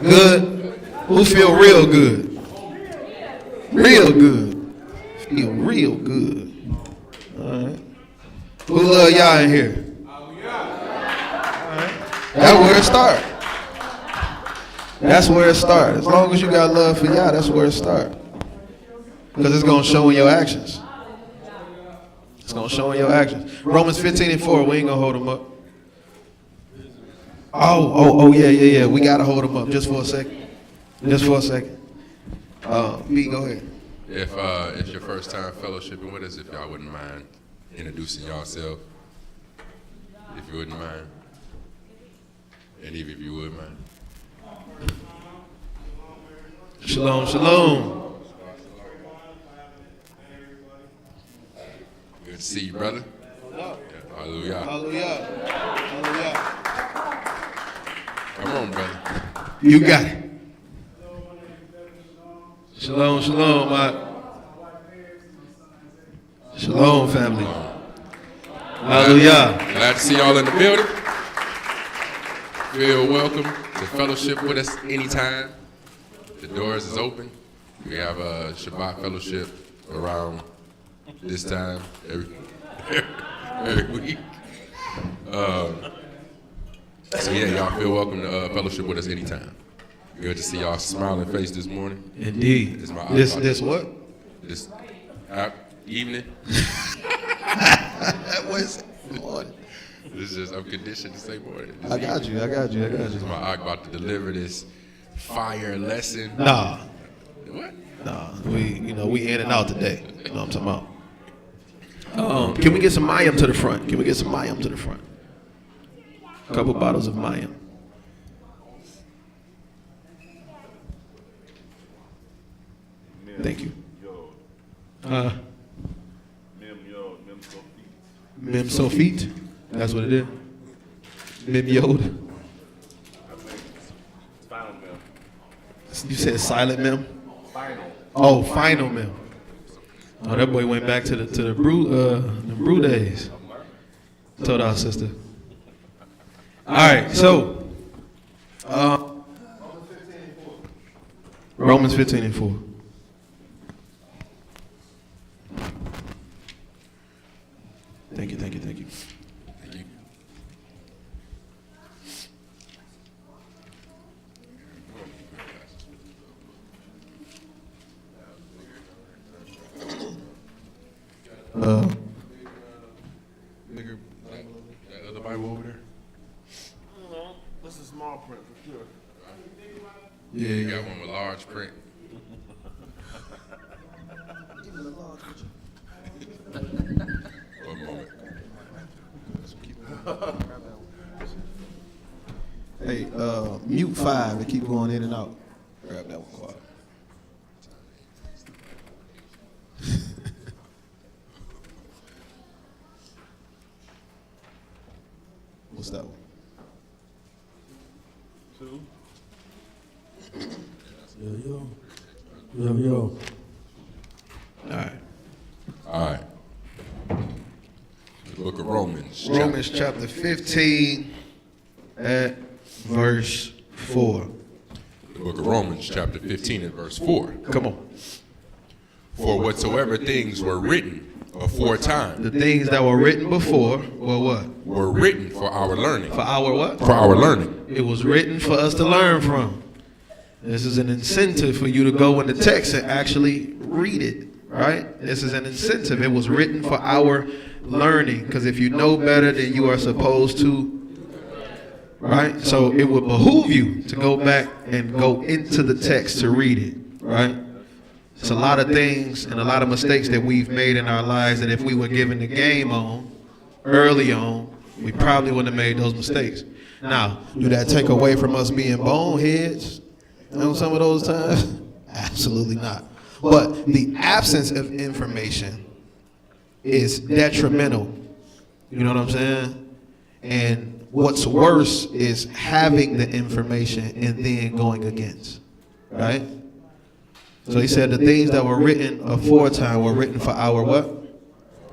Good? Who feel real good? Real good. Feel real good. All right. Who love y'all in here? That's where it starts. That's where it starts. As long as you got love for y'all, that's where it starts. Because it's going to show in your actions. It's going to show in your actions. Romans 15:4, we ain't going to hold them up. Oh, yeah. We got to hold them up just for a second. Just for a second. B, go ahead. If it's your first time fellowshipping with us, if y'all wouldn't mind introducing yourself, if you wouldn't mind. And even if you would mind. Shalom, shalom. Good to see you, brother. Hallelujah. Hallelujah. Hallelujah. Come on, brother. You got it. Shalom, shalom, my shalom, family. Hallelujah. Glad to see y'all in the building. Feel welcome to fellowship with us anytime. The doors is open. We have a Shabbat fellowship around this time every week. So yeah, y'all feel welcome to fellowship with us anytime. Good to see y'all smiling face this morning. Indeed. This what? This evening. What's morning? This is I'm conditioned to say morning. I got you. This is my about to deliver this fire lesson. Nah. What? Nah. We in and out today. You know what I'm talking about? Can we get some Mayim to the front? A couple bottles of Mayim. Thank you. Mem Sofit. That's what it is. Mem Yod. You said silent Mem? Oh, final Mem. Oh, that boy went back to the brew days. Told our sister. All right, so Romans 15:4. Thank you. Bigger, that other Bible over there? No, this is small print for sure. Yeah, you got one with large print. One moment. Hey, mute 5 and keep going in and out. Grab that one quiet. What's that one? 2. Yo. All right. The book of Romans. Romans chapter 15 at verse 4. The book of Romans, chapter 15 and verse 4. Come on. For whatsoever things were written aforetime. The things that were written before were what? Were written for our learning. For our what? For our learning. It was written for us to learn from. This is an incentive for you to go in the text and actually read it, right? This is an incentive. It was written for our learning, because if you know better than you are supposed to, right? So it would behoove you to go back and go into the text to read it, right? It's a lot of things and a lot of mistakes that we've made in our lives that if we were given the game on early on, we probably wouldn't have made those mistakes. Now, do that take away from us being boneheads on some of those times? Absolutely not. But the absence of information is detrimental. You know what I'm saying? And what's worse is having the information and then going against, right? So he said the things that were written aforetime were written for our what?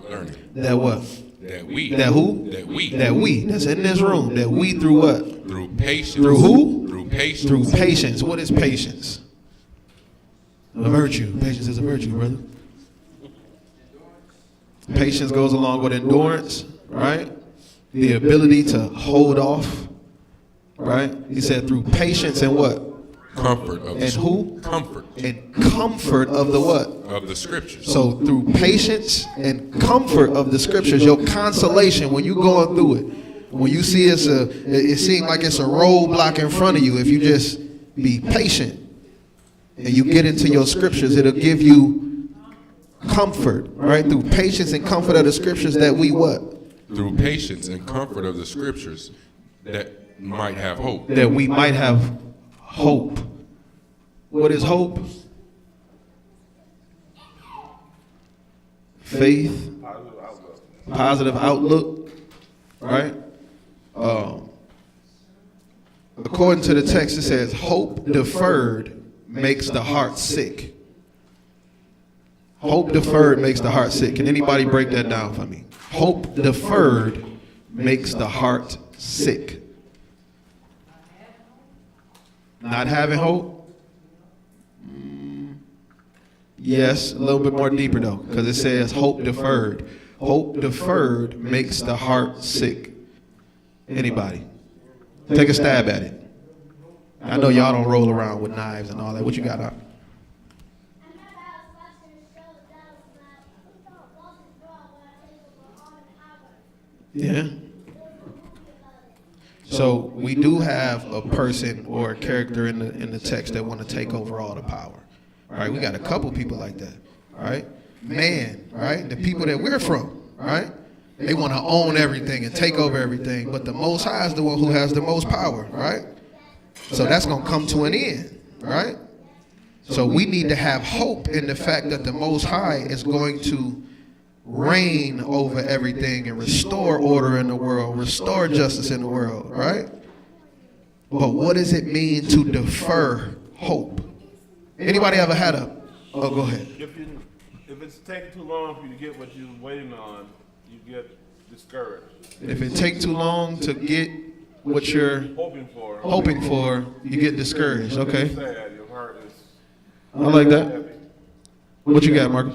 Learning. That what? That we. That who? That we. That we. That's in this room. That we through what? Through patience. Through who? Through patience. Through patience. What is patience? A virtue. Patience is a virtue, brother. Patience goes along with endurance, right? The ability to hold off, right? He said through patience and what? Comfort of the And who? Comfort. And comfort of the what? Of the scriptures. So through patience and comfort of the scriptures, your consolation when you're going through it, when you see it seems like it's a roadblock in front of you, if you just be patient and you get into your scriptures, it'll give you comfort, right? Through patience and comfort of the scriptures that we what? Through patience and comfort of the scriptures that might have hope. That we might have hope. What is hope? Faith, positive outlook, right? According to the text, it says, hope deferred makes the heart sick. Hope deferred makes the heart sick. Can anybody break that down for me? Hope deferred makes the heart sick. Not having hope? Yes, a little bit more deeper though, because it says hope deferred. Hope deferred makes the heart sick. Anybody? Take a stab at it. I know y'all don't roll around with knives and all that. What you got on? Yeah. So we do have a person or a character in the text that want to take over all the power. All right, we got a couple people like that. All right, man. All right, the people that we're from. All right, they want to own everything and take over everything. But the Most High is the one who has the most power. Right. So that's gonna come to an end. Right. So we need to have hope in the fact that the Most High is going to reign over everything and restore order in the world, restore justice in the world, right? But what does it mean to defer hope? Anybody ever had a, oh, go ahead. If it's taking too long for you to get what you're waiting on, you get discouraged. If it takes too long to get what you're hoping for, you get discouraged, okay? Sad, your heart is I like that. heavy. What you got, Marcus?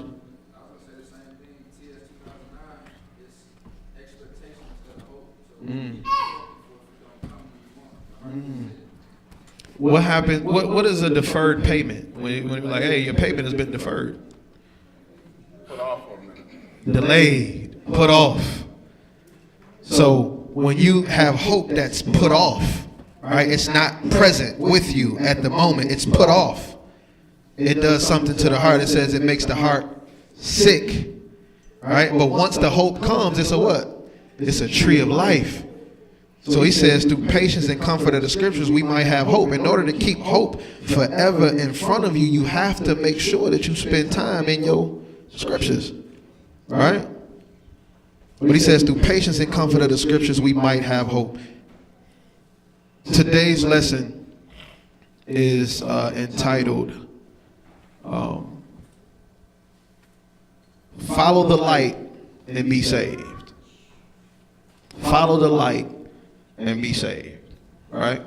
What happened? What is a deferred payment? When you're like, hey, your payment has been deferred. Put off on it. Delayed, put off. So when you have hope that's put off, right? It's not present with you at the moment. It's put off. It does something to the heart. It says it makes the heart sick, right? But once the hope comes, it's a what? It's a tree of life. So he says through patience and comfort of the scriptures, we might have hope. In order to keep hope forever in front of you, you have to make sure that you spend time in your scriptures. All right? But he says through patience and comfort of the scriptures, we might have hope. Today's lesson is entitled, Follow the Light and Be Saved. Follow the light and be saved. All right?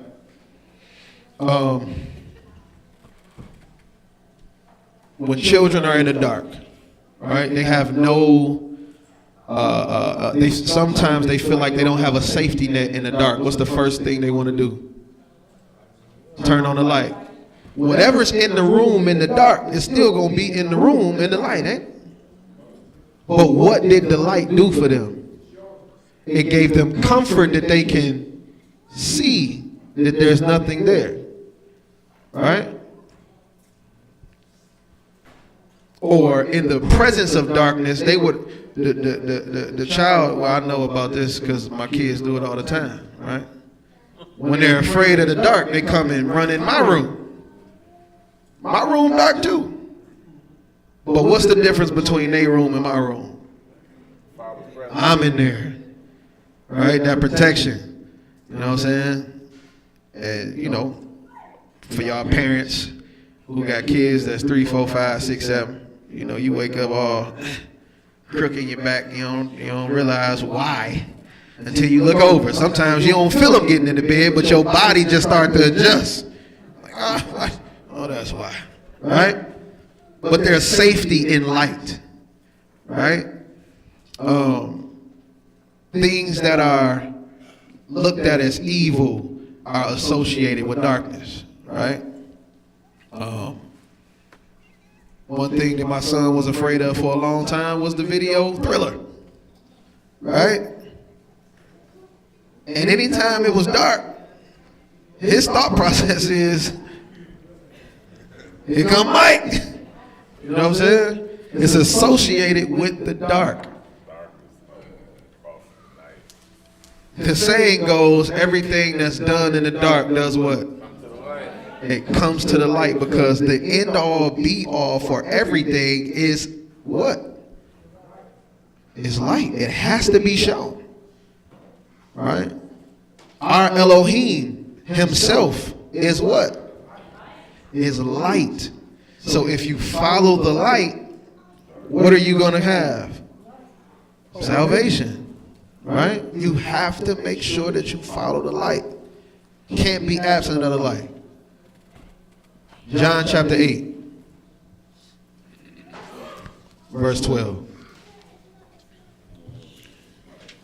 When children are in the dark, all right, they have no, sometimes they feel like they don't have a safety net in the dark. What's the first thing they want to do? Turn on the light. Whatever's in the room in the dark is still going to be in the room in the light, eh? But what did the light do for them? It gave them comfort that they can see that there's nothing there. Right? Or in the presence of darkness, they would, the child, well, I know about this because my kids do it all the time, right? When they're afraid of the dark, they come and run in my room. My room dark too. But what's the difference between their room and my room? I'm in there. Right, that protection, you know what I'm saying? And, you know, for y'all parents who got kids that's 3, 4, 5, 6, 7, you know, you wake up all, crook in your back. You don't realize why until you look over. Sometimes you don't feel them getting in the bed, but your body just start to adjust. Like, what? Oh, that's why. Right? But there's safety in light. Right? Things that are looked at as evil are associated with darkness. Right? One thing that my son was afraid of for a long time was the video Thriller. Right? And anytime it was dark, his thought process is, here come Mike. You know what I'm saying? It's associated with the dark. The saying goes, everything that's done in the dark does what? It comes to the light, because the end all be all for everything is what? Is light. It has to be shown. Right? Our Elohim himself is what? Is light. So if you follow the light, what are you going to have? Salvation. Right? You have to make sure that you follow the light. Can't be absent of the light. John chapter 8, verse 12.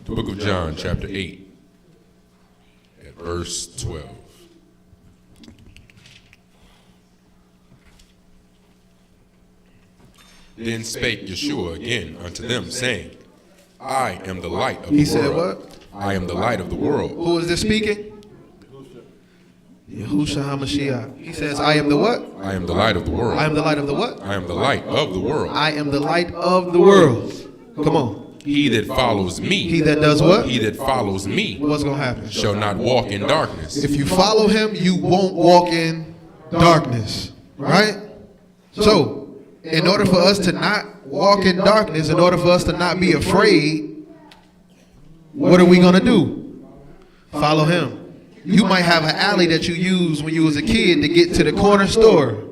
The book of John, chapter 8, at verse 12. Then spake Yeshua again unto them, saying, I am the light of the world. He said what? I am the light of the world. Who is this speaking? Yahushua HaMashiach. He says, I am the what? I am the light of the world. I am the light of the what? I am the light of the world. I am the light of the world. Come on. He that follows me. He that does what? He that follows me. What's going to happen? Shall not walk in darkness. If you follow him, you won't walk in darkness. Right? So, in order for us to not walk in darkness, in order for us to not be afraid, what are we going to do? Follow him. You might have an alley that you used when you was a kid to get to the corner store.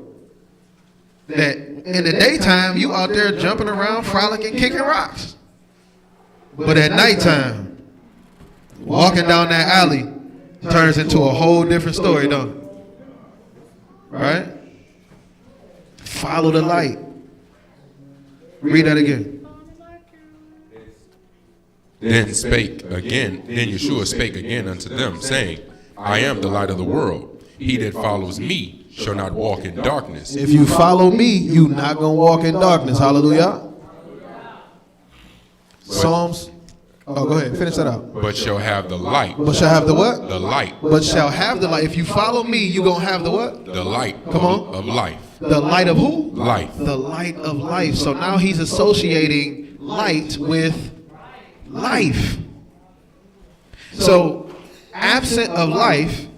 That in the daytime, you out there jumping around, frolicking, kicking rocks. But at nighttime, walking down that alley turns into a whole different story, don't it? Right? Follow the light. Read that again. Then Yeshua spake again unto them, saying, I am the light of the world. He that follows me shall not walk in darkness. If you follow me, you not going to walk in darkness. Hallelujah. Psalms. Oh, go ahead. Finish that out. But shall have the light. But shall have the what? The light. But shall have the light. If you follow me, you going to have the what? The light. Come on. Of life. The light of who? Life. The light of life. So now he's associating light with life. So absent of life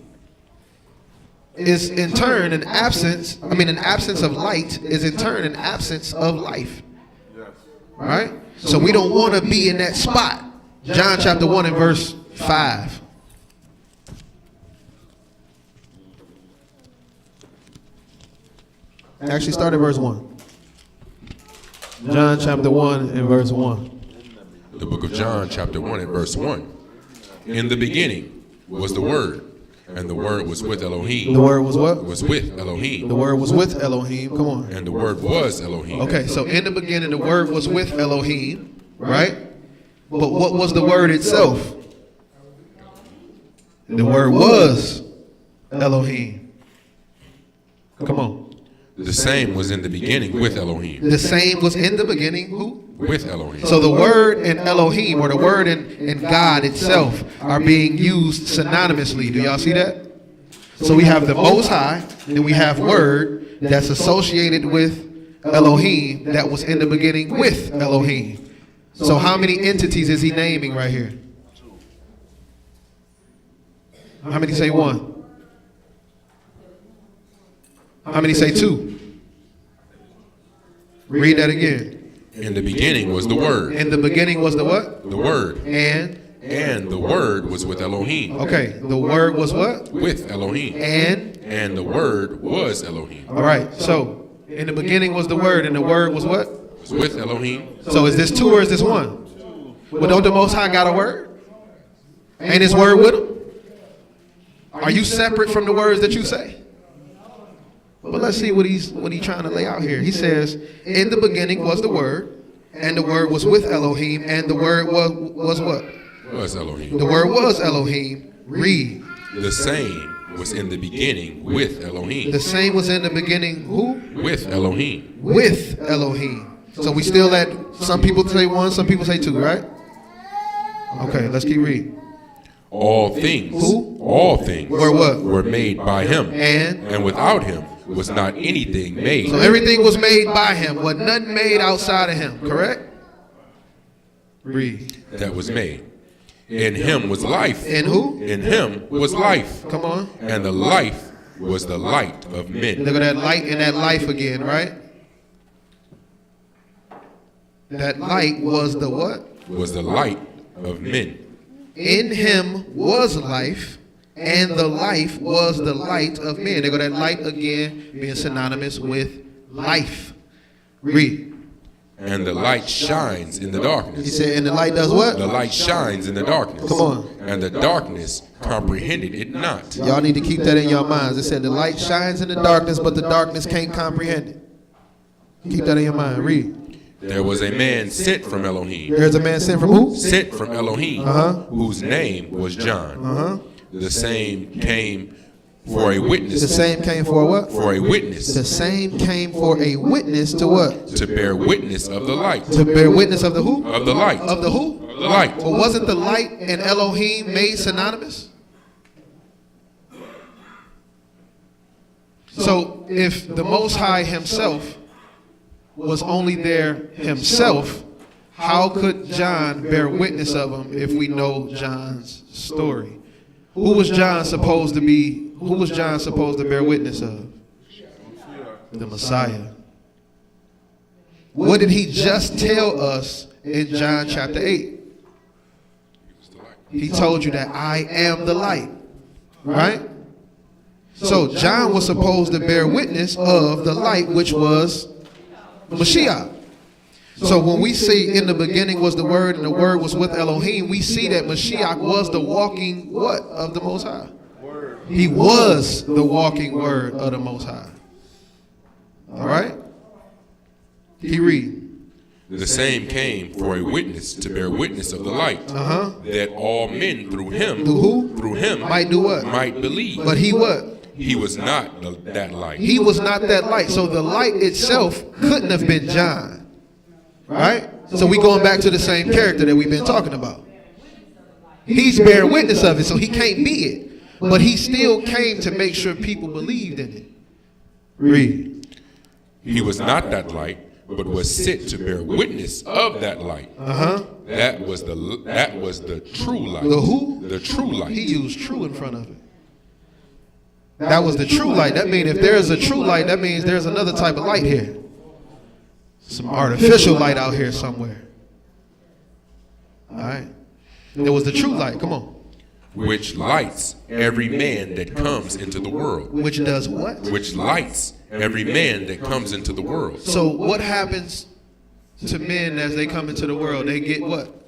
is in turn an absence. An absence of light is in turn an absence of life. Right? So we don't want to be in that spot. John chapter 1 and verse 5. Actually, start at verse 1. John chapter 1 and verse 1. The book of John, chapter 1 and verse 1. In the beginning was the Word, and the Word was with Elohim. The Word was what? Was with Elohim. The Word was with Elohim. Come on. And the Word was Elohim. Okay, so in the beginning, the Word was with Elohim, right? But what was the Word itself? The Word was Elohim. Come on. The same was in the beginning with Elohim. The same was in the beginning, who? With Elohim. So the Word and Elohim, or the Word and God itself, are being used synonymously. Do y'all see that? So we have the Most High, and we have Word that's associated with Elohim that was in the beginning with Elohim. So how many entities is he naming right here? How many say one? How many say two? Read that again. In the beginning was the Word. In the beginning was the what? The Word. And the Word was with Elohim. Okay, the Word was what? With Elohim. And the Word was Elohim. all right, so in the beginning was the Word, and the Word was what? was with Elohim. So is this two or is this one? Well, don't the Most High got a word? Ain't his word with him? Are you separate from the words that you say? But let's see what he's trying to lay out here. He says, in the beginning was the word, and the word was with Elohim, and the word was what? Was Elohim. The word was Elohim. Read. The same was in the beginning with Elohim. The same was in the beginning, who? With Elohim. With Elohim. So we still at, some people say one, some people say two, right? Okay, let's keep reading. All things. Who? All things. Were what? Were made by him. And without him was not anything made. so everything was made by him. Was nothing made outside of him, correct? Read. That was made. In him was life. In who? In him was life. Come on. And the life was the light of men. Look at that light and that life again, right? That light was the what? Was the light of men. In him was life, and the life was the light of men. They go that light again being synonymous with life. Read. And the light shines in the He darkness. said, and the light does what? The light shines in the darkness. Come on. And the darkness comprehended it not. Y'all need to keep that in your minds. It said the light shines in the darkness, but the darkness can't comprehend it. Keep that in your mind. Read. There was a man sent from Elohim. There's a man sent from who? Sent from Elohim, whose name was John. The same came for a witness. The same came for what? For a witness. The same came for a witness to what? To bear witness of the light. To bear witness of the who? Of the light. Of the who? Of the light. Well, wasn't the light and Elohim made synonymous? So if the Most High himself was only there himself, how could John bear witness of him if we know John's story? Who was John supposed to be? Who was John supposed to bear witness of? The Messiah. What did he just tell us in John chapter 8? He told you that I am the light, right? So John was supposed to bear witness of the light, which was Mashiach. So when we see in the beginning was the word and the word was with Elohim, we see that Mashiach was the walking what of the Most High? He was the walking word of the Most High. All right? He read. The same came for a witness to bear witness of the light, that all men through him, Through who? through him, Might do what? might believe. But he what? He was not that light. He was not that light. So the light itself couldn't have been John. Right? So we going back to the same character that we've been talking about. He's bearing witness of it, so he can't be it. But he still came to make sure people believed in it. Read. He was not that light, but was sent to bear witness of that light. That was the true light. The who? The true light. He used true in front of it. That was the true light. That means if there is a true light, that means there's another type of light here. Some artificial light out here somewhere. All right. There was the true light. Come on. Which lights every man that comes into the world. Which does what? Which lights every man that comes into the world. So what happens to men as they come into the world? They get what?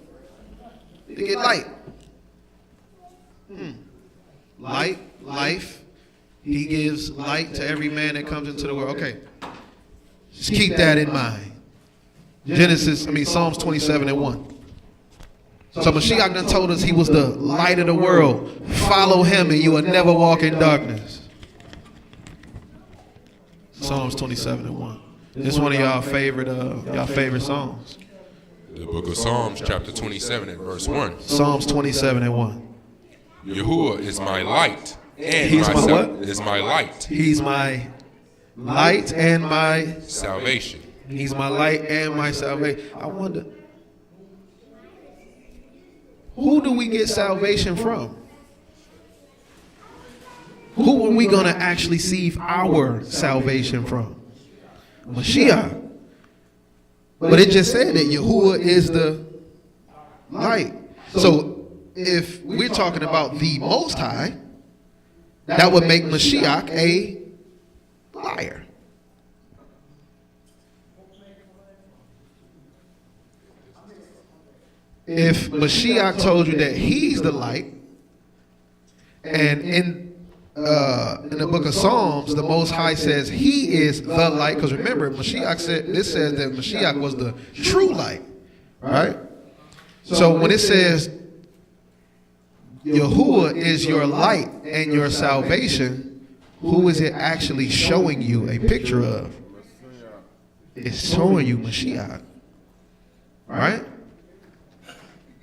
They get light. Light, life. He gives light to every man that comes into the world. Okay. Just keep that in mind. Psalms 27:1. So Mashiach done told us he was the light of the world. Follow him and you will never walk in darkness. Psalms 27:1. This is one of y'all favorite songs. The book of Psalms, chapter 27 and verse 1. Psalms 27:1. Yahuwah is my light and He's my what? Is my light. He's my light and my Salvation. He's my light and my salvation. I wonder, who do we get salvation from? Who are we going to actually receive our salvation from? Mashiach. But it just said that Yahuwah is the light. So if we're talking about the Most High, that would make Mashiach a liar. if Mashiach told you that he's the light, and in the book of Psalms, the Most High says he is the light, because remember, Mashiach said, this says that Mashiach was the true light, right? So when it says Yahuwah is your light and your salvation, who is it actually showing you a picture of? It's showing you Mashiach, right?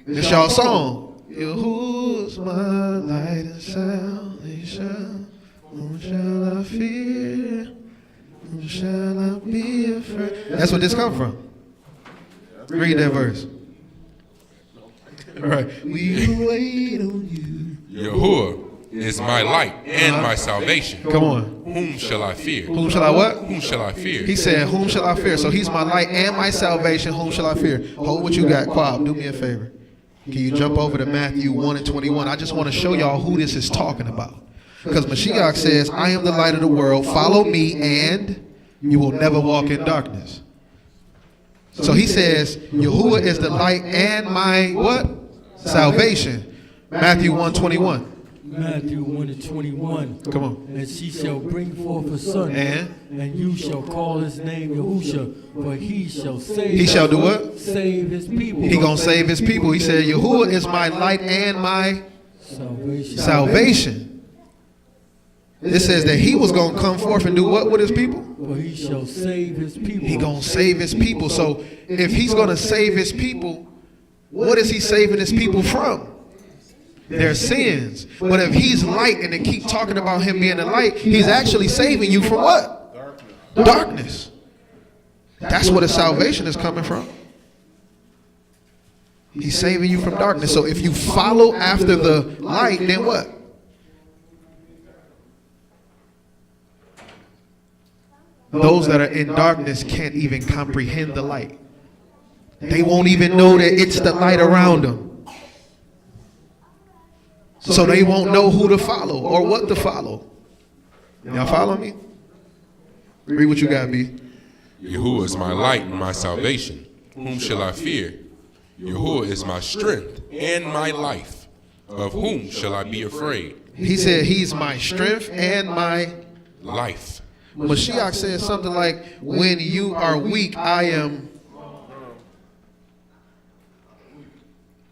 It's y'all song. Yahuwah's my light and salvation. Whom shall I fear? Whom shall I be afraid? That's what this come from. Read that verse. All right. We wait on you. Yahuwah is my light and my salvation. Come on. Whom shall I fear? Whom shall I what? Whom shall I fear? He said, whom shall I fear? So he's my light and my salvation. Whom shall I fear? Hold what you got. Quab, do me a favor. Can you jump over to Matthew 1 and 21? I just want to show y'all who this is talking about. Because Mashiach says, I am the light of the world. Follow me and you will never walk in darkness. So he says, Yahuwah is the light and my what? Salvation. Matthew 1:21. Matthew 1 and 21. Come on. And she shall bring forth a son, And you shall call his name Yahusha, for he shall save. he shall do what? Save his people. He gonna save his people. He said, Yahuwah is my light and my salvation. It says that he was gonna come forth and do what with his people? For he shall save his people. He gonna save his people. So if he's gonna save his people, what is he saving his people from? Their sins. But if he's light and they keep talking about him being the light, he's actually saving you from what? Darkness. That's where the salvation is coming from. He's saving you from darkness. So if you follow after the light, then what? Those that are in darkness can't even comprehend the light. They won't even know that it's the light around them. So they won't know who to follow or what to follow. Y'all follow me? Read what you got, B. Yahuwah is my light and my salvation. Whom shall I fear? Yahuwah is my strength and my life. Of whom shall I be afraid? He said he's my strength and my life. Mashiach said something like, when you are weak, I am.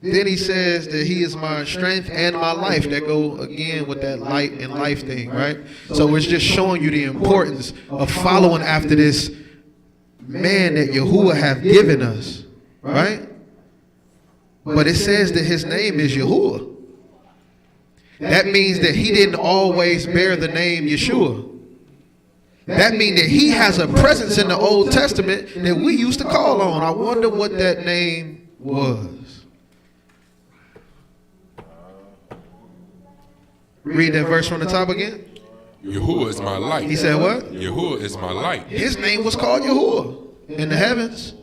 Then he says that he is my strength and my life. That go again with that light and life thing, right? So it's just showing you the importance of following after this man that Yahuwah have given us, right? But it says that his name is Yahuwah. That means that he didn't always bear the name Yeshua. That means that he has a presence in the Old Testament that we used to call on. I wonder what that name was. Read that verse from the top again. Yahuwah is my light. He said what? Yahuwah is my light. His name was called Yahuwah in the heavens.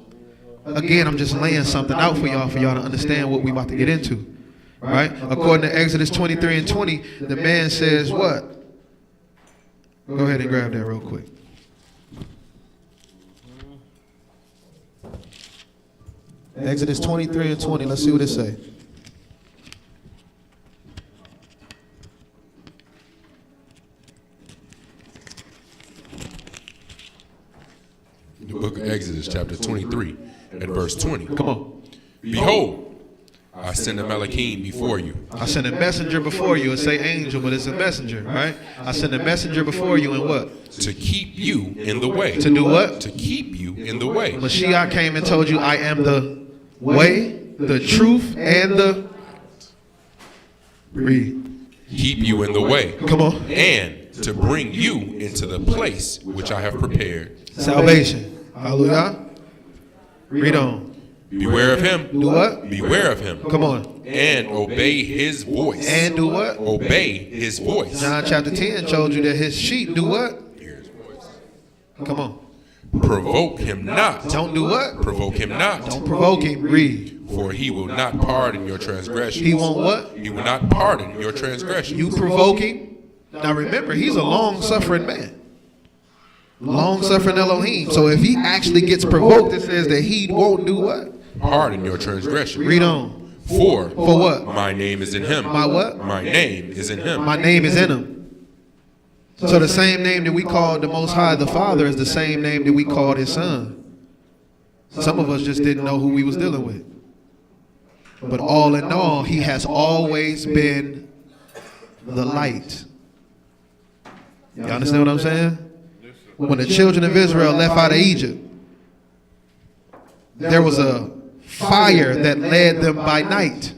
Again, I'm just laying something out for y'all to understand what we about to get into. Right? According to Exodus 23 and 20, the man says what? Go ahead and grab that real quick. Exodus 23 and 20. Let's see what it says. The book of Exodus, chapter 23, and verse 20. Come on. Behold, I send a Malachim before you. I send a messenger before you. It say angel, but it's a messenger, right? I send a messenger before you, and what? To keep you in the way. To do what? To keep you in the way. Mashiach came and told you, I am the way, the truth, and the... Read. Keep you in the way. Come on. And to bring you into the place which I have prepared. Salvation. Hallelujah. Read on. Beware of him. Do what? Beware of him. Come on. And obey his voice. And do what? Obey his voice. John chapter 10 told you that his sheep do what? Hear his voice. Come on. Provoke him not. Don't do what? Provoke him not. Don't provoke him. Read. For he will not pardon your transgressions. He won't what? He will not pardon your transgressions. You provoke him. Now remember, he's a long-suffering man. Long-suffering Elohim. So if he actually gets provoked, it says that he won't do what? Pardon your transgressions. Read on. For what? my name is in him. My what? My name is in him. My name is in him. So the same name that we called the Most High, the Father, is the same name that we called his Son. Some of us just didn't know who we was dealing with. But all in all, he has always been the light. You understand what I'm saying? When the children of Israel left out of Egypt, there was a fire that led them by night.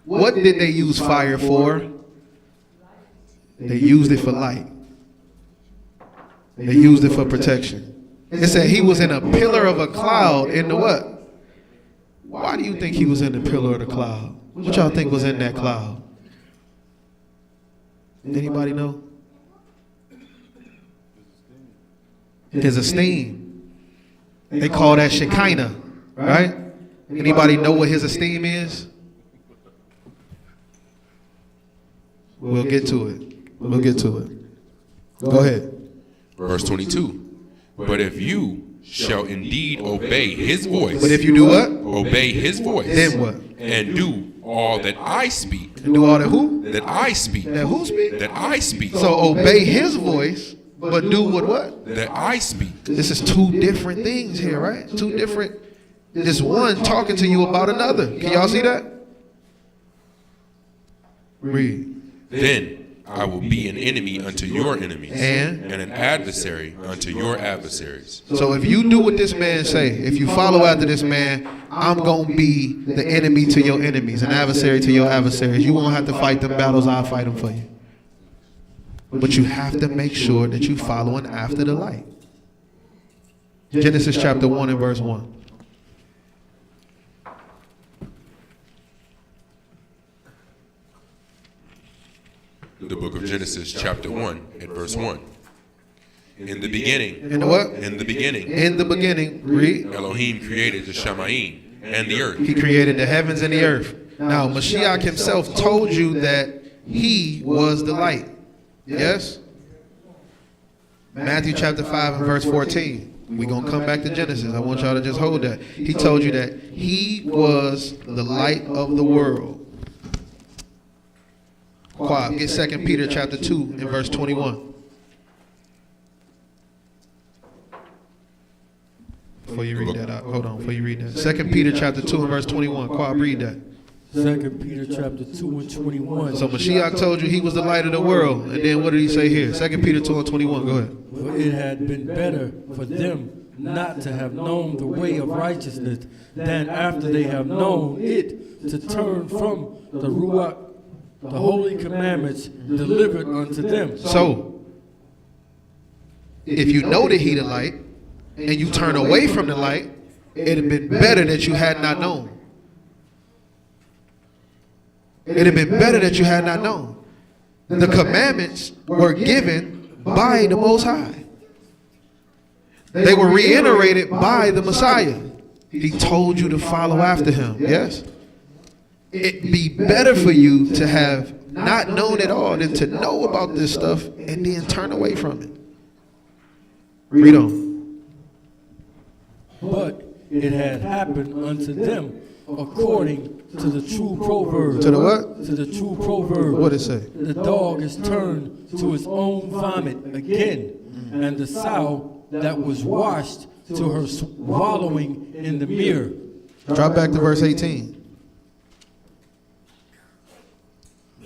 What did they use fire for? They used it for light. They used it for protection. It said he was in a pillar of a cloud in the what? Why do you think he was in the pillar of the cloud? What y'all think was in that cloud? Anybody know? His esteem. They call that Shekinah, right? Anybody know what his esteem is? We'll get to it. We'll get to it. Go ahead. Verse 22. But if you shall indeed obey his voice. But if you do what? Obey his voice. Then what? And do all that I speak. And do all that who? That I speak. That who speak? That I speak. So obey his voice, but do what? That I speak. This is two different things here, right? Two different. This one talking to you about another. Can y'all see that? Read. Then I will be an enemy unto your enemies, And an adversary unto your adversaries. so if you do what this man say, if you follow after this man, I'm going to be the enemy to your enemies, an adversary to your adversaries. You won't have to fight them battles, I'll fight them for you. But you have to make sure that you're following after the light. Genesis chapter 1 and verse 1. The book of Genesis chapter 1 and verse 1. In the beginning. In the what? In the beginning. In the beginning, read. Elohim created the Shamayim and the earth. He created the heavens and the earth. Now, Mashiach himself told you that he was the light. Yes? Matthew chapter 5 and verse 14. We're going to come back to Genesis. I want y'all to just hold that. He told you that he was the light of the world. Quab, get 2 Peter chapter 2 and verse 21. Before you read that out, hold on, before you read that. 2 Peter chapter 2 and verse 21. Quab, read that. 2 Peter chapter 2 and 21. So Mashiach told you he was the light of the world. And then what did he say here? 2 Peter 2 and 21, go ahead. For it had been better for them not to have known the way of righteousness than after they have known it to turn from the Ruach, the holy commandments delivered unto them. So, if you know that he the light, and you turn away from the light, it'd have been better that you had not known. It'd have been better that you had not known. The commandments were given by the Most High. They were reiterated by the Messiah. He told you to follow after him, yes? It'd be better for you to have not known at all than to know about this stuff and then turn away from it. Read on. But it had happened unto them according to the true proverb. To the what? To the true proverb. What did it say? The dog is turned to his own vomit again, and the sow that was washed to her swallowing in the mirror. Drop back to verse 18.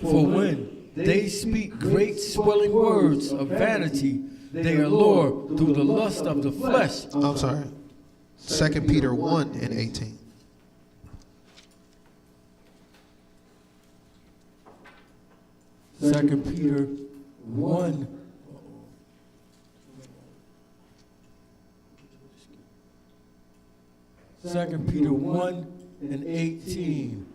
For when they speak great swelling words of vanity, they allure through the lust of the flesh. I'm sorry. 2 Peter 1 and 18. Second Peter 1. Second Peter 1 and 18.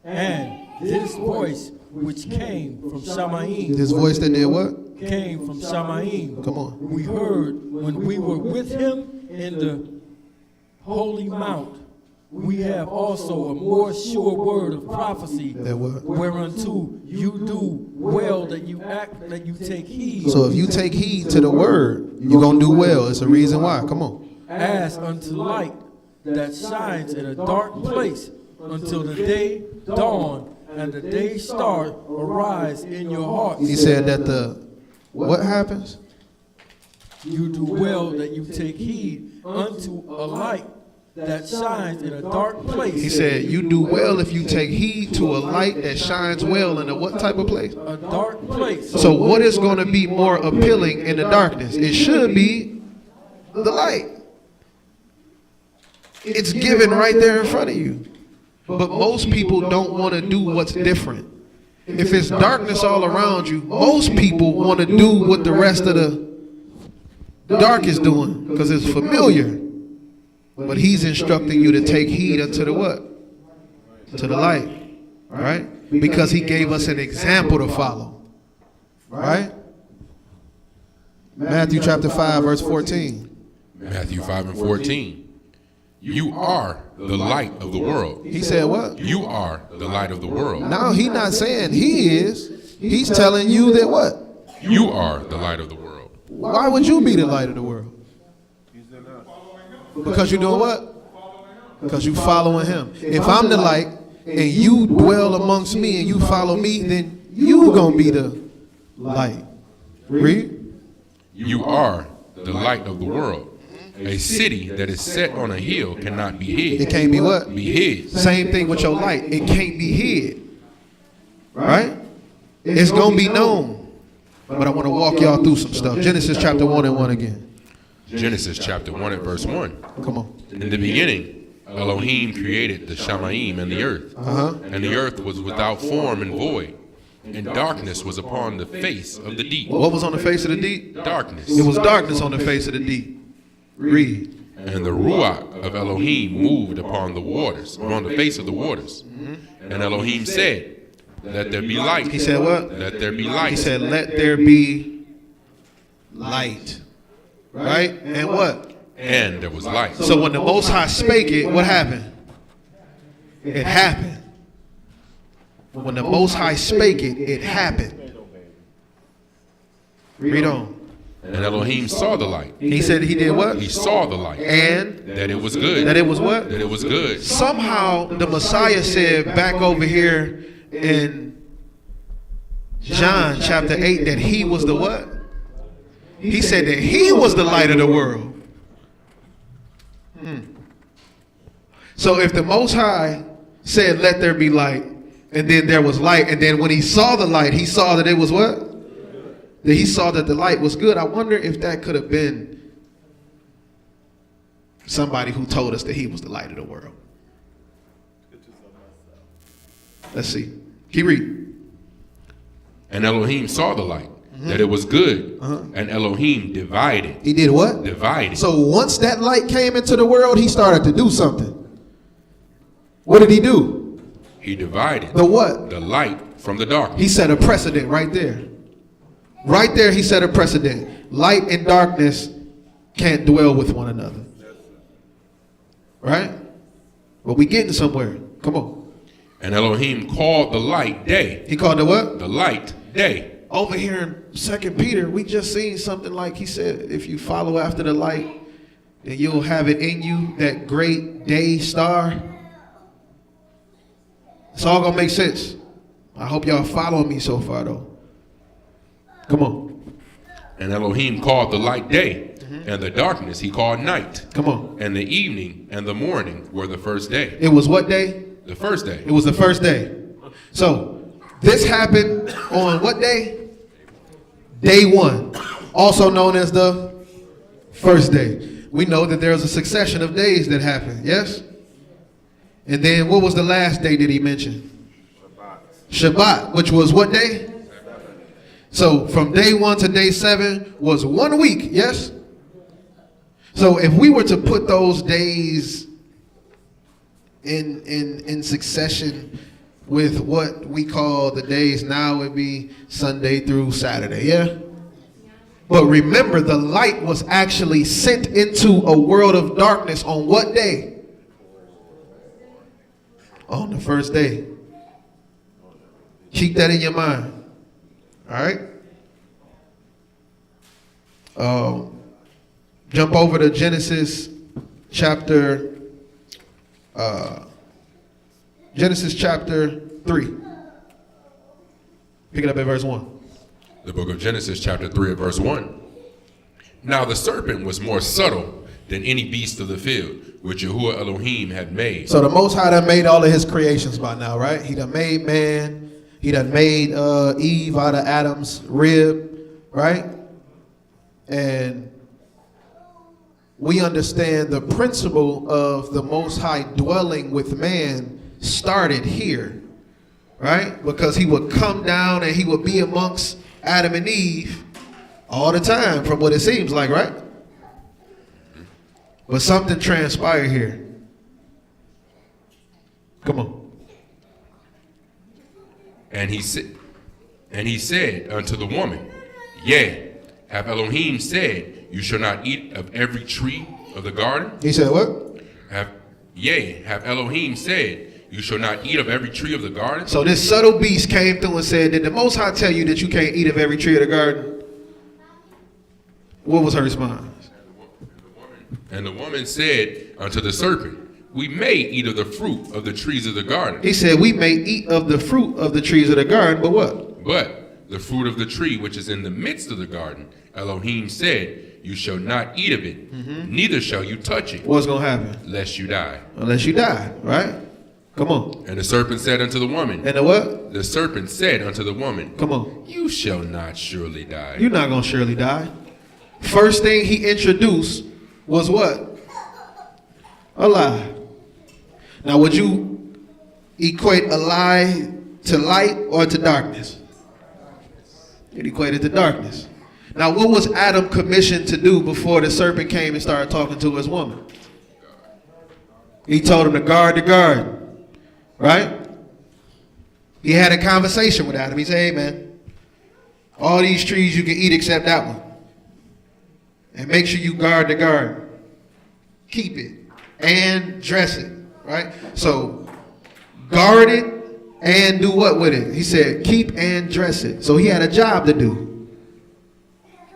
And this voice which came from Shamayim. This voice that did what? Came from Shamayim. Come on. We heard when we were with him in the holy mount. We have also a more sure word of prophecy, That what? whereunto you do well that you act, that you take heed. So if you take heed to the word, you're going to do well. It's a reason why. Come on. As unto light that shines in a dark place, until the day dawn and the day star arise in your hearts. He said that what happens? You do well that you take heed unto a light that shines in a dark place. He said, you do well if you take heed to a light that shines well in a what type of place? A dark place. So what is going to be more appealing in the darkness? It should be the light. It's given right there in front of you. But most people don't want to do what's different. If it's darkness all around you, most people want to do what the rest of the dark is doing because it's familiar. But he's instructing you to take heed unto the what? To the light. Right? Because he gave us an example to follow. Right? Matthew chapter 5 verse 14. Matthew 5 and 14. You are the light of the world. He said what? You are the light of the world. Now he's not saying he is. He's telling you that what? You are the light of the world. Why would you be the light of the world? Because you're doing what? Because you following him. If I'm the light and you dwell amongst me and you follow me, then you gonna be the light. Read. You are the light of the world. A city that is set on a hill cannot be hid. It can't be what? Be hid. Same thing with your light. It can't be hid. Right? It's gonna be known. But I want to walk y'all through some stuff. Genesis chapter 1 and 1 again. Genesis chapter 1 and verse 1. Come on. In the beginning, Elohim created the Shamayim and the earth. And the earth was without form and void. And darkness was upon the face of the deep. What was on the face of the deep? Darkness. It was darkness on the face of the deep. Read. And the Ruach of Elohim moved upon the waters, on the face of the waters. And Elohim said, let there be light. He said what? Let there be light. He said, let there be light. Right? And what? And there was light. So when the Most High spake it, what happened? It happened. When the Most High spake it, it happened. Read on. And Elohim saw the light. He said he did what? He saw the light. And That it was good. that it was what? That it was good. Somehow the Messiah said back over here in John chapter 8 that he was the what? He said that he was the light of the world. So if the Most High said let there be light, and then there was light, and then when he saw the light, he saw that it was what? That he saw that the light was good. I wonder if that could have been somebody who told us that he was the light of the world. Let's see. Keep reading. And Elohim saw the light, that it was good. And Elohim divided. He did what? Divided. So once that light came into the world, he started to do something. What did he do? He divided. The what? The light from the darkness. He set a precedent right there. Right there, he set a precedent. Light and darkness can't dwell with one another. Right? Well, we getting somewhere. Come on. And Elohim called the light day. He called it what? The light day. Over here in 2 Peter, we just seen something like he said, if you follow after the light, then you'll have it in you, that great day star. It's all gonna make sense. I hope y'all following me so far though. Come on. And Elohim called the light day, and the darkness he called night. Come on. And the evening and the morning were the first day. It was what day? The first day. It was the first day. So this happened on what day? Day 1, also known as the first day. We know that there's a succession of days that happen, yes? And then what was the last day that he mentioned? Shabbat, which was what day? So from day 1 to day 7 was 1 week, yes? So if we were to put those days in succession with what we call the days now, would be Sunday through Saturday, yeah? But remember, the light was actually sent into a world of darkness on what day? On the first day. Keep that in your mind. All right? Jump over to Genesis chapter Genesis chapter 3. Pick it up at verse 1. The book of Genesis, chapter 3, at verse 1. Now the serpent was more subtle than any beast of the field, which Yahuwah Elohim had made. So the Most High done made all of his creations by now, right? He done made man. He done made Eve out of Adam's rib, right? And we understand the principle of the Most High dwelling with man started here, right? Because he would come down and he would be amongst Adam and Eve all the time, from what it seems like, right? But something transpired here. Come on. And he said unto the woman, Yea, have Elohim said, You shall not eat of every tree of the garden? He said what? Have Elohim said, You shall not eat of every tree of the garden? So this subtle beast came through and said, did the Most High tell you that you can't eat of every tree of the garden? What was her response? And the woman said unto the serpent, We may eat of the fruit of the trees of the garden. He said, we may eat of the fruit of the trees of the garden, but what? But the fruit of the tree which is in the midst of the garden, Elohim said, You shall not eat of it, neither shall you touch it. What's going to happen? Lest you die. Unless you die, right? Come on. And the serpent said unto the woman, And the what? The serpent said unto the woman, Come on. You shall not surely die. You're not going to surely die. First thing he introduced was what? A lie. Now, would you equate a lie to light or to darkness? It equated to darkness. Now, what was Adam commissioned to do before the serpent came and started talking to his woman? He told him to guard the garden, right? He had a conversation with Adam. He said, hey, man, all these trees you can eat except that one. And make sure you guard the garden. Keep it and dress it, right? So guard it and do what with it? He said, keep and dress it. So he had a job to do.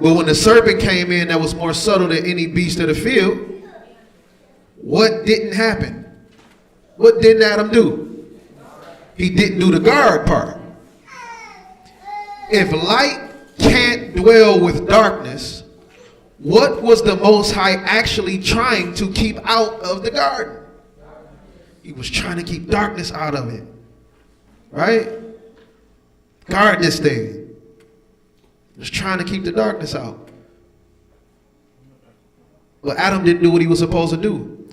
But when the serpent came in that was more subtle than any beast of the field, what didn't happen? What didn't Adam do? He didn't do the guard part. If light can't dwell with darkness, what was the Most High actually trying to keep out of the garden? He was trying to keep darkness out of it. Right? Guard this thing. He was trying to keep the darkness out. But Adam didn't do what he was supposed to do.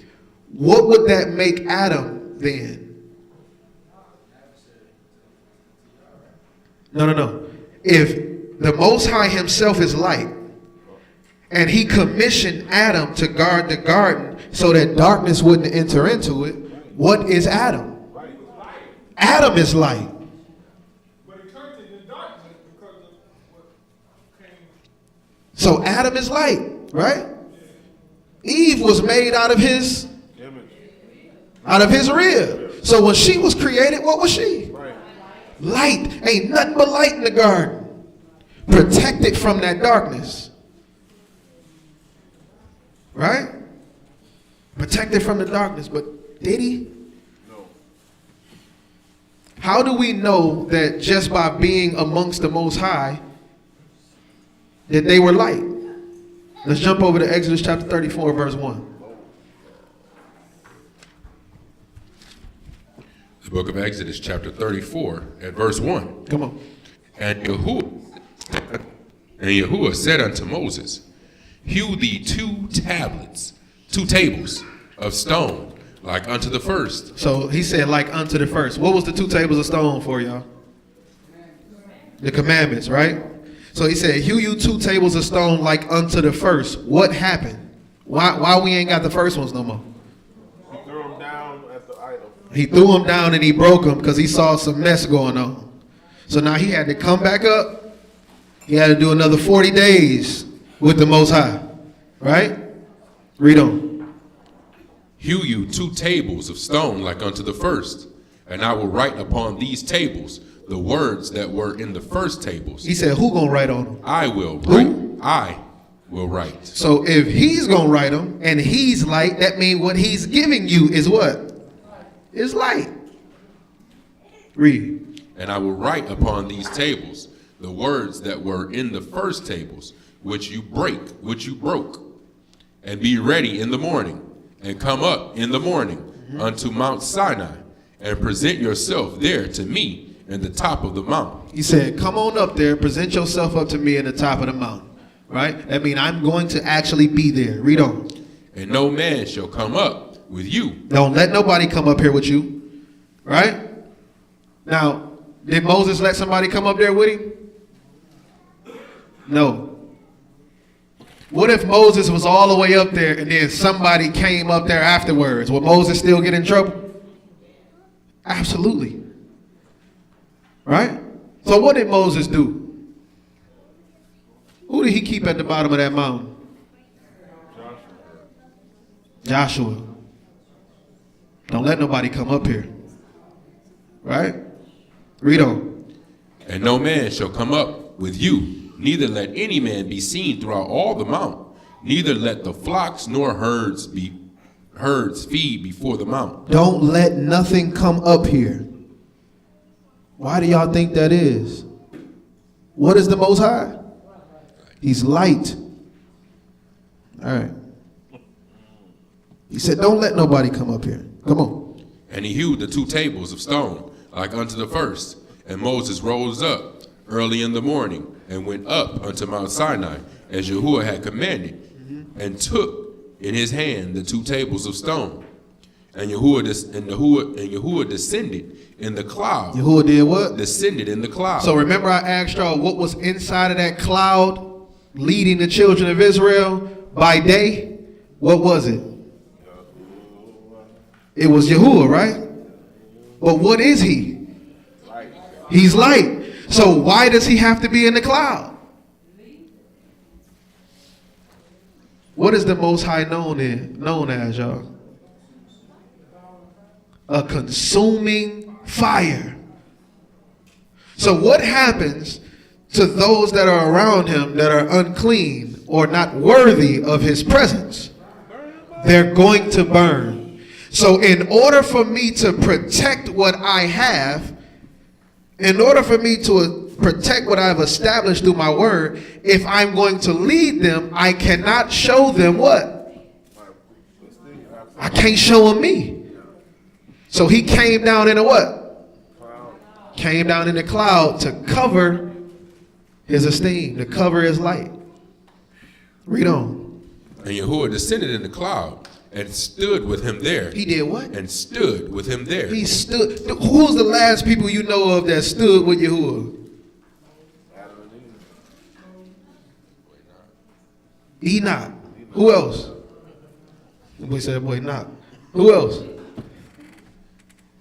What would that make Adam then? No. If the Most High himself is light, and he commissioned Adam to guard the garden so that darkness wouldn't enter into it, what is Adam? Adam is light. But he turned it in darkness because of what came. So Adam is light, right? Eve was made out of his rib. So when she was created, what was she? Light. Ain't nothing but light in the garden. Protected from that darkness. Right? Protected from the darkness. But did he? No. How do we know that just by being amongst the Most High that they were light? Let's jump over to Exodus chapter 34, verse 1. The book of Exodus, chapter 34, at verse 1. Come on. And Yahuwah said unto Moses, Hew thee two tables of stone, like unto the first. So he said, like unto the first. What was the 2 tables of stone for, y'all? The commandments, right? So he said, hew you 2 tables of stone like unto the first. What happened? Why we ain't got the first ones no more? He threw him down at the idol. He threw them down and he broke them because he saw some mess going on. So now he had to come back up. He had to do another 40 days with the Most High. Right? Read on. Hew you 2 tables of stone like unto the first, and I will write upon these tables the words that were in the first tables. He said, who gonna write on them? I will write. I will write. So if he's gonna write them and he's light, that means what he's giving you is what? Is light. Read. And I will write upon these tables the words that were in the first tables, which you broke. And be ready in the morning, and come up in the morning unto Mount Sinai, and present yourself there to me in the top of the mountain. He said, come on up there, present yourself up to me in the top of the mountain. Right? That means I'm going to actually be there. Read on. And no man shall come up with you. Don't let nobody come up here with you. Right? Now, did Moses let somebody come up there with him? No. What if Moses was all the way up there and then somebody came up there afterwards? Would Moses still get in trouble? Absolutely. Right? So what did Moses do? Who did he keep at the bottom of that mountain? Joshua. Don't let nobody come up here. Right? Read on. And no man shall come up with you, neither let any man be seen throughout all the mount, neither let the flocks nor herds feed before the mount. Don't let nothing come up here. Why do y'all think that is? What is the Most High? He's light. All right. He said, don't let nobody come up here. Come on. And he hewed the 2 tables of stone, like unto the first. And Moses rose up early in the morning, and went up unto Mount Sinai, as Yahuwah had commanded, and took in his hand the 2 tables of stone. And Yahuwah descended in the cloud. Yahuwah did what? Descended in the cloud. So remember I asked y'all what was inside of that cloud leading the children of Israel by day? What was it? It was Yahuwah, right? But what is he? He's light. So why does he have to be in the cloud? What is the Most High known as, y'all? A consuming fire. So what happens to those that are around him that are unclean or not worthy of his presence? They're going to burn. So in order for me to protect what I have, in order for me to protect what I've established through my word, if I'm going to lead them, I cannot show them what? I can't show them me. So he came down in a what? Came down in the cloud to cover his esteem, to cover his light. Read on. And Yahuwah descended in the cloud and stood with him there. He did what? And stood with him there. He stood. Who's the last people you know of that stood with Yahuwah? Enoch. Who else? The boy said, boy, Enoch. Who else?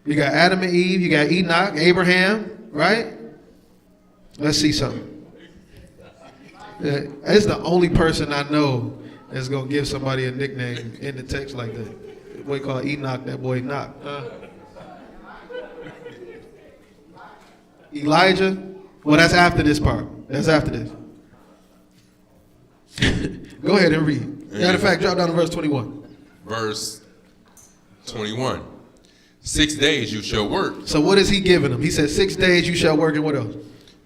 You got Adam and Eve. You got Enoch, Abraham, right? Let's see something. That's the only person I know that's going to give somebody a nickname in the text like that. The boy called Enoch, that boy Enoch. Elijah? Well, that's after this part. That's after this. Go ahead and read. Matter of fact, drop down to verse 21. Verse 21. 6 days you shall work. So what is he giving them? He said 6 days you shall work, and what else?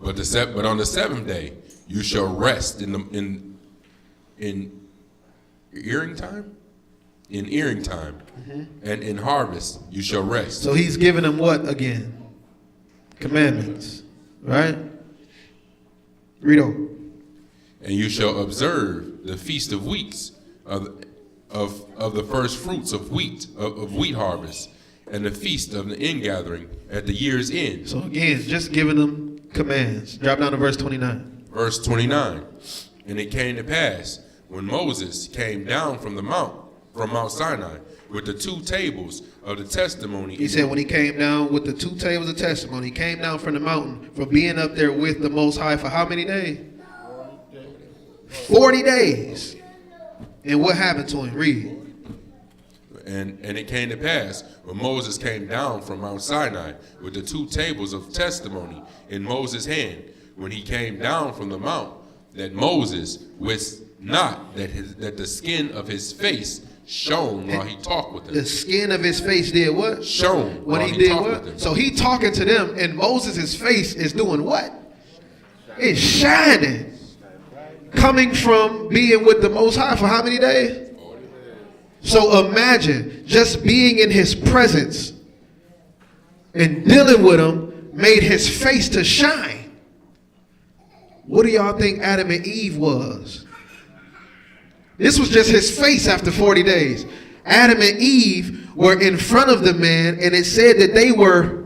But on the 7th day you shall rest in earing time? In earing time. And in harvest you shall rest. So he's giving them what again? Commandments. Right? Read on. And you shall observe the feast of weeks, of the first fruits of wheat harvest, and the feast of the ingathering at the year's end. So again, just giving them commands. Drop down to verse 29. Verse 29. And it came to pass, when Moses came down from Mount Sinai, with the 2 tables of the testimony. He said when he came down with the 2 tables of testimony, he came down from the mountain, from being up there with the Most High for how many days? 40 days. And what happened to him? Read. And it came to pass, when Moses came down from Mount Sinai with the 2 tables of testimony in Moses' hand, when he came down from the mount, that Moses wist not that the skin of his face shone while he talked with The them. skin of his face did what? Shone When while he he did talked with what? them. So he talking to them, and Moses' face is doing what? It's shining. Coming from being with the Most High for how many days? So imagine just being in his presence and dealing with him made his face to shine. What do y'all think Adam and Eve was? This was just his face after 40 days. Adam and Eve were in front of the man, and it said that they were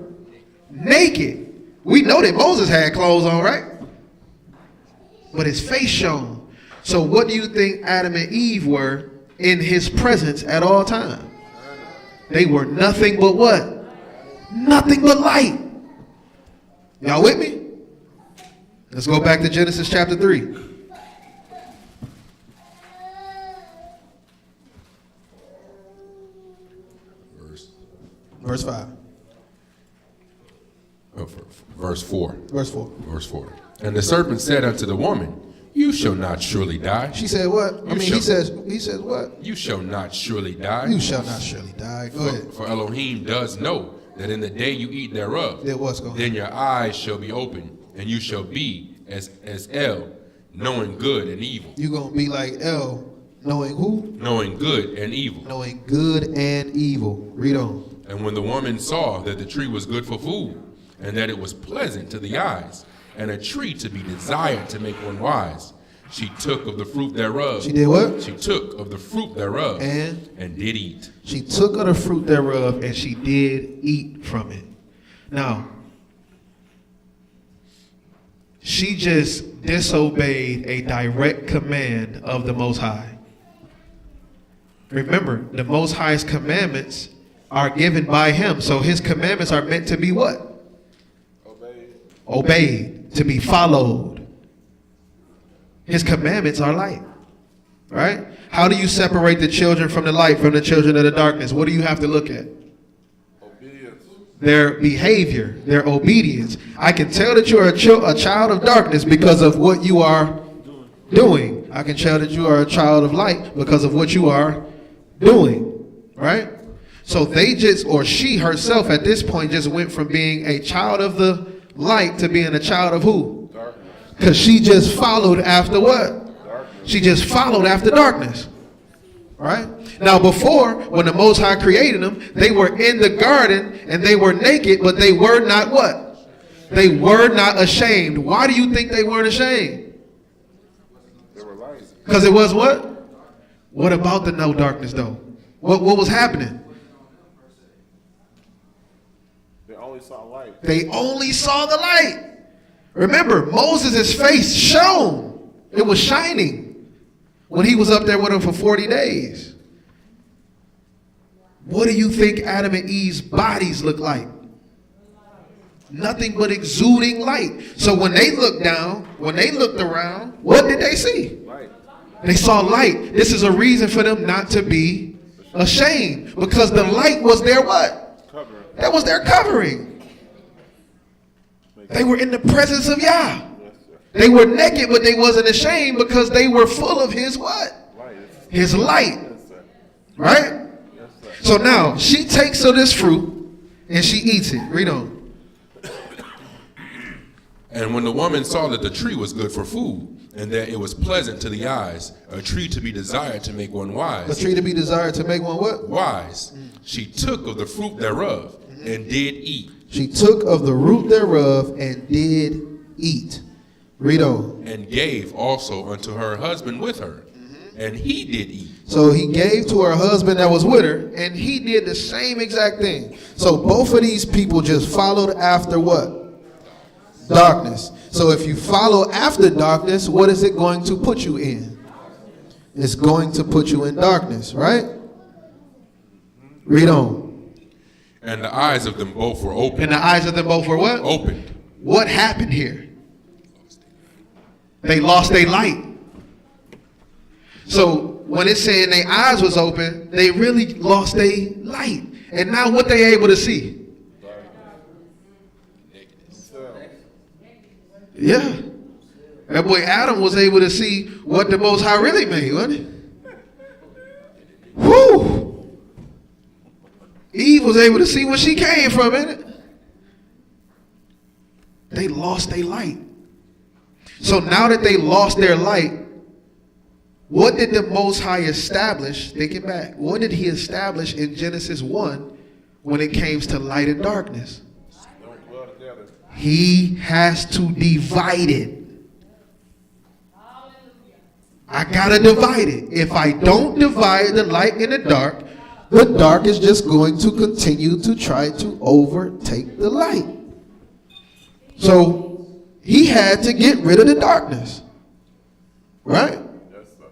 naked. We know that Moses had clothes on, right? But his face shone. So what do you think Adam and Eve were in his presence at all times? They were nothing but what? Nothing but light. Y'all with me? Let's go back to Genesis chapter 3. Verse 5. Verse 4. Verse 4. Verse 4. And the serpent said unto the woman, You shall not surely die. She said what? He says what? You shall not surely die. You shall not surely die. Go ahead. For Elohim does know that in the day you eat thereof, Then what's going on? then your eyes shall be open, and you shall be as El, knowing good and evil. You're going to be like El, knowing who? Knowing good and evil. Knowing good and evil. Read on. And when the woman saw that the tree was good for food, and that it was pleasant to the eyes, and a tree to be desired to make one wise, she took of the fruit thereof. She did what? She took of the fruit thereof And did eat. she took of the fruit thereof, and she did eat from it. Now, she just disobeyed a direct command of the Most High. Remember, the Most High's commandments are given by him. So his commandments are meant to be what? Obeyed, to be followed. His commandments are light. Right? How do you separate the children from the light, from the children of the darkness? What do you have to look at? Obedience. Their behavior, their obedience. I can tell that you are a child of darkness because of what you are doing. I can tell that you are a child of light because of what you are doing. Right? So they just, or she herself at this point just went from being a child of the light to being a child of who? Darkness. Because she just followed after what? Darkness. She just followed after darkness. Right? Now before, when the Most High created them, they were in the garden and they were naked, but they were not what? They were not ashamed. Why do you think they weren't ashamed? They were light. Because it was what? What about the no darkness though? What was happening? They only saw light. They only saw the light. Remember, Moses' face shone. It was shining when he was up there with him for 40 days. What do you think Adam and Eve's bodies look like? Nothing but exuding light. So when they looked down, when they looked around, what did they see? Light. They saw light. This is a reason for them not to be ashamed, because the light was their what? Covering. That was their covering. They were in the presence of Yah. Yes, sir. They were naked, but they wasn't ashamed because they were full of his what? Light. His light. Yes, sir. Right? Yes, sir. So now she takes of this fruit and she eats it. Read on. And when the woman saw that the tree was good for food, and that it was pleasant to the eyes, a tree to be desired to make one A wise, tree to be desired to make one what? wise, she took of the fruit thereof, and did eat, She took of the root thereof and did eat. Read on. and gave also unto her husband with her, and he did eat. So he gave to her husband that was with her, and he did the same exact thing. So both of these people just followed after what? Darkness. So if you follow after darkness, what is it going to put you in? It's going to put you in darkness, right? Read on. And the eyes of them both were And opened. the eyes of them both were what? Opened. What happened here? They lost their light. So when it's saying their eyes was open, they really lost their light. And now what they able to see? Yeah. That boy Adam was able to see what the Most High really made, wasn't he? Whoo! Eve was able to see where she came from, innit? They lost their light. So now that they lost their light, what did the Most High establish? Thinking back, what did he establish in Genesis 1 when it came to light and darkness? He has to divide it. I gotta divide it. If I don't divide the light and the dark is just going to continue to try to overtake the light. So he had to get rid of the darkness. Right? Yes, sir.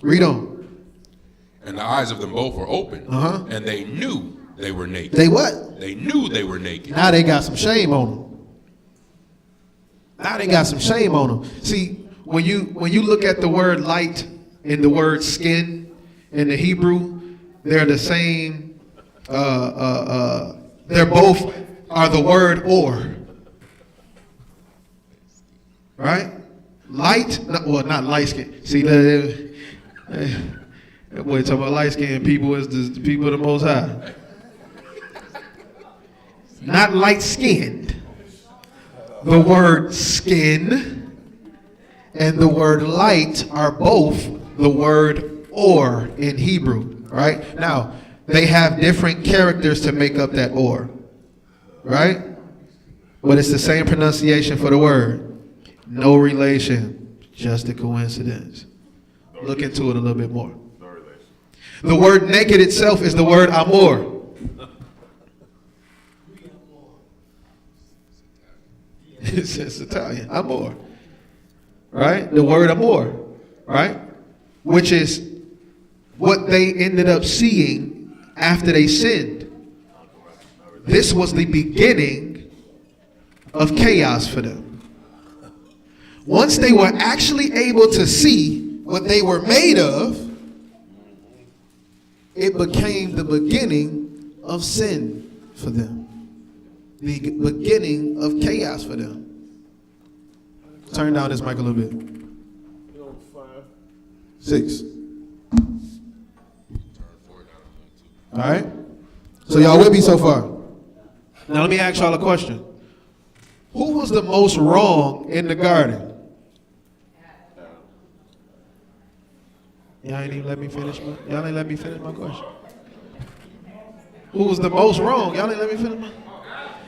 Read on. And the eyes of them both were open, Uh-huh. and they knew they were naked. They what? They knew they were naked. Now they got some shame on them. Now they got some shame on them. See, when you look at the word light and the word skin in the Hebrew, they're the same. They're both are the word or. Right? Light, not light skin. See, that boy talking about light skinned people is the people of the Most High. Not light skinned. The word skin and the word light are both the word or in Hebrew, right? Now, they have different characters to make up that or, right? But it's the same pronunciation for the word. No relation, just a coincidence. Look into it a little bit more. The word naked itself is the word amor. It's Italian, amor. Right? The word amor, right? Which is what they ended up seeing after they sinned. This was the beginning of chaos for them. Once they were actually able to see what they were made of, it became the beginning of sin for them. The beginning of chaos for them. Turn down this mic a little bit. 6. All right? So y'all with me so far? Now let me ask y'all a question. Who was the most wrong in the garden? Y'all ain't even let me finish my question. Who was the most wrong? Y'all ain't let me finish my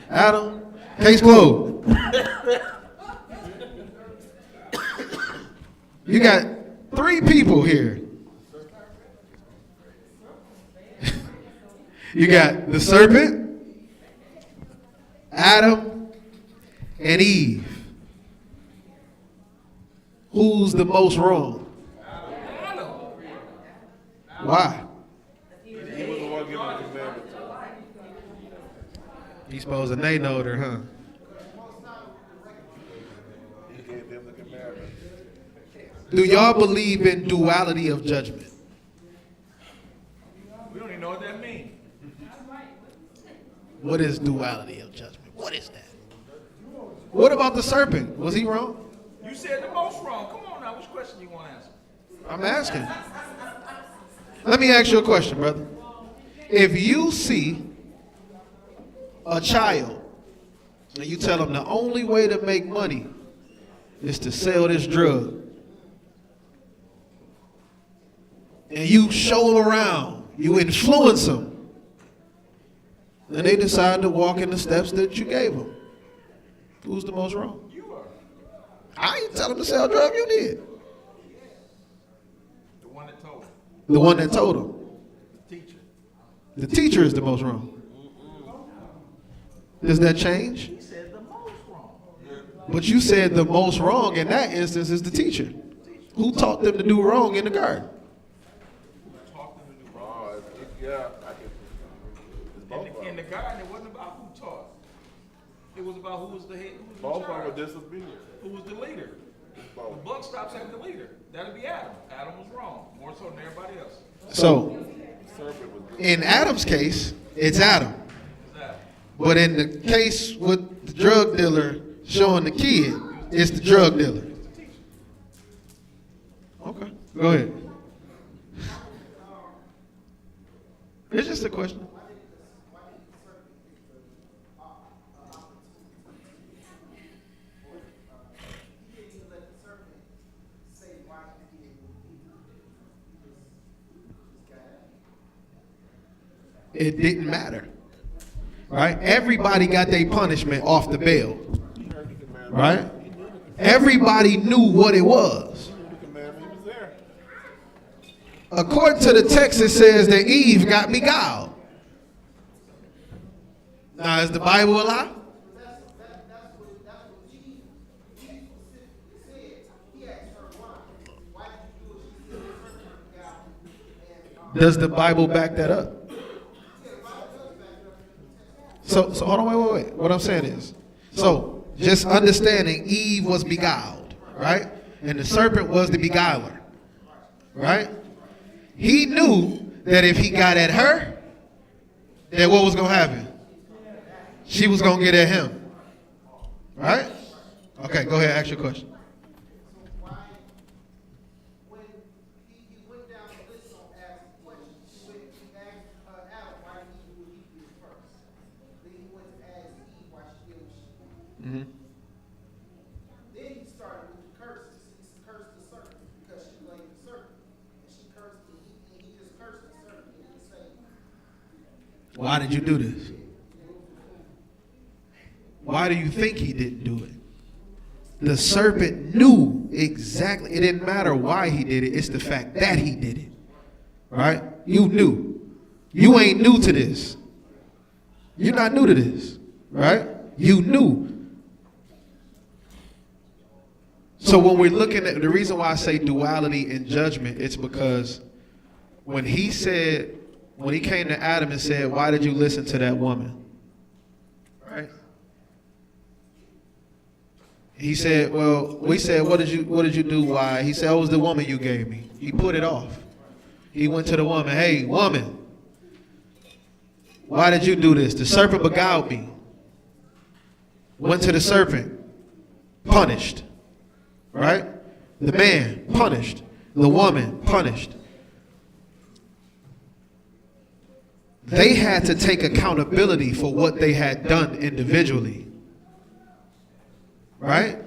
Adam. Case closed. You got 3 people here. You got the serpent, Adam, and Eve. Who's the most wrong? Why? He was the one giving the commandment. He's supposed to know her, huh? He gave them the commandment. Do y'all believe in duality of judgment? We don't even know what that means. What is duality of judgment? What is that? What about the serpent? Was he wrong? You said the most wrong. Come on now. Which question you want to answer? I'm asking. Let me ask you a question, brother. If you see a child and you tell them the only way to make money is to sell this drug, and you show them around, you influence them, and they decide to walk in the steps that you gave them, who's the most wrong? You are. I didn't tell them to sell drugs, you did. The one that told him. The one that told them. The teacher. The teacher is the most wrong. Does that change? He said the most wrong. But you said the most wrong in that instance is the teacher. Who taught them to do wrong in the garden? Talk them to do wrong. Oh, yeah, I can. It's both of In them. the garden, it wasn't about who taught. It was about who was the head, who was Both in of them were charge, disobedient. who was the leader. The Both. buck stops having the leader. That'd be Adam. Adam was wrong, more so than everybody else. So, The serpent was in Adam's case, it's Adam. Who's that? But in the case with the drug dealer showing the kid, it's the drug dealer. Okay, go ahead. Just a question. It didn't matter. Right? Everybody got their punishment off the bail. Right? Everybody knew what it was. According to the text, it says that Eve got beguiled. Now, is the Bible a lie? Does the Bible back that up? So hold on, wait. What I'm saying is, so just understanding Eve was beguiled, right? And the serpent was the beguiler, right? He knew that if he got at her, that what was going to happen? She was going to get at him, right? Okay, go ahead, ask your question. Mm-hmm. Then he started with the curses. He cursed the serpent because she blamed the serpent. And she cursed the and he just cursed the serpent. He didn't say. Why did you do this? Why do you think he didn't do it? The serpent knew exactly. It didn't matter why he did it. It's the fact that he did it. Right? You knew. You ain't new to this. You're not new to this. Right? You knew. So when we're looking at, the reason why I say duality and judgment, it's because when he came to Adam and said, why did you listen to that woman? Right? He said, well, we said, what did you do? Why? He said, it was the woman you gave me. He put it off. He went to the woman, hey, woman, why did you do this? The serpent beguiled me. Went to the serpent, punished. Right? The man, punished. The woman, punished. They had to take accountability for what they had done individually. Right?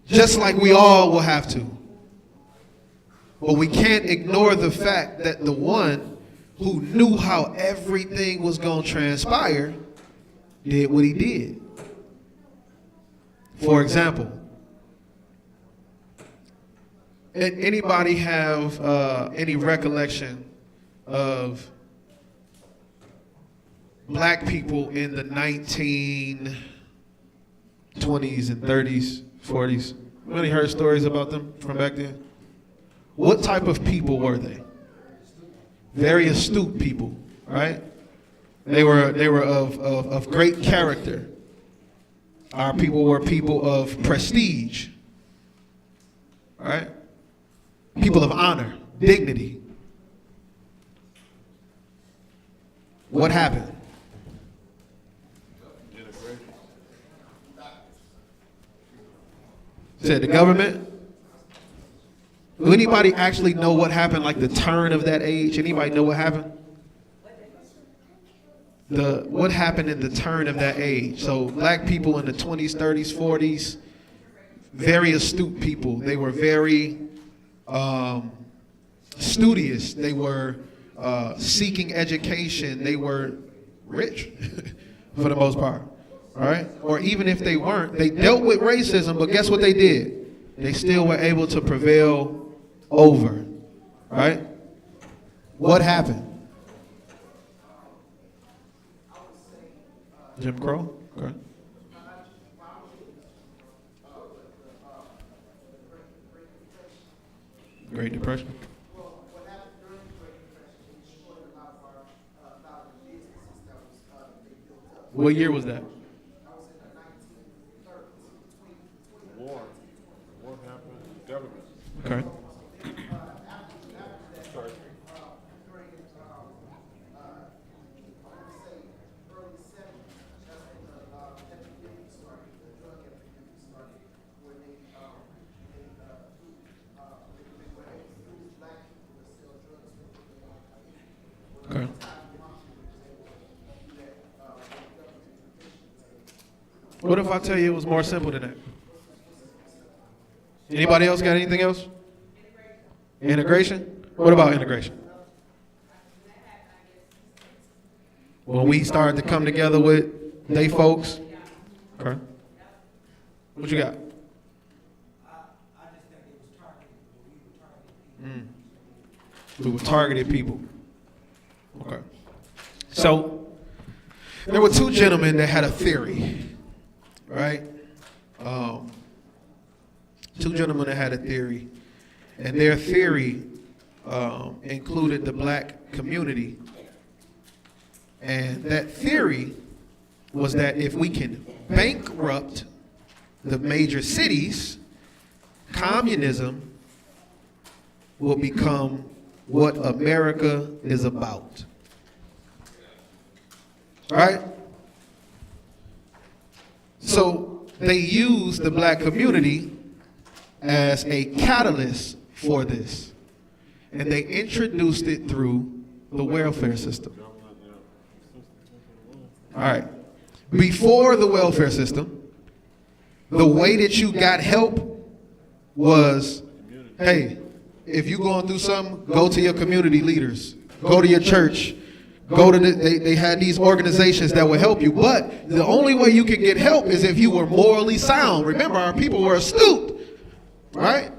Just like we all will have to. But we can't ignore the fact that the one who knew how everything was going to transpire did what he did. For example, anybody have any recollection of black people in the 1920s and 30s, 40s? Really heard stories about them from back then? What type of people were they? Very astute people, right? They were of great character. Our people were people of prestige, right? People of honor, dignity. What happened? Said the government. Will anybody actually know what happened, like the turn of that age? Anybody know what happened? What happened in the turn of that age? So black people in the 20s, 30s, 40s, very astute people. They were very studious. They were seeking education. They were rich for the most part, right? Or even if they weren't, they dealt with racism, but guess what they did? They still were able to prevail over, right? What happened? Jim Crow? Okay. Great Depression. Well, what happened during the Great Depression, it destroyed a lot of the businesses that they built up. What year was that? That was in the 1930s, between War happened, government. Okay. Okay. What if I tell you it was more simple than that? Anybody else got anything else? Integration? What about integration? When we started to come together with they folks. Okay. What you got? We were targeted people. Okay. So there were two gentlemen that had a theory, right? Two gentlemen that had a theory, and their theory included the black community. And that theory was that if we can bankrupt the major cities, communism will become what America is about. Right? So they use the black community as a catalyst for this. And they introduced it through the welfare system. All right. Before the welfare system, the way that you got help was, hey, if you're going through something, go to your community leaders, go to your church, go to they had these organizations that would help you. But the only way you could get help is if you were morally sound. Remember, our people were astute, right?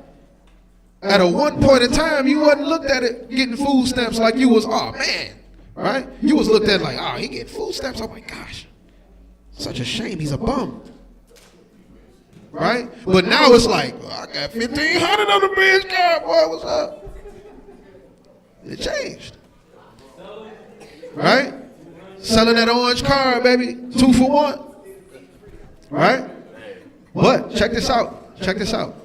At a one point in time, you wasn't looked at it getting food stamps like you was, oh man, right? You was looked at like, oh, he get food stamps. Oh my gosh, such a shame. He's a bum, right? But now it's like, oh, I got 1,500 on the bench card, boy. What's up? It changed, right? Selling that orange card, baby, 2 for 1, right? But check this out. Check this out.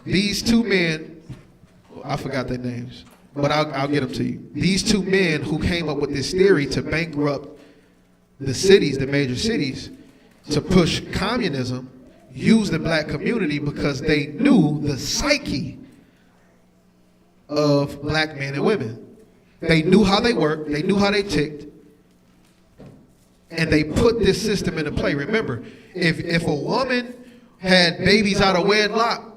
These two men, I forgot their names, but I'll get them to you. These two men who came up with this theory to bankrupt the cities, the major cities, to push communism, used the black community because they knew the psyche of black men and women. They knew how they worked, they knew how they ticked, and they put this system into play. Remember, if a woman had babies out of wedlock,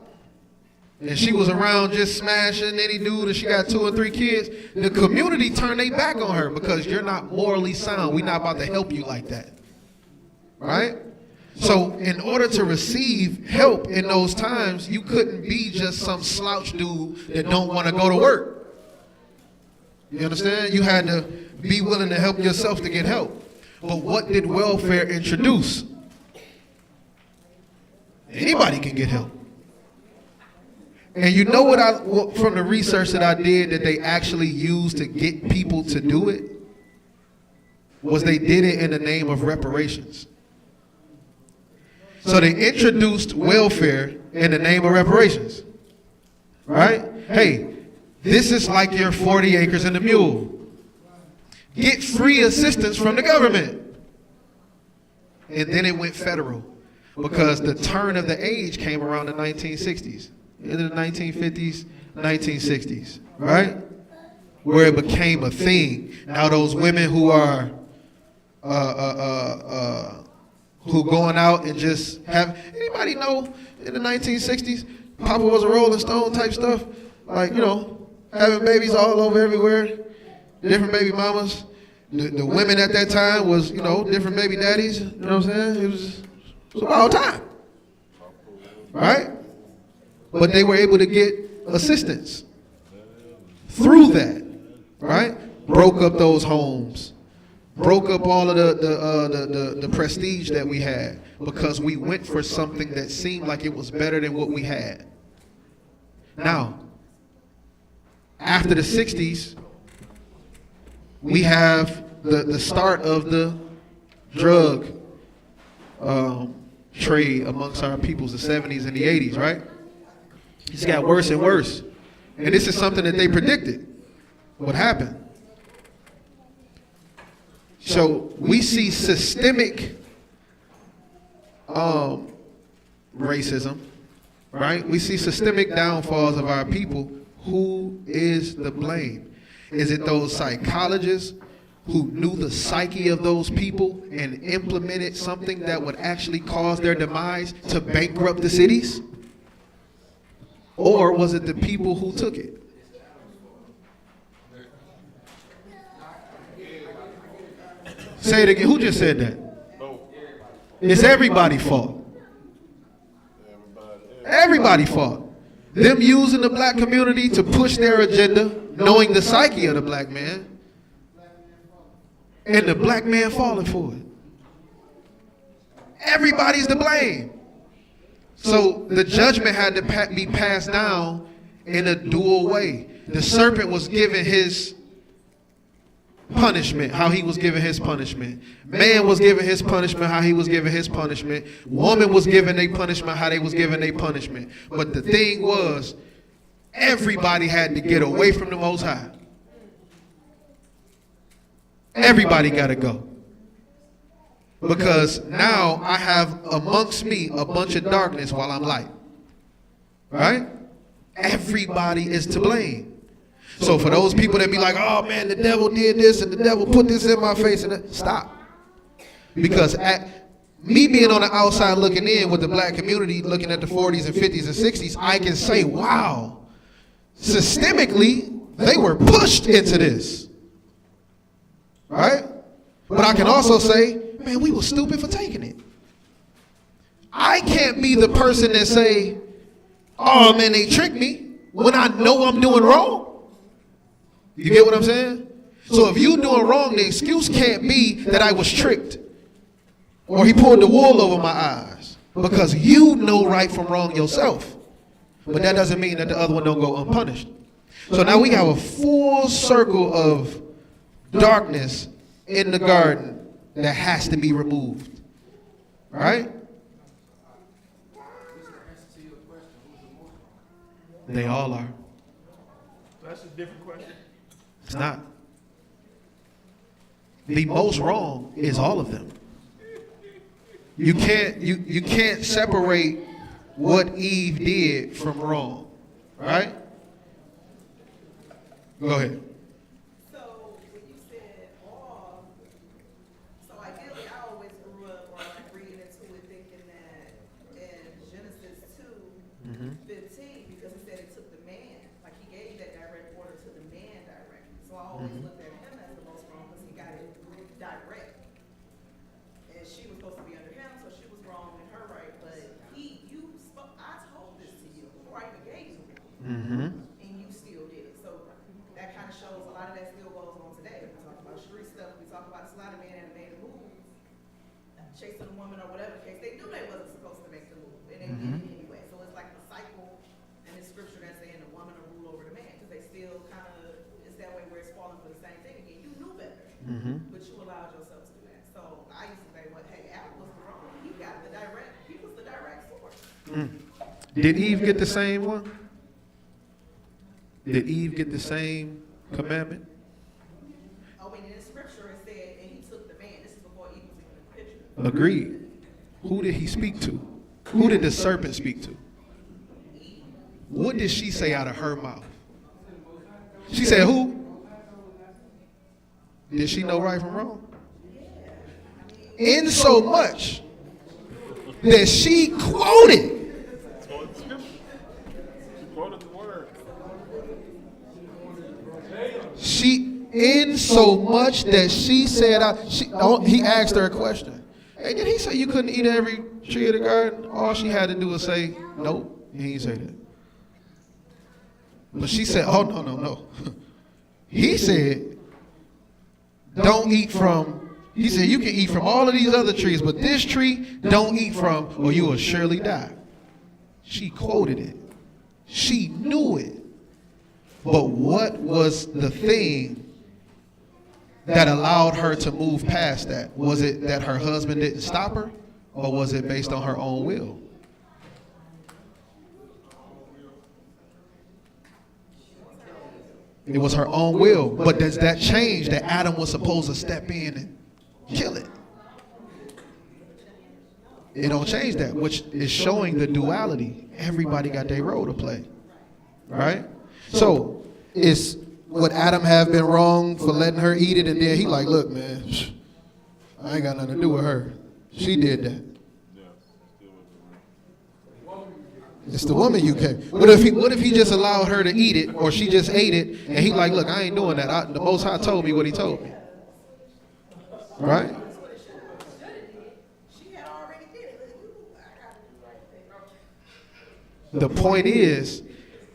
and she was around just smashing any dude, and she got 2 or 3 kids, the community turned their back on her because you're not morally sound. We're not about to help you like that, right? So in order to receive help in those times, you couldn't be just some slouch dude that don't want to go to work. You understand? You had to be willing to help yourself to get help. But what did welfare introduce? Anybody can get help. And you know what from the research that I did that they actually used to get people to do it? Was they did it in the name of reparations. So they introduced welfare in the name of reparations. Right? Hey, this is like your 40 acres and a mule. Get free assistance from the government. And then it went federal. Because the turn of the age came around the 1960s. In the 1950s, 1960s, right? Where it became a thing. Now those women who are who going out and just have, anybody know in the 1960s, Papa was a Rolling Stone type stuff? Like, you know, having babies all over everywhere, different baby mamas. The women at that time was, you know, different baby daddies, you know what I'm saying? It was a wild time, right? But they were able to get assistance through that, right? Broke up those homes, broke up all of the prestige that we had because we went for something that seemed like it was better than what we had. Now, after the 60s, we have the start of the drug trade amongst our peoples, the 70s and the 80s, right? It's got worse and worse. And this is something that they predicted would happen. So we see systemic racism, right? We see systemic downfalls of our people. Who is the blame? Is it those psychologists who knew the psyche of those people and implemented something that would actually cause their demise to bankrupt the cities? Or was it the people who took it? Say it again. Who just said that? It's everybody's fault. Everybody's fault. Them using the black community to push their agenda, knowing the psyche of the black man, and the black man falling for it. Everybody's to blame. So the judgment had to be passed down in a dual way. The serpent was given his punishment, how he was given his punishment. Man was given his punishment, how he was given his punishment. Woman was given a punishment, how they was given a punishment. But the thing was, everybody had to get away from the Most High. Everybody got to go. Because now I have amongst me a bunch of darkness while I'm light. Right? Everybody is to blame. So for those people that be like, oh man, the devil did this and the devil put this in my face, and stop. Because me being on the outside looking in with the black community, looking at the 40s and 50s and 60s, I can say, wow, systemically, they were pushed into this. Right? But I can also say, man, we were stupid for taking it. I can't be the person that say, oh man, they tricked me when I know I'm doing wrong. You get what I'm saying? So if you're doing wrong, the excuse can't be that I was tricked or he pulled the wool over my eyes, because you know right from wrong yourself. But that doesn't mean that the other one don't go unpunished. So now we have a full circle of darkness in the garden that has to be removed. Right? They all are. That's a different question. It's not. The most wrong is all of them. You can't separate what Eve did from wrong. Right? Go ahead. So when you said all, so ideally I always grew up or like reading into it thinking that in Genesis 2:15, because he said it took the man, like he gave that direct order to the man directly. So I always looked at him as the most wrong because he got it direct. And she was supposed to be under him, so she was wrong in her right. But I told this to you before I even gave you. And you still did it. So that kind of shows a lot of that still goes on today. We talk about street stuff. We talk about it's a lot of men that made a move, chasing a woman or whatever the case. They knew they wasn't supposed to make the move, and they did it anyway. So it's like the cycle in the scripture that's saying the woman will rule over the man, because they still kind of it's that way where it's falling for the same thing again. You knew better, but you allowed yourself to do that. So I used to say, well, hey, Adam was wrong. He got the direct. He was the direct source. Did Eve get the same one? Did Eve get the same commandment? Oh, I mean, in the scripture it said, and he took the man. This is before Eve was even in the picture. Agreed. Who did he speak to? Who did the serpent speak to? What did she say out of her mouth? She said who? Did she know right from wrong? In so much that she quoted. In so much that she said, he asked her a question. Hey, did he say you couldn't eat every tree of the garden? All she had to do was say, nope, he didn't say that. But she said, oh, no. He said, don't eat from, he said, you can eat from all of these other trees, but this tree, don't eat from, or you will surely die. She quoted it. She knew it. But what was the thing that allowed her to move past that? Was it that her husband didn't stop her, or was it based on her own will? It was her own will. But does that change that Adam was supposed to step in and kill it? It don't change that, which is showing the duality. Everybody got their role to play, right? So would Adam have been wrong for letting her eat it? And then he like, look, man, I ain't got nothing to do with her. She did that. It's the woman you came. What if he just allowed her to eat it, or she just ate it, and he like, look, I ain't doing that. The Most High told me what he told me. Right? She had already did it. I gotta do the right thing. The point is,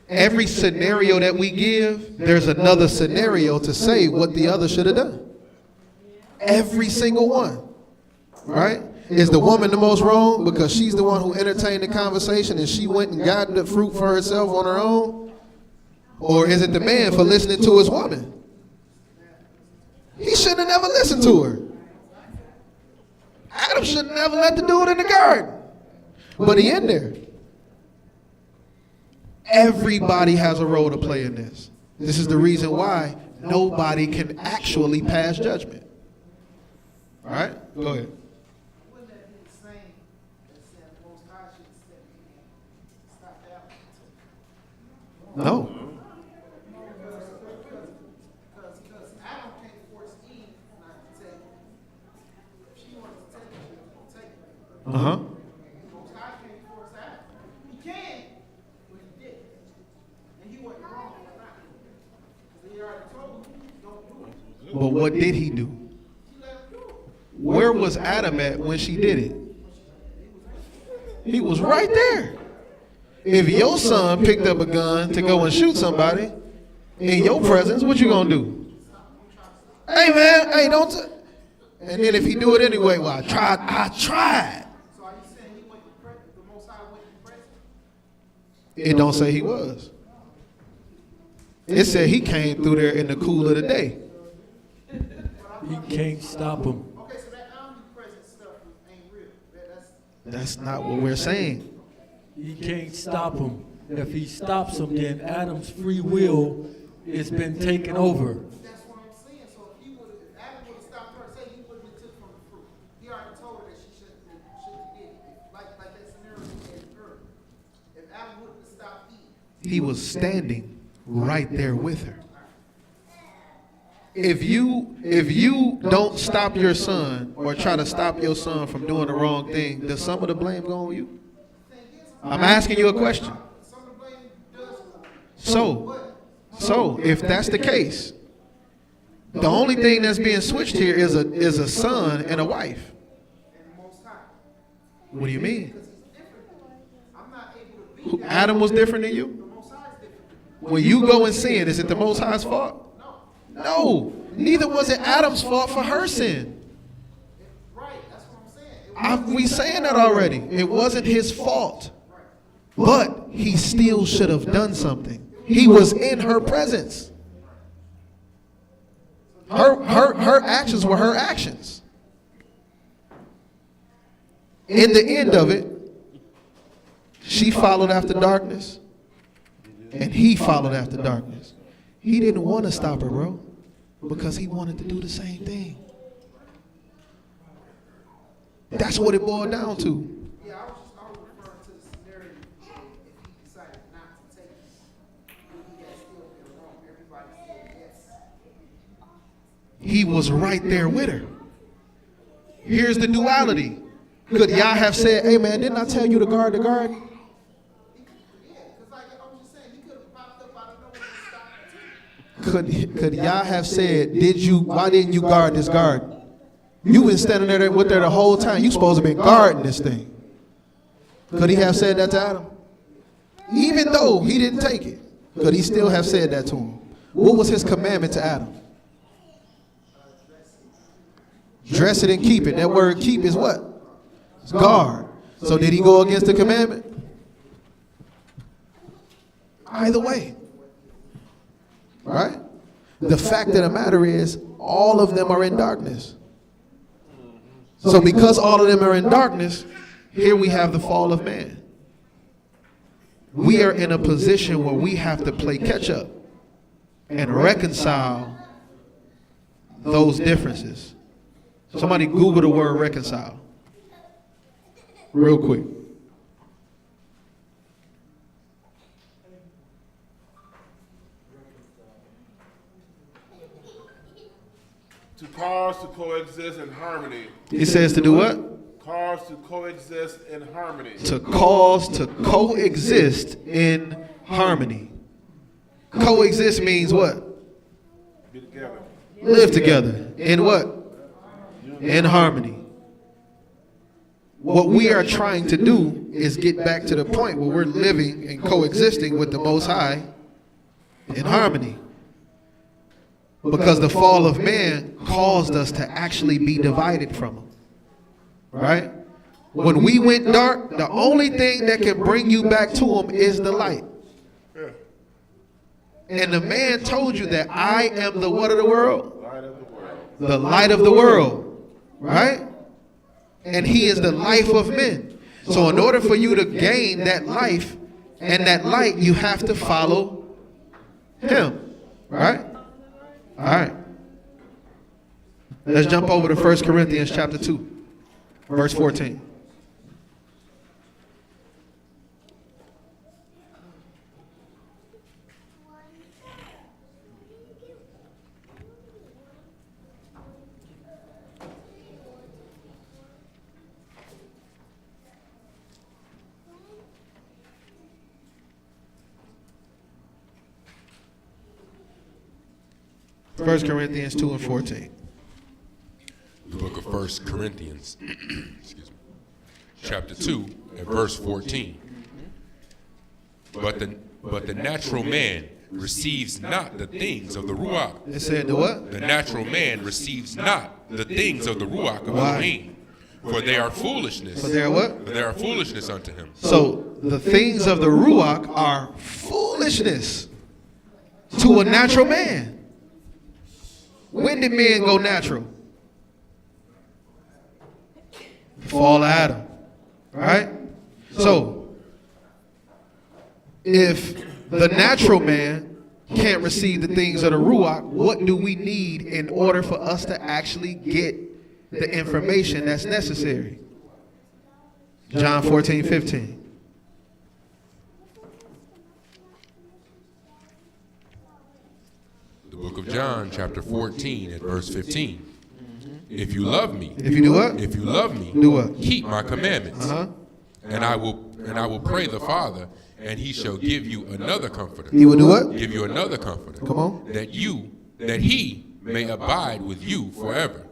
every scenario that we give, there's another scenario to say what the other should have done. Every single one. Right? Is the woman the most wrong because she's the one who entertained the conversation and she went and got the fruit for herself on her own? Or is it the man for listening to his woman? He shouldn't have never listened to her. Adam should have never let the dude in the garden. But he in there. Everybody has a role to play in this. This is the reason why nobody can actually pass judgment. All right? Go ahead. Wouldn't that be the same as saying the Most High should have said he can't stop that? No. Because Adam can't force Eve not to take it. If she wants to take it, she wants to take it. Uh-huh. The Most High can't force Adam. He can, but he didn't. And he wasn't wrong for not doing it. Because he already told him, don't do it. But what did he do? He let him do it. Where was Adam at when she did it? He was right there. If your son picked up a gun to go and shoot somebody in your presence, what you gonna do? Hey man, hey don't. And then if he do it anyway, well I tried. So are you saying he went to present? The Most High went to present? It don't say he was. It said he came through there in the cool of the day. You can't stop him. Okay, so that omnipresent stuff ain't real. That's not what we're saying. You can't stop him. If he stops him, then Adam's free will has been taken over. That's what I'm saying. So if Adam would have stopped her, say he wouldn't have took from the fruit. He already told her that she shouldn't have did it. Like that scenario we gave earlier. If Adam wouldn't have stopped Eve, He was standing right there with her. If you don't stop your son or try to stop your son from doing the wrong thing, does some of the blame go on you? I'm asking you a question. some of the blame does go on. So if that's the case, the only thing that's being switched here is a son and a wife. And the Most High. What do you mean? Because he's different. I'm not able to be Adam was different than you? The Most High is different. When you go and sin, is it the Most High's fault? No. Neither was it Adam's fault for her sin. Right, that's what I'm saying. We saying that already. It wasn't his fault. But he still should have done something. He was in her presence. Her actions were her actions. In the end of it, she followed after darkness, and he followed after darkness. He didn't want to stop her, bro, because he wanted to do the same thing. That's what it boiled down to. Yeah, I was referring to the scenario if he decided not to take it. He had still been wrong. Everybody said yes. He was right there with her. Here's the duality. Could Yah have said, hey man, didn't I tell you to guard the garden? Yeah, because like I was just saying, he could have popped up out of nowhere and stopped it too. Could Yah have said, why didn't you guard this garden? You've been standing there with her the whole time. You supposed to be guarding this thing. Could he have said that to Adam? Even though he didn't take it, could he still have said that to him? What was his commandment to Adam? Dress it and keep it. That word keep is what? It's guard. So did he go against the commandment? Either way. Right? The fact of the matter is, all of them are in darkness. So because all of them are in darkness, here we have the fall of man. We are in a position where we have to play catch up and reconcile those differences. Somebody Google the word reconcile. Real quick. To cause to coexist in harmony. He says to do what? Cause to coexist in harmony. To cause to coexist in harmony. Coexist means what? Be together. Live together. In what? In harmony. What we are trying to do is get back to the point where we're living and coexisting with the Most High in harmony. Because the fall of man caused us to actually be divided from him. Right? When we went dark, the only thing that can bring you back to him is the light. And the man told you that I am the what of the world? Light of the world. The light of the world. Right? And he is the life of men. So in order for you to gain that life and that light, you have to follow him. Right? All right. Let's jump over to 1 Corinthians chapter 2, verse 14. First Corinthians 2 and 14. The book of 1 Corinthians, excuse me, chapter 2 and verse 14. But the natural man receives not the things of the Ruach. It said the what? The natural man receives not the things of the Ruach of Why? Elohim, for they are foolishness. For they are what? For they are foolishness unto him. So the things of the Ruach are foolishness to a natural man. When did men go natural? Fall of Adam. Right? So, if the natural man can't receive the things of the Ruach, what do we need in order for us to actually get the information that's necessary? John 14:15. The book of John, chapter 14, at verse 15. If you love me, If you do what? if you love me, Do what? keep my commandments. Uh-huh. And I will pray the Father, and he shall give you another comforter. He will do what? Give you another comforter. Come on. That he may abide with you forever.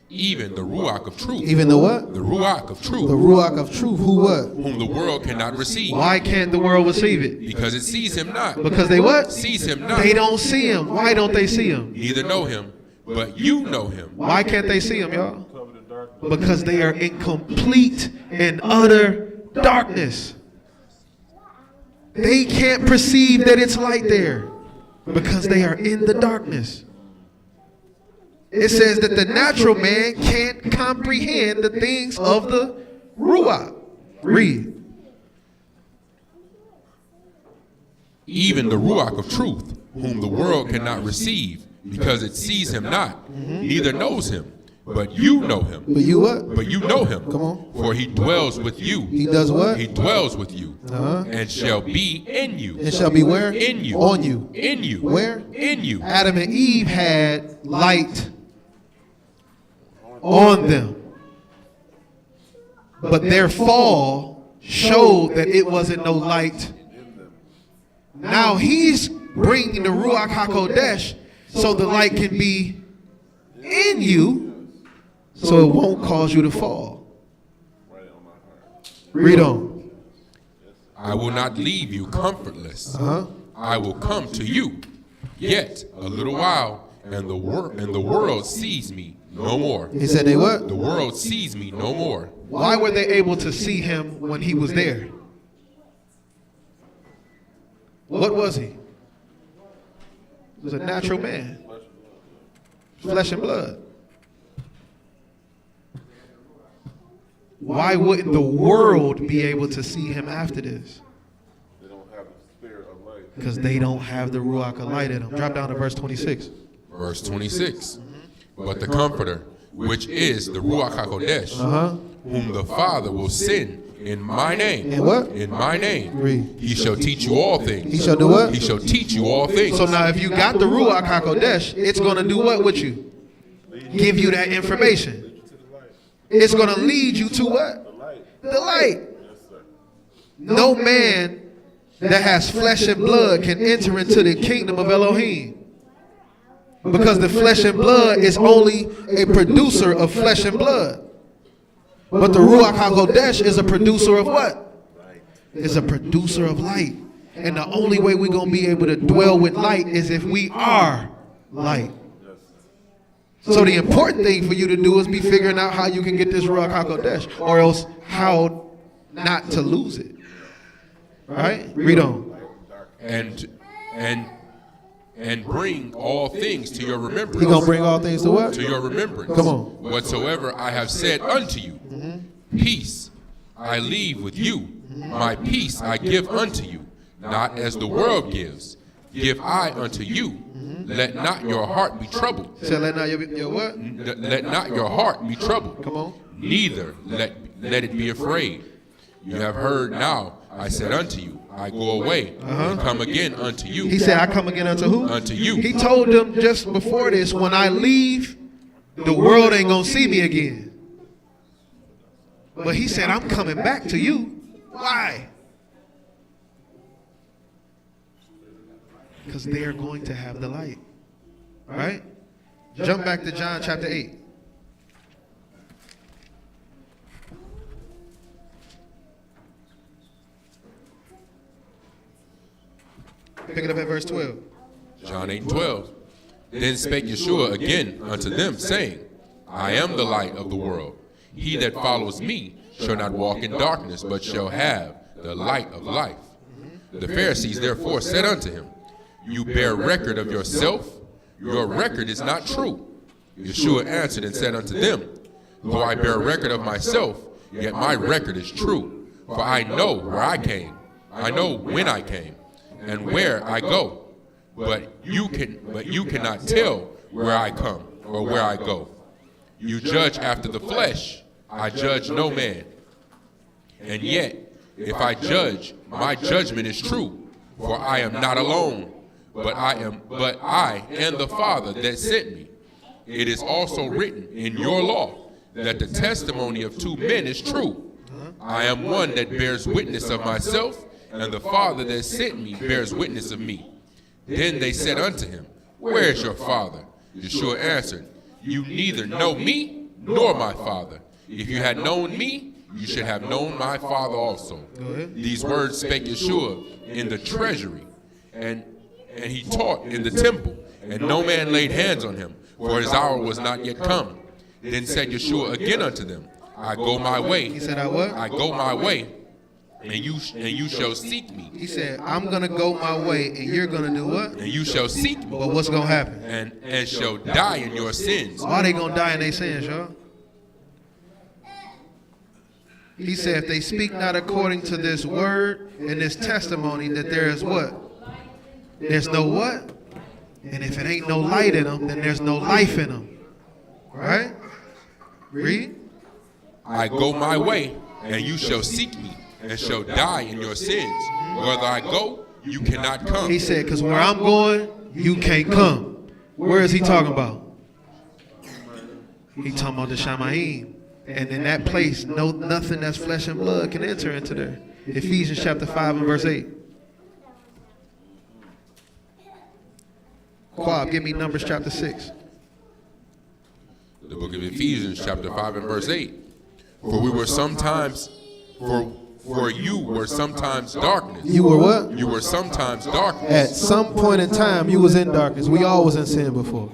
Even the Ruach of truth. Even the what? The Ruach of truth. The Ruach of truth. Who what? Whom the world cannot receive. Why can't the world receive it? Because it sees him not. Because they what? Sees him not. They don't see him. Why don't they see him? Neither know him, but you know him. Why can't they see him, y'all? Covered in darkness. Because they are in complete and utter darkness. They can't perceive that it's light there because they are in the darkness. It says that the natural man can't comprehend the things of the Ruach. Read. Even the Ruach of truth, whom the world cannot receive, because it sees him not, neither knows him. But you know him. But you what? But you know him. Come on. For he dwells with you. He does what? He dwells with you. Uh-huh. And shall be in you. It shall be where? In you. On you. In you. Where? In you. Adam and Eve had light on them. But their fall showed that it wasn't no light. Now he's bringing the Ruach HaKodesh so the light can be in you so it won't cause you to fall. Read on. I will not leave you comfortless. Uh-huh. I will come to you. Yet a little while, and the world sees me no more. He said they what? The world sees me no more. Why were they able to see him when he was there? What was he? He was a natural man. Flesh and blood. Why wouldn't the world be able to see him after this? They don't have the spirit of light. Because they don't have the Ruach of light in them. Drop down to verse 26. Verse 26. But the Comforter, which is the Ruach HaKodesh, whom the Father will send in my name. In what? In my name. Read. He shall teach you all things. He shall do what? He shall teach you all things. So now if you got the Ruach HaKodesh, it's going to do what with you? give you that information. It's going to lead you to what? The light. No man that has flesh and blood can enter into the kingdom of Elohim. Because the flesh and blood is only a producer of flesh and blood. But the Ruach HaKodesh is a producer of what? It's a producer of light. And the only way we're going to be able to dwell with light is if we are light. So the important thing for you to do is be figuring out how you can get this Ruach HaKodesh, or else how not to lose it. Right? Read on. And bring all things to your remembrance. He's going to bring all things to what? To your remembrance. Come on. Whatsoever I have said unto you, peace I leave with you, my peace I give unto you, not as the world gives, give I unto you. Let not your heart be troubled. So let not your what? Let not your heart be troubled. Come on. Neither let it be afraid. You have heard now, I said unto you, I go away and come again unto you. He said, I come again unto who? Unto you. He told them just before this, when I leave, the world ain't going to see me again. But he said, I'm coming back to you. Why? Because they are going to have the light. Right? Jump back to John chapter 8. Pick it up at verse 12. John 8:12. Then spake Yeshua again unto them, saying, I am the light of the world. He that follows me shall not walk in darkness, but shall have the light of life. The Pharisees therefore said unto him, You bear record of yourself, your record is not true. Yeshua answered and said unto them, Though I bear record of myself, yet my record is true. For I know where I came, I know when I came, and where I go. But you cannot tell where I come or where I go. You judge after the flesh, I judge no man. And yet, if I judge, my judgment is true, for I am not alone, but I and the Father that sent me. It is also written in your law that the testimony of two men is true. I am one that bears witness of myself, and the Father that sent me bears witness of me. Then they said unto him, Where is your Father? Yeshua answered, You neither know me nor my Father. If you had known me, you should have known my Father also. These words spake Yeshua in the treasury, and he taught in the temple, and no man laid hands on him, for his hour was not yet come. Then said Yeshua again unto them, I go my way. He said, I what? I go my way, and you shall seek me. He said, I'm going to go my way, and you're going to do what? And you shall seek me. But what's going to happen? And shall die in your sins. Why are they going to die in their sins, y'all? He said, if they speak not according to this word and this testimony, that there is what? There's no what? And if it ain't no light in them, then there's no life in them. Right? Read. I go my way, and you shall seek me, and shall die in your sins. Whether I go, you cannot come. He said, because where I'm going, you can't come. Where is he talking about? He talking about the Shamayim. And in that place, nothing that's flesh and blood can enter into there. Ephesians chapter 5 and verse 8. Quab, give me Numbers chapter 6. The book of Ephesians chapter 5 and verse 8. For we were sometimes, for you were sometimes darkness. You were what? You were sometimes darkness. At some point in time, you was in darkness. We all was in sin before.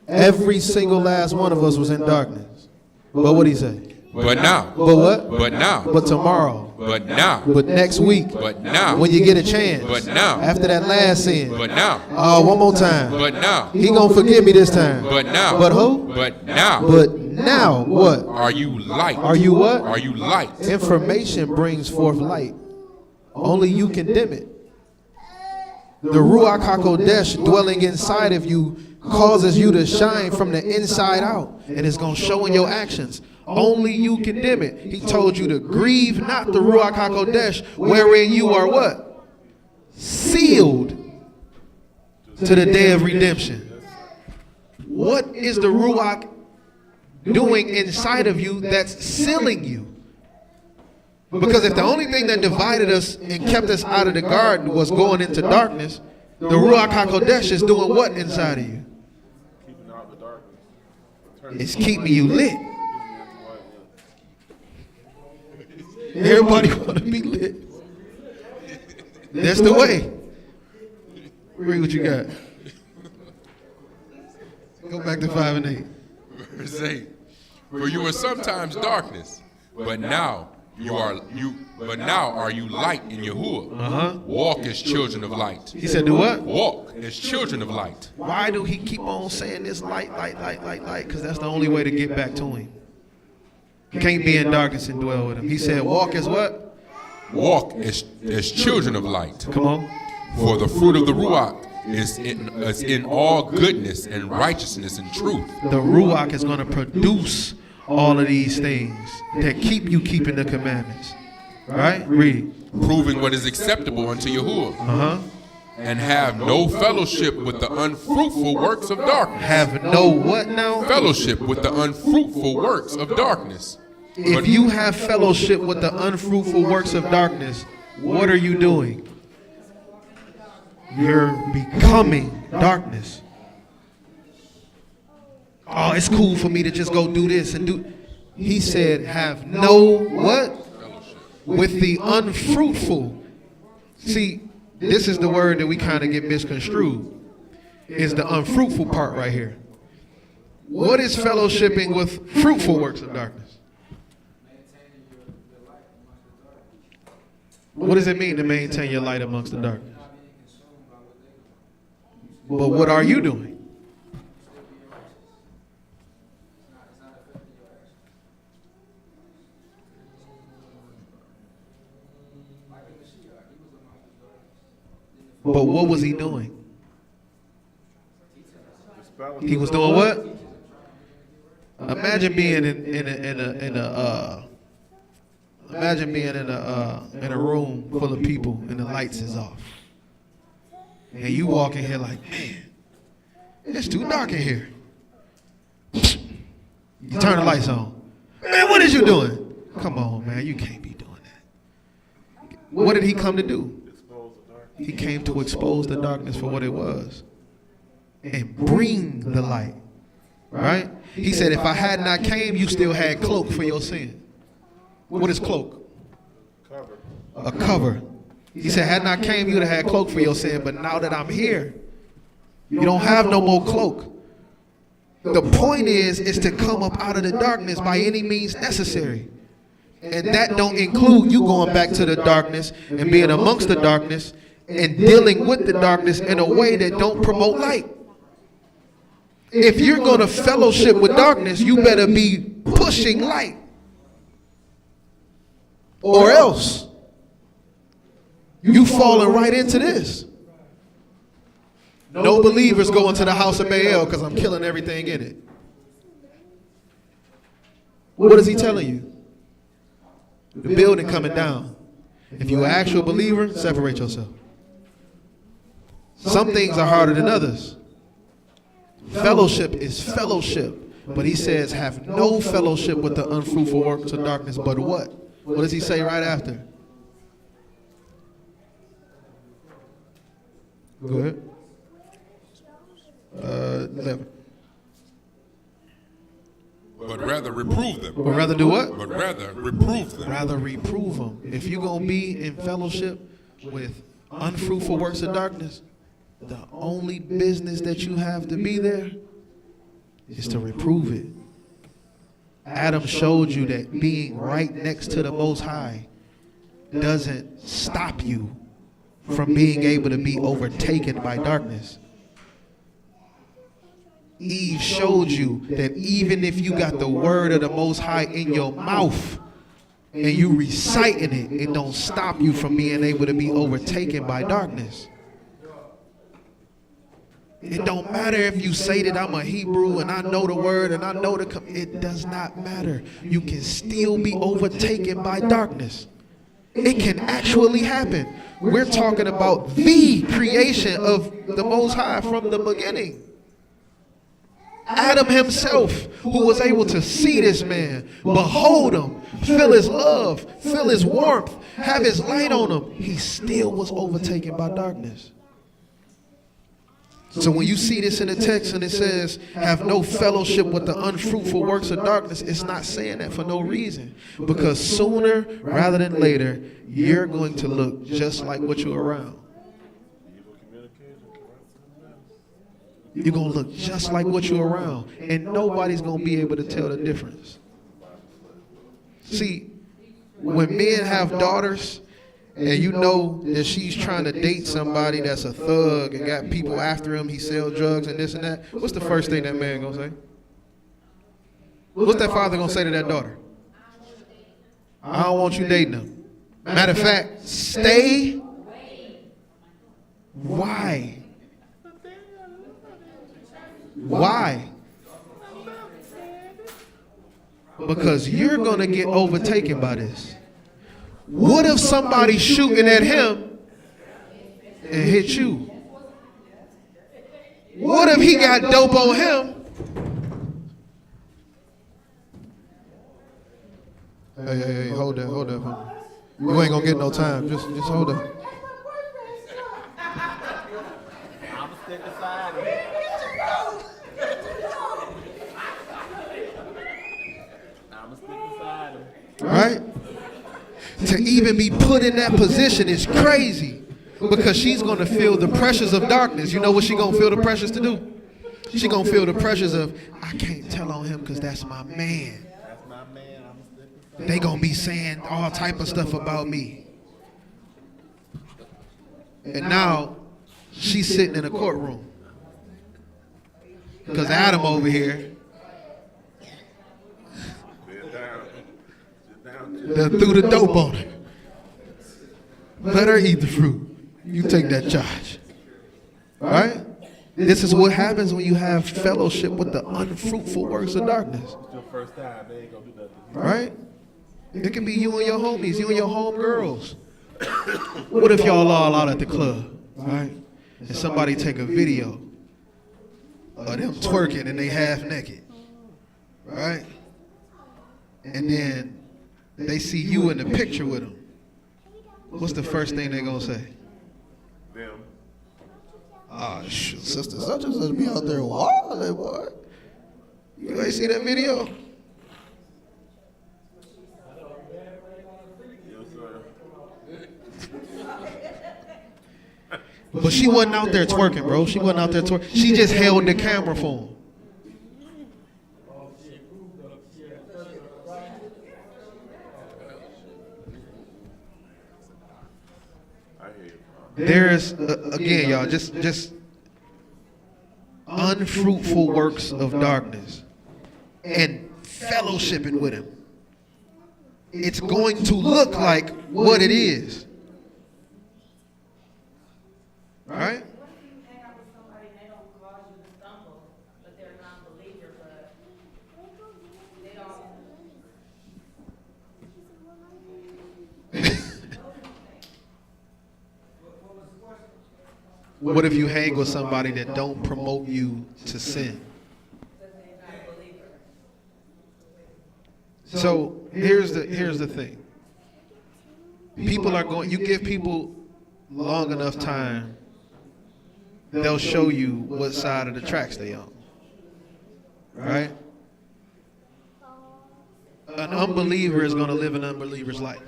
Every single last one of us was in darkness. But what did he say? But now. But what? But now. But tomorrow. But now. But next week. But now. When you get a chance. But now. After that last sin. But now. One more time. But now. He gonna forgive me this time. But now. But who? But now. But now what? Are you light? Are you what? Are you light? Information brings forth light. Only you can dim it. The Ruach HaKodesh dwelling inside of you causes you to shine from the inside out, and it's going to show in your actions. Only you can dim it. He told you to grieve not the Ruach HaKodesh, wherein you are what? Sealed to the day of redemption. what is the Ruach doing inside of you that's sealing you? Because if the only thing that divided us and kept us out of the garden was going into darkness, the Ruach HaKodesh is doing what inside of you? Keeping out the darkness. It's keeping you lit. Keeping you into light, Everybody want to be lit. That's the way. Read what you got. Go back to 5 and 8. Verse 8. For you were sometimes darkness, but now are you light in Yahuwah. Walk as children of light. He said, do what? Walk as children of light. Why do he keep on saying this light? Because that's the only way to get back to him. You can't be in darkness and dwell with him. He said, walk as what? Walk as children of light. Come on. For the fruit of the Ruach is in all goodness and righteousness and truth. The Ruach is going to produce all of these things that keep you keeping the commandments. Right? Read. Proving what is acceptable unto Yahuwah. And have no fellowship with the unfruitful works of darkness. Have no what now? Fellowship with the unfruitful works of darkness. If you have fellowship with the unfruitful works of darkness, what are you doing? You're becoming darkness. Oh, it's cool for me to just go do this and do. He said, have no what? With the unfruitful. See, this is the word that we kind of get misconstrued. Is the unfruitful part right here. What is fellowshipping with fruitful works of darkness? What does it mean to maintain your light amongst the darkness? But what are you doing? But what was he doing? He was doing what? Imagine being in a room full of people and the lights is off. And you walk in here like, man, it's too dark in here. You turn the lights on. Man, what is you doing? Come on, man, you can't be doing that. What did he come to do? He came to expose the darkness for what it was and bring the light, right? He said, if I had not came, you still had cloak for your sin. What is cloak? cover. A cover. He said, had not came, you would have had cloak for your sin, but now that I'm here, you don't have no more cloak. The point is to come up out of the darkness by any means necessary. And that don't include you going back to the darkness and being amongst the darkness and dealing with the darkness in a way that don't promote light. If you're going to fellowship with darkness, you better be pushing light. Or else you falling right into this. No believers go into the house of Baal because I'm killing everything in it. What is he telling you? The building coming down. If you're an actual believer, separate yourself. Some things are harder than others. Fellowship is fellowship. But he says, have no fellowship with the unfruitful works of darkness, but what? What does he say right after? Go ahead. 11. But rather reprove them. But rather do what? But rather reprove them. Rather reprove them. If you're going to be in fellowship with unfruitful works of darkness, the only business that you have to be there is to reprove it. Adam showed you that being right next to the Most High doesn't stop you from being able to be overtaken by darkness. Eve showed you that even if you got the word of the Most High in your mouth and you reciting it, it don't stop you from being able to be overtaken by darkness. It don't matter if you say that I'm a Hebrew and I know the word and I know it does not matter. You can still be overtaken by darkness. It can actually happen. We're talking about the creation of the Most High from the beginning. Adam himself, who was able to see this man, behold him, feel his love, feel his warmth, have his light on him, he still was overtaken by darkness. So when you see this in the text and it says, have no fellowship with the unfruitful works of darkness, it's not saying that for no reason. Because sooner rather than later, you're going to look just like what you're around. You're going to look just like what you're around. And nobody's going to be able to tell the difference. See, when men have daughters, and you know that she's trying to date somebody that's a thug and got people after him, he sell drugs and this and that, what's the first thing that man gonna say? What's that father gonna say to that daughter? I don't want you dating him. Matter of fact, stay. Why? Why? Because you're gonna get overtaken by this. What if somebody's shooting at him and hit you? What if he got dope on him? Hey, hold up. You ain't gonna get no time. Just hold up. I'ma stick beside him. I'ma stick beside him. Right? To even be put in that position is crazy, because she's going to feel the pressures of darkness. You know what she's going to feel the pressures to do? She's going to feel the pressures of, I can't tell on him because that's my man. That's my man. I'ma stick beside him. They going to be saying all type of stuff about me. And now she's sitting in a courtroom because Adam over here that threw the dope on her. Let her eat the fruit. You take that charge. Right? This is what happens when you have fellowship with the unfruitful works of darkness. It's your first time. They ain't gonna do nothing. Right? It can be you and your homies, you and your homegirls. What if y'all all out at the club, right? And somebody take a video of them twerking and they half naked, right? And then they see you in the picture with them. What's the first thing they gonna say? Them. Ah, sister such and such be out there wilding, boy. You ain't see that video? Yes, sir. But she wasn't out there twerking, bro. She wasn't out there twerking. She just held the camera for him. I hear you. There's again, y'all, just unfruitful works of darkness and fellowshipping with him. It's going to look like what it is. Right? What if you hang out with somebody and they don't cause you to stumble, but they're a non-believer, but they don't. What if you hang with somebody that don't promote you to sin? So here's the thing. People are going, you give people long enough time, they'll show you what side of the tracks they on. Right? An unbeliever is going to live an unbeliever's life.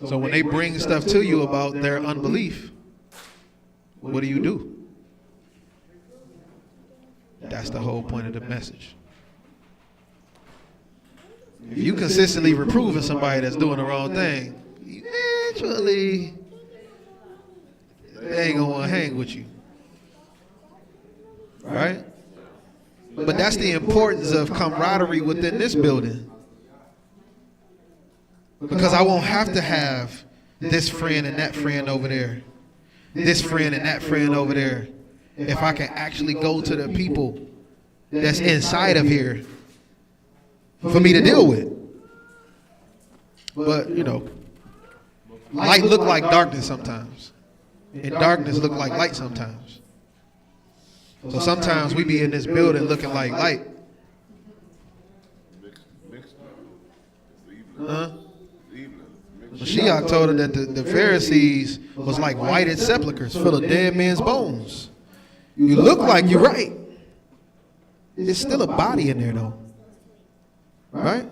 So when they bring stuff to you about their unbelief, what do? That's the whole point of the message. If you consistently reproving somebody that's doing the wrong thing, eventually they ain't gonna want to hang with you. Right? But that's the importance of camaraderie within this building. Because I won't have to have this friend and that friend over there, this friend and that friend over there, if I can actually go to the people that's inside of here for me to deal with. But, you know, light look like darkness sometimes. And darkness look like light sometimes. So sometimes we be in this building looking like light. Mixed up. It's evening. Huh? Evening. Mixed Mashiach told her that the Pharisees was like whited sepulchres full of dead men's bones. You look like you're right. There's still a body in there though. Right?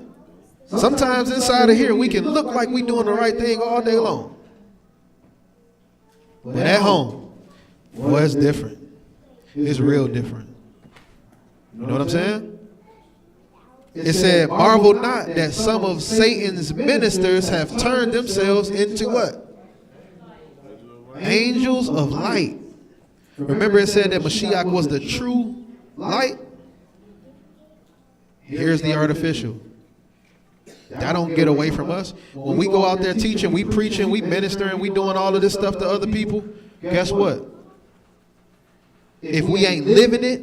Sometimes inside of here we can look like we doing the right thing all day long. But at home, boy, it's different. It's real different. You know what I'm saying? It said, marvel not that some of Satan's ministers have turned themselves into what? Angels of light. Remember it said that Mashiach was the true light? Here's the artificial. That don't get away from us. When we go out there teaching, we preaching, we ministering, we doing all of this stuff to other people, guess what? If we ain't living it,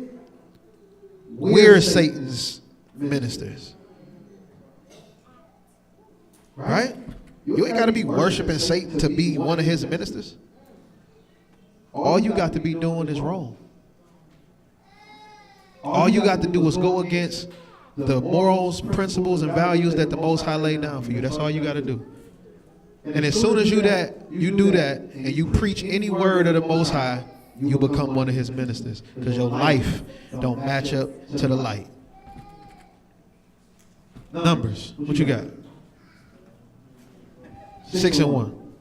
we're Satan's ministers. Right? You ain't got to be worshiping Satan to be one of his ministers. All you got to be doing is wrong. All you got to do is go against the morals, principles, and values that the Most High laid down for you. That's all you got to do. And as soon as you do that, and you preach any word of the Most High, you become one of his ministers, because your life don't match up to the light. Numbers, what you got? 6 and 1.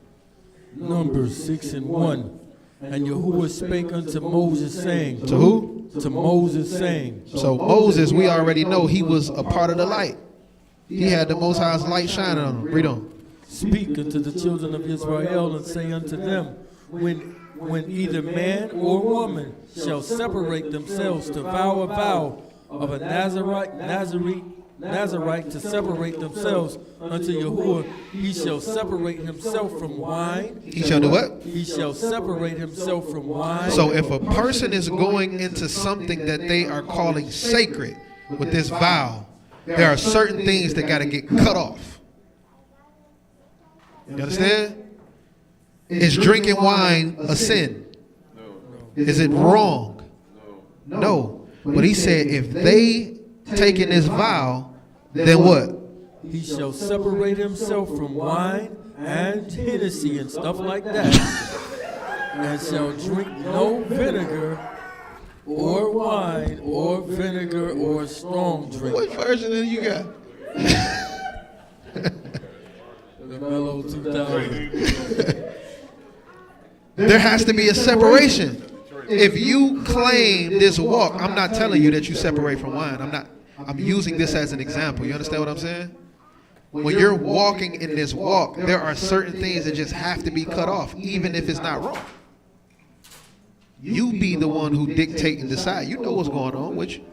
Numbers 6 and 1. And Yahuwah spake unto Moses, saying. To who? To Moses, saying. So Moses, we already know he was a part of the light. He had the Most High's light shining on him. Read on. Speak unto the children of Israel, and say unto them, when either man or woman shall separate themselves to vow a vow of a Nazarite to separate themselves unto Yahuwah, he shall separate himself from wine. He shall do what? He shall separate himself from wine. So if a person is going into something that they are calling sacred with this vow, there are certain things that got to get cut off. You understand? Is drinking wine a sin? Is it wrong? No. But he said if they taking this vow, then what? He shall separate himself from wine and Hennessy and stuff like that, and shall drink no vinegar or wine or vinegar or strong drink. What version do you got? The Mellow 2000. There has to be a separation. If you claim this walk, I'm not telling you that you separate from wine. I'm using this as an example. You understand what I'm saying? When you're walking in this walk, there are certain things that just have to be cut off, even if it's not wrong. You be the one who dictate and decide. You know what's going on with you.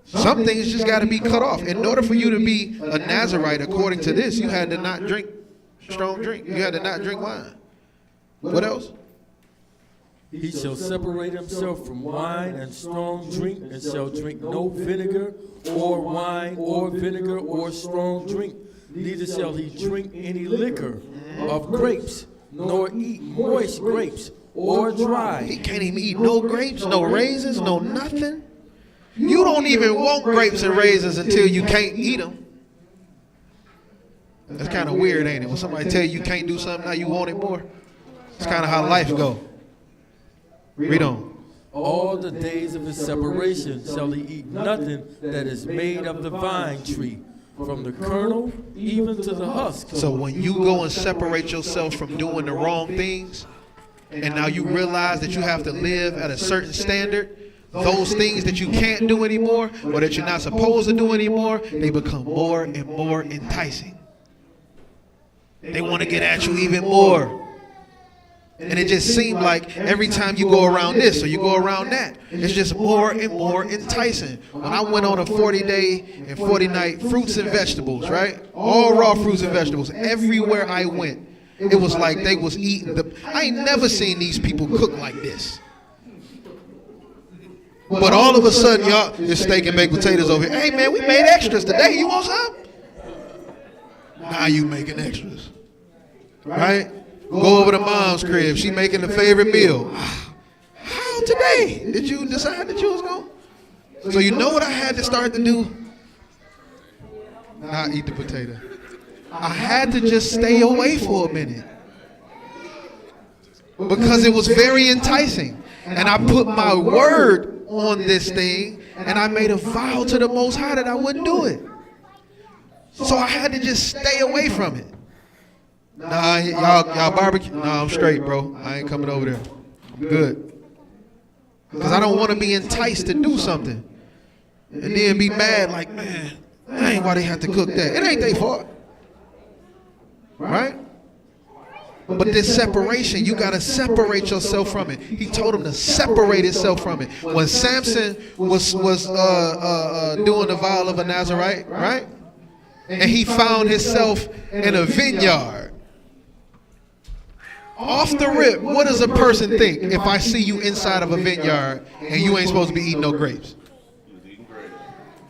Some things just got to be cut off. In order for you to be a Nazarite, according to this, you had to not drink strong drink. You had to not drink wine. What else? He shall separate himself from wine and strong drink, and shall drink no vinegar or wine or vinegar or strong drink. Neither shall he drink any liquor of grapes, nor eat moist grapes or dry. He can't even eat no grapes, no raisins, no nothing. You don't even want grapes and raisins until you can't eat them. That's kind of weird, ain't it? When somebody tell you can't do something, now you want it more. It's kind of how life go. Read on. All the days of his separation shall he eat nothing that is made of the vine tree, from the kernel even to the husk. So when you go and separate yourself from doing the wrong things, and now you realize that you have to live at a certain standard, those things that you can't do anymore, or that you're not supposed to do anymore, they become more and more enticing. They want to get at you even more. And it just seemed like every time you go around this or you go around that, it's just more and more enticing. When I went on a 40-day and 40-night fruits and vegetables, right? All raw fruits and vegetables. Everywhere I went, it was like they was eating I ain't never seen these people cook like this. But all of a sudden, y'all, there's steak and baked potatoes over here. Hey, man, we made extras today. You want some? Now you making extras. Right? Go over to mom's crib. She making the favorite meal. How today. Did you decide that you was going? So you know what I had to start to do? Not eat the potato. I had to just stay away for a minute. Because it was very enticing. And I put my word on this thing, and I made a vow to the Most High that I wouldn't do it. So I had to just stay away from it. Nah, y'all barbecue? Nah, I'm straight, bro. I ain't coming over there. I'm good. Because I don't want to be enticed to do something. And then be mad like, man, that ain't why they have to cook that. It ain't their fault. Right? But this separation, you got to separate yourself from it. He told him to separate himself from it. When Samson was doing the vow of a Nazarite, right? And he found himself in a vineyard. Off the rip, what does a person think if I see you inside of a vineyard and you ain't supposed to be eating no grapes?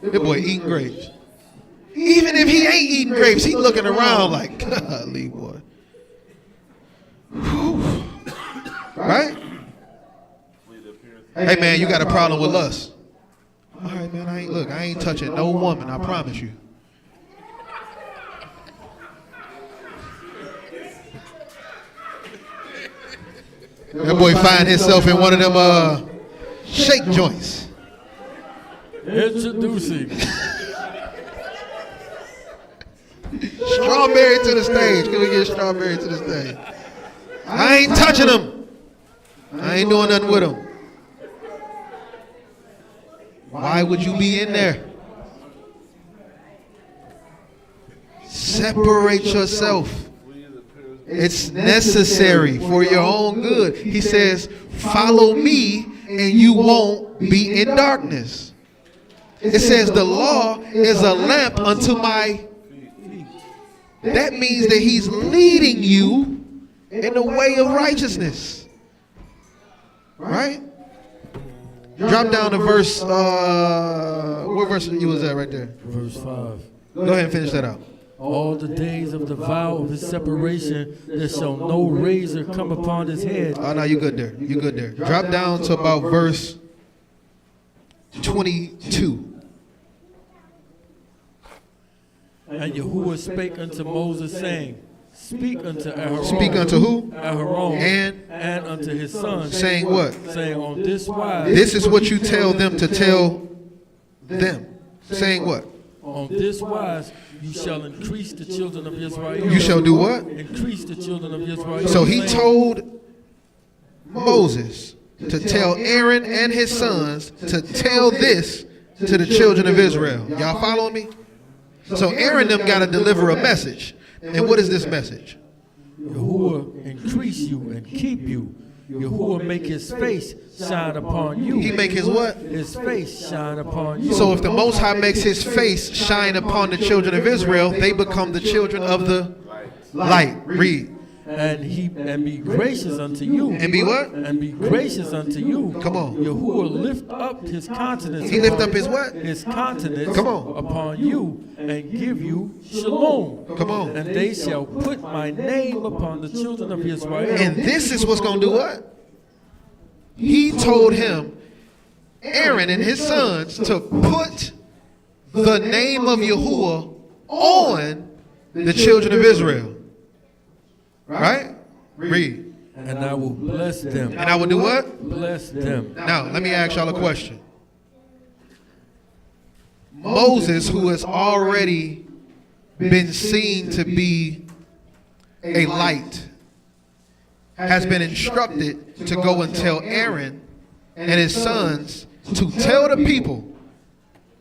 That boy eating grapes. Even if he ain't eating grapes, he looking around like, golly, boy. Whew. Right? Hey, man, you got a problem with lust. All right, man, I ain't touching no woman, I promise you. That boy find himself in one of them shake joints. Introducing. Strawberry to the stage. Can we get Strawberry to the stage? I ain't touching him. I ain't doing nothing with him. Why would you be in there? Separate yourself. It's necessary for your own good. He says, follow me and you won't be in darkness. It says the law is a lamp unto my feet. That means that he's leading you in the way of righteousness. Right? Drop down to verse, what verse you was at right there? Verse 5. Go ahead and finish that out. All the days of the vow of his separation, there shall no razor come upon his head. Oh, no, you good there. You good there. Drop down to about verse 22. And Yahuwah spake unto Moses, saying, Speak unto Aaron. Speak unto who? Aaron and unto his sons. Saying what? Saying on this wise. This is what you tell them to tell them. Saying what? On this wise you shall increase the children of Israel. You shall do what? Increase the children of Israel. So he told Moses to tell Aaron and his sons to tell this to the children of Israel. Y'all following me? So Aaron them got to deliver a message. And what is this message? Yahuwah increase you and keep you. Yahuwah make his face shine upon you. He make his what? His face shine upon you. So if the Most High makes his face shine upon the children of Israel, they become the children of the light. Read. And be gracious unto you. And be what? And be gracious unto you. Come on. Yahuwah lift up his countenance. He lift up his what? His countenance. Come on. Upon you and give you shalom. Come on. And they shall put my name upon the children of Israel. And this is what's going to do what? He told him, Aaron and his sons, to put the name of Yahuwah on the children of Israel. Right? Read. And I will bless them. And I will do what? Bless them. Now, let me ask y'all a question. Moses, who has already been seen to be a light, has been instructed to go and tell Aaron and his sons to tell the people,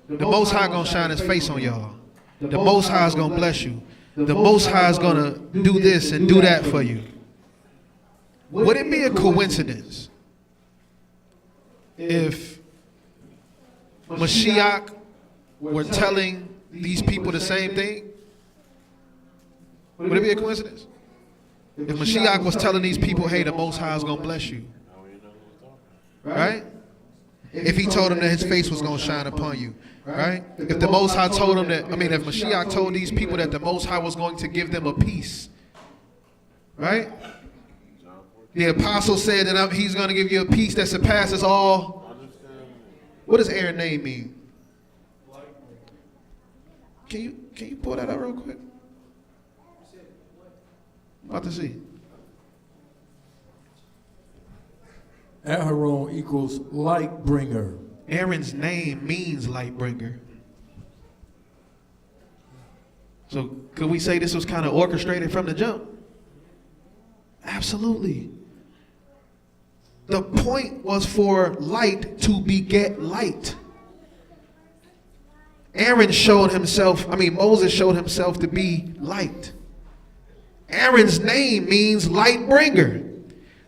the Most High gonna shine his face on y'all. The Most High is gonna bless you. The Most High is gonna do this and do that for you. Would it be a coincidence if Mashiach were telling these people the same thing? Would it be a coincidence? If Mashiach was telling these people, hey, the Most High is going to bless you. Right? If he told them that his face was going to shine upon you. Right? If the Most High told them that, if Mashiach told these people that the Most High was going to give them a peace. Right? The apostle said that he's going to give you a peace that surpasses all. What does Aaron's name mean? Can you pull that up real quick? I'm about to see. Aharon equals light bringer. Aaron's name means light bringer. So could we say this was kind of orchestrated from the jump? Absolutely. The point was for light to beget light. Moses showed himself to be light. Aaron's name means light bringer.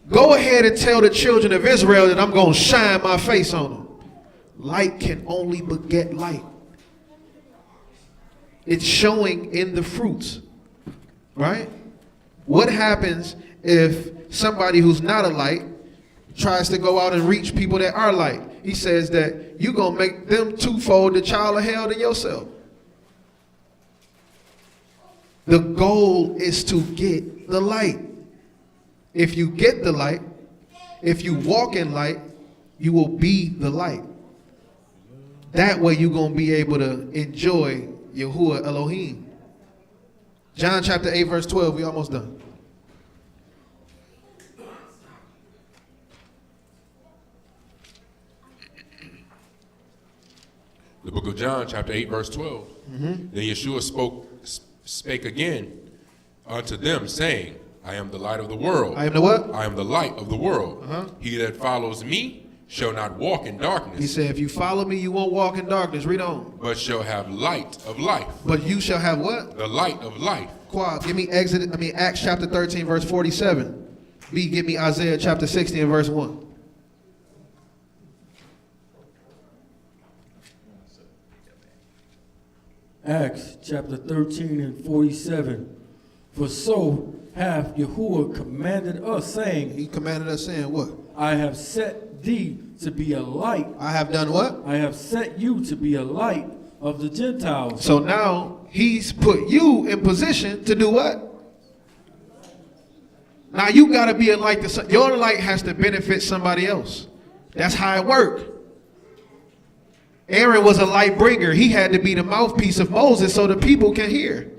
Go ahead and tell the children of Israel that I'm going to shine my face on them. Light can only beget light. It's showing in the fruits, right? What happens if somebody who's not a light tries to go out and reach people that are light? He says that you're going to make them twofold the child of hell than yourself. The goal is to get the light. If you get the light, if you walk in light, you will be the light. That way you're going to be able to enjoy Yahuwah Elohim. John chapter 8 verse 12, we almost done. The book of John, chapter 8, verse 12. Then Yeshua spake again unto them, saying, I am the light of the world. I am the what? I am the light of the world. He that follows me shall not walk in darkness. He said, if you follow me, you won't walk in darkness. Read on. But shall have light of life. But you shall have what? The light of life. Give me Acts chapter 13, verse 47. B, give me Isaiah chapter 60 and verse 1. Acts chapter 13 and 47. For so hath Yahuwah commanded us, saying, He commanded us saying what? I have set thee to be a light. I have done what? I have set you to be a light of the Gentiles. So now he's put you in position to do what? Now you got to be a light. Your light has to benefit somebody else. That's how it worked. Aaron was a light bringer. He had to be the mouthpiece of Moses so the people can hear.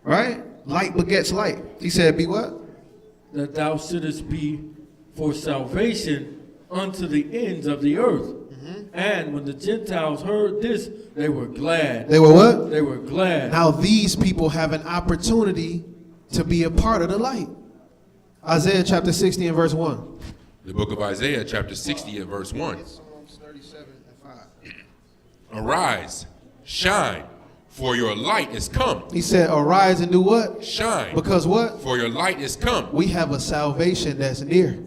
Right? Light begets light. He said, be what? That thou shouldest be for salvation unto the ends of the earth. And when the Gentiles heard this, they were glad. They were what? They were glad. Now these people have an opportunity to be a part of the light. Isaiah chapter 60 and verse 1. The book of Isaiah, chapter 60 and verse 1. Arise, shine, for your light is come. He said, arise and do what? Shine. Because what? For your light is come. We have a salvation that's near.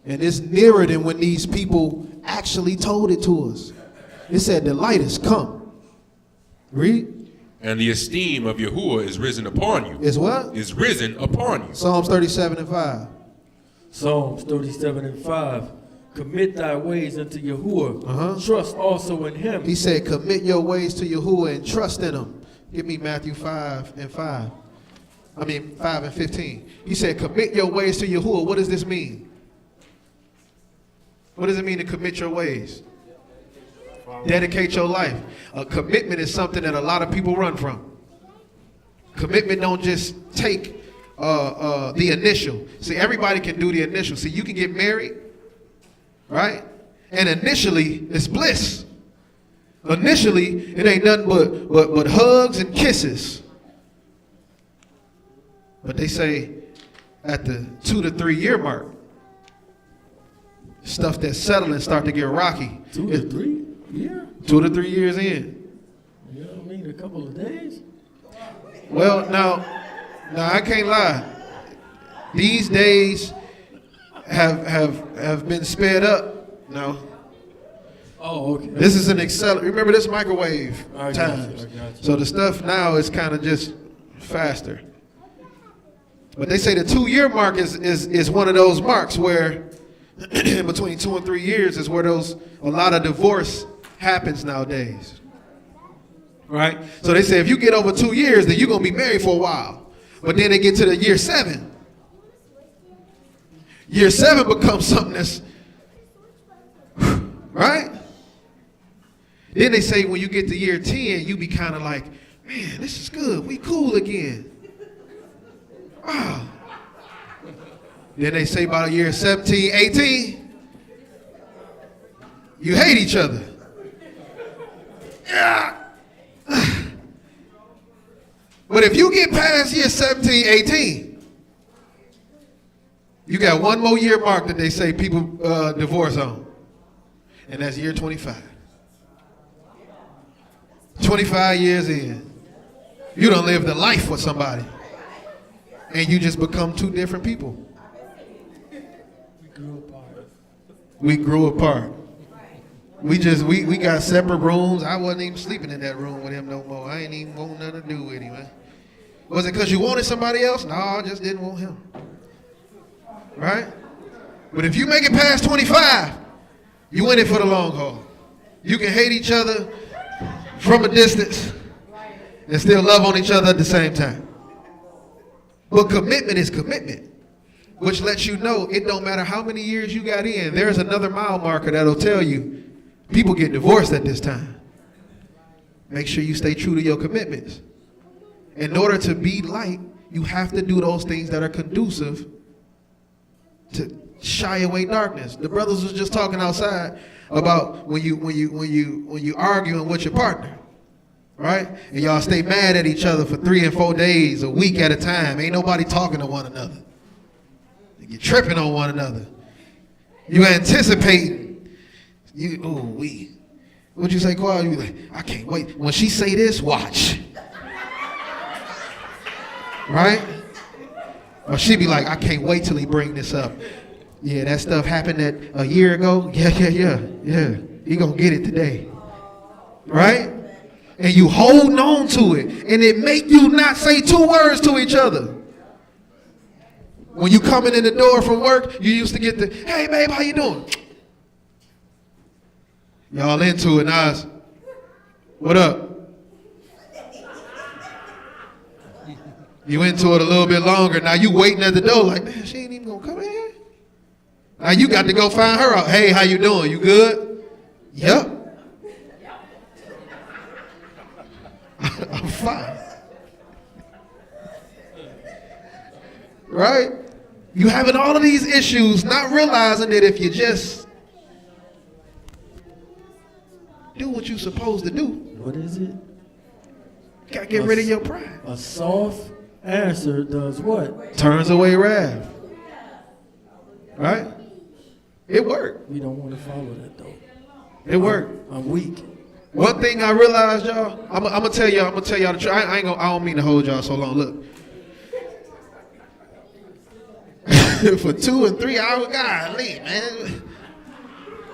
And it's nearer than when these people actually told it to us. It said the light has come. Read. And the esteem of Yahuwah is risen upon you. Is what? Is risen upon you. Psalms 37 and 5. Psalms 37 and 5. Commit thy ways unto Yahuwah. Trust also in him. He said, commit your ways to Yahuwah and trust in him. Give me Matthew 5 and 5. 5 and 15. He said, commit your ways to Yahuwah. What does this mean? What does it mean to commit your ways? Dedicate your life. A commitment is something that a lot of people run from. Commitment don't just take the initial. See, everybody can do the initial. See, you can get married, right? And initially, it's bliss. Initially, it ain't nothing but hugs and kisses. But they say at the 2 to 3 year mark, stuff that's settling start to get rocky. 2 to 3 years? 2 to 3 years in. You know what I mean? A couple of days? Well, now I can't lie. These days have been sped up. No. Oh, okay. This is an accelerator. Remember this microwave I got times. you. So the stuff now is kind of just faster. But they say the 2 year mark is one of those marks where between 2 and 3 years is where a lot of divorce happens nowadays. Right? So they say if you get over 2 years, then you're going to be married for a while. But then they get to the year 7. Year 7 becomes something that's, right? Then they say when you get to year 10, you be kind of like, man, this is good. We cool again. Wow. Then they say about year 17, 18, you hate each other. Yeah. But if you get past year 17, 18, you got one more year mark that they say people divorce on. And that's year 25. 25 years in. You done lived a life with somebody. And you just become two different people. We grew apart. We got separate rooms. I wasn't even sleeping in that room with him no more. I ain't even want nothing to do with him, man. Was it because you wanted somebody else? No, I just didn't want him. Right? But if you make it past 25, you in it for the long haul. You can hate each other from a distance and still love on each other at the same time. But commitment is commitment, which lets you know it don't matter how many years you got in. There's another mile marker that'll tell you people get divorced at this time. Make sure you stay true to your commitments. In order to be light, you have to do those things that are conducive to shy away darkness. The brothers was just talking outside about when you arguing with your partner, right? And y'all stay mad at each other for 3 and 4 days, a week at a time. Ain't nobody talking to one another. You're tripping on one another. You anticipating. What'd you say, Qual? You like, I can't wait. When she say this, watch. Right? Or she be like, I can't wait till he bring this up. Yeah, that stuff happened a year ago. Yeah. He gonna get it today. Right? And you holding on to it. And it make you not say 2 words to each other. When you coming in the door from work, you used to get the, hey babe, how you doing? Y'all into it now. What up? You into it a little bit longer. Now you waiting at the door like, man, she ain't even gonna come in here. Now you got to go find her out. Hey, how you doing? You good? Yep. I'm fine. Right? You having all of these issues, not realizing that if you just do what you're supposed to do. What is it? Gotta get rid of your pride. A soft answer does what? Turns away wrath. Right? It worked. We don't want to follow that though. It worked. I'm weak. One thing I realized, y'all, I'm gonna tell y'all the truth. I don't mean to hold y'all so long. Look. For 2 and 3 hours, golly, man.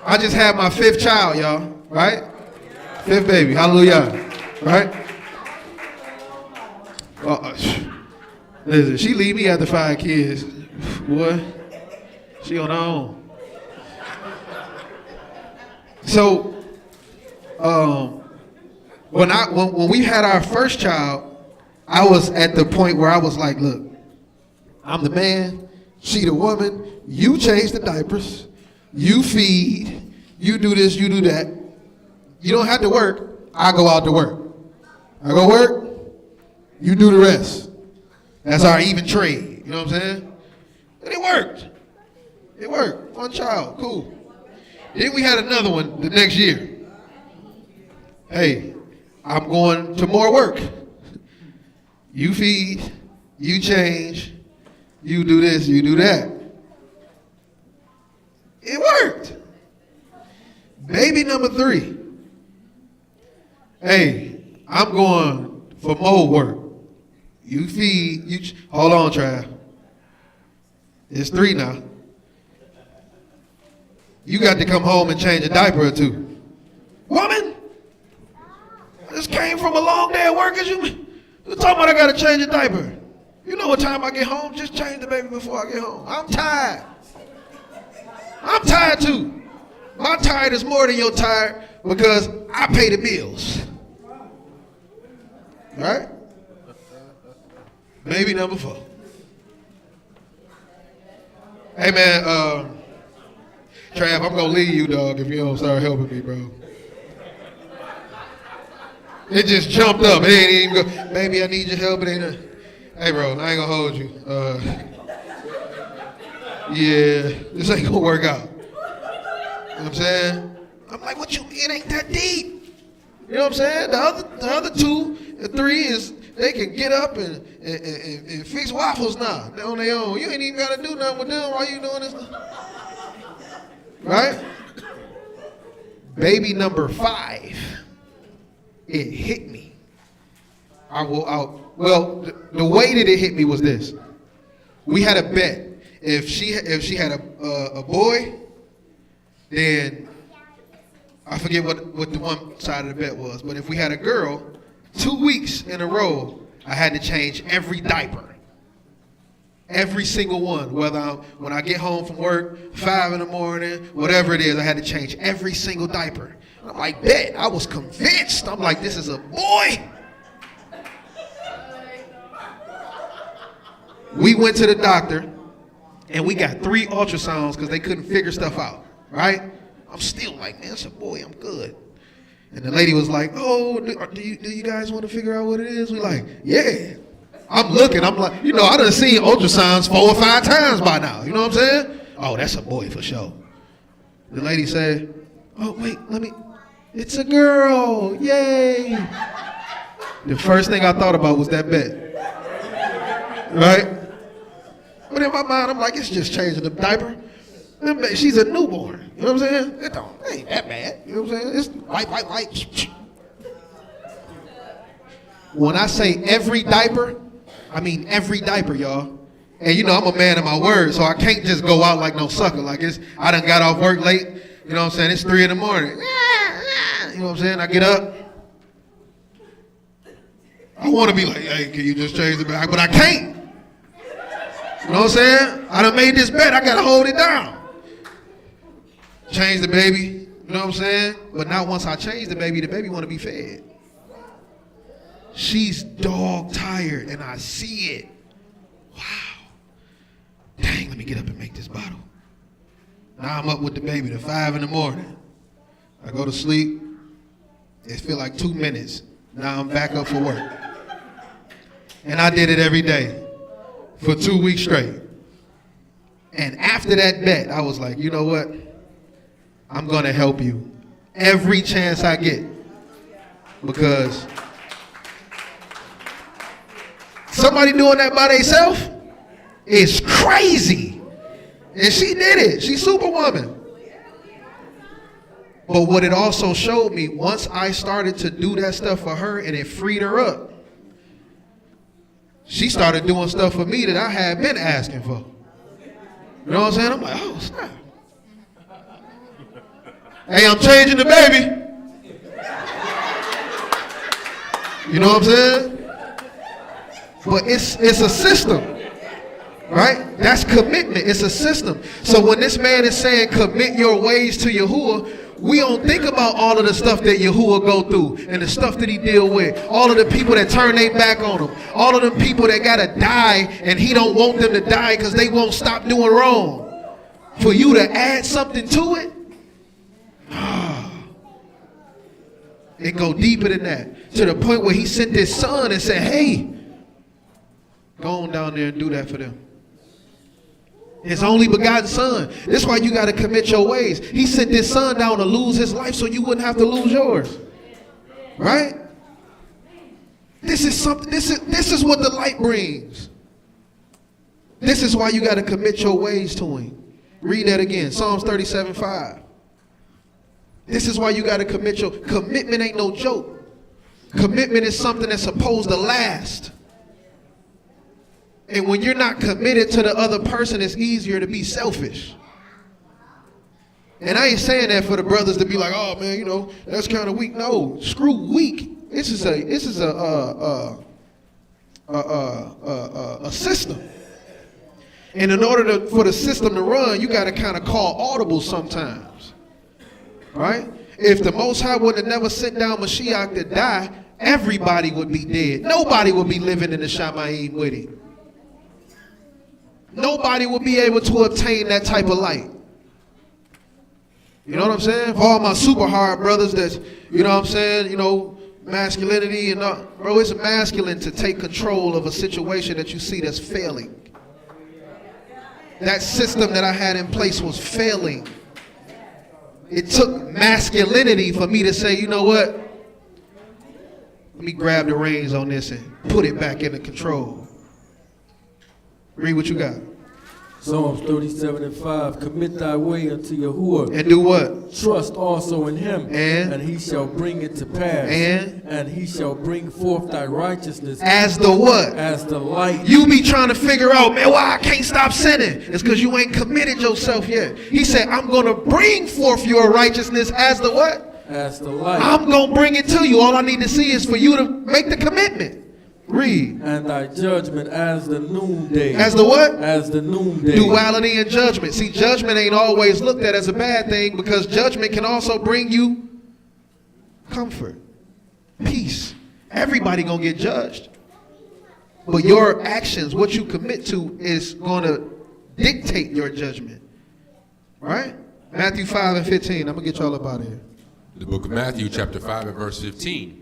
I just had my 5th child, y'all, right? 5th baby, hallelujah, right? Listen, she leave me after 5 kids. Boy, she on her own. So, when we had our first child, I was at the point where I was like, look, I'm the man. She the woman, you change the diapers, you feed, you do this, you do that. You don't have to work, I go out to work. I go work, you do the rest. That's our even trade, you know what I'm saying? And it worked. It worked, 1 child, cool. Then we had another one the next year. Hey, I'm going to more work. You feed, you change, you do this, you do that. It worked. Baby number 3. Hey, I'm going for more work. You feed, hold on, Trav. It's 3 now. You got to come home and change a diaper or 2. Woman, I just came from a long day at work. You're talking about I got to change a diaper. You know what time I get home? Just change the baby before I get home. I'm tired. I'm tired too. My tired is more than your tired because I pay the bills. Right? Baby number 4. Hey man, Trav, I'm gonna leave you, dog, if you don't start helping me, bro. It just jumped up. It ain't even go. Baby, I need your help. It ain't. Hey, bro, I ain't gonna hold you. Yeah, this ain't gonna work out. You know what I'm saying? I'm like, what you mean? It ain't that deep. You know what I'm saying? The other two and three is they can get up and fix waffles now. They're on their own. You ain't even gotta do nothing with them while you doing this. Right? Baby number 5. It hit me. Well, the way that it hit me was this. We had a bet. If she had a boy, then I forget what the one side of the bet was. But if we had a girl, 2 weeks in a row, I had to change every diaper. Every single one. When I get home from work, 5 in the morning, whatever it is, I had to change every single diaper. I'm like, bet. I was convinced. I'm like, this is a boy. We went to the doctor, and we got 3 ultrasounds because they couldn't figure stuff out, right? I'm still like, man, it's a boy. I'm good. And the lady was like, oh, do you guys want to figure out what it is? We like, yeah. I'm looking. I'm like, I done seen ultrasounds 4 or 5 times by now. You know what I'm saying? Oh, that's a boy for sure. The lady said, oh, wait, it's a girl. Yay. The first thing I thought about was that bet. Right? But in my mind, I'm like, it's just changing the diaper. She's a newborn. You know what I'm saying? It ain't that bad. You know what I'm saying? It's white. When I say every diaper, I mean every diaper, y'all. And I'm a man of my word, so I can't just go out like no sucker. Like I done got off work late. You know what I'm saying? It's 3 in the morning. You know what I'm saying? I get up. I want to be like, hey, can you just change the bag? But I can't. You know what I'm saying? I done made this bet. I got to hold it down. Change the baby. You know what I'm saying? But now once I change the baby want to be fed. She's dog tired, and I see it. Wow. Dang, let me get up and make this bottle. Now I'm up with the baby at 5 in the morning. I go to sleep. It feel like 2 minutes. Now I'm back up for work. And I did it every day for 2 weeks straight. And after that bet, I was like, you know what? I'm going to help you every chance I get. Because somebody doing that by themselves is crazy. And she did it. She's Superwoman. But what it also showed me, once I started to do that stuff for her and it freed her up, she started doing stuff for me that I had been asking for. You know what I'm saying? I'm like, oh, snap. Hey, I'm changing the baby. You know what I'm saying? But it's a system, right? That's commitment. It's a system. So when this man is saying commit your ways to Yahuwah, we don't think about all of the stuff that Yahuwah go through and the stuff that he deal with. All of the people that turn their back on him. All of the people that got to die and he don't want them to die because they won't stop doing wrong. For you to add something to it, it go deeper than that. To the point where he sent his son and said, hey, go on down there and do that for them. His only begotten son. That's why you got to commit your ways. He sent his son down to lose his life so you wouldn't have to lose yours. Right? This is something. This is what the light brings. This is why you got to commit your ways to him. Read that again. Psalms 37:5. This is why you got to commit your commitment. Ain't no joke. Commitment is something that's supposed to last. And when you're not committed to the other person, it's easier to be selfish. And I ain't saying that for the brothers to be like, oh man, that's kind of weak. No, screw weak. This is a system. And in order for the system to run, you got to kind of call audible sometimes. Right? If the Most High would have never sent down Mashiach to die, everybody would be dead. Nobody would be living in the Shamayim with him. nobody will be able to obtain that type of light. You know what I'm saying? For all my super hard brothers that, you know what I'm saying, you know, masculinity and bro, it's masculine to take control of a situation that you see that's failing. That system that I had in place was failing. It took masculinity for me to say, you know what? Let me grab the reins on this and put it back into control. Read what you got. Psalms 37:5. Commit thy way unto Yahuwah. And do what? Trust also in him, And he shall bring it to pass. And he shall bring forth thy righteousness as the what? As the light. You be trying to figure out, man, why I can't stop sinning. It's because you ain't committed yourself yet. He said, I'm going to bring forth your righteousness as the what? As the light. I'm going to bring it to you. All I need to see is for you to make the commitment. Read. And thy judgment as the noonday. As the what? As the noonday. Duality and judgment. See, judgment ain't always looked at as a bad thing, because judgment can also bring you comfort, peace. Everybody gonna get judged. But your actions, what you commit to, is gonna dictate your judgment. Right? Matthew 5:15. I'm gonna get y'all up out of here. The book of Matthew, chapter 5 and verse 15.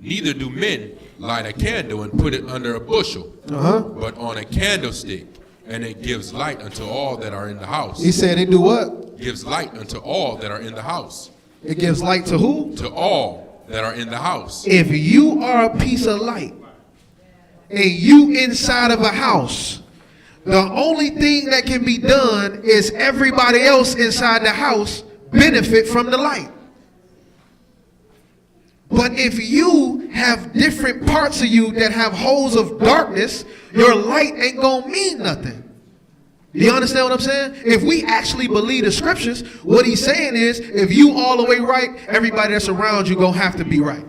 Neither do men light a candle and put it under a bushel, but on a candlestick, and it gives light unto all that are in the house. He said it do what? Gives light unto all that are in the house. It gives light to who? To all that are in the house. If you are a piece of light and you inside of a house, the only thing that can be done is everybody else inside the house benefit from the light. But if you have different parts of you that have holes of darkness, your light ain't gonna mean nothing. Do you understand what I'm saying? If we actually believe the scriptures, what he's saying is, if you all the way right, everybody that's around you gonna have to be right.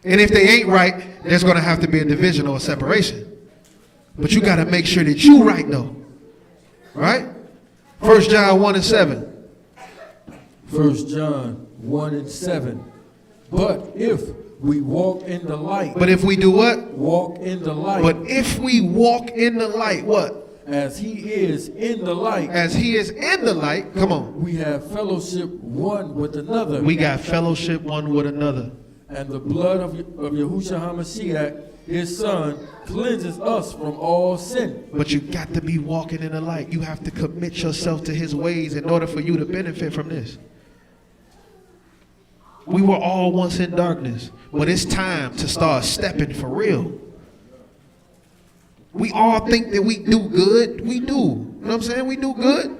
And if they ain't right, there's gonna have to be a division or a separation. But you gotta make sure that you right though. Right? 1 John 1:7. 1 John 1:7. But if we walk in the light. But if we do what? Walk in the light. But if we walk in the light, what? As he is in the light. As he is in the light. Come on. We have fellowship one with another. We got fellowship one with another. And the blood of Yahushua HaMashiach, his son, cleanses us from all sin. But you got to be walking in the light. You have to commit yourself to his ways in order for you to benefit from this. We were all once in darkness, but it's time to start stepping for real. We all think that we do good. We do. You know what I'm saying? We do good.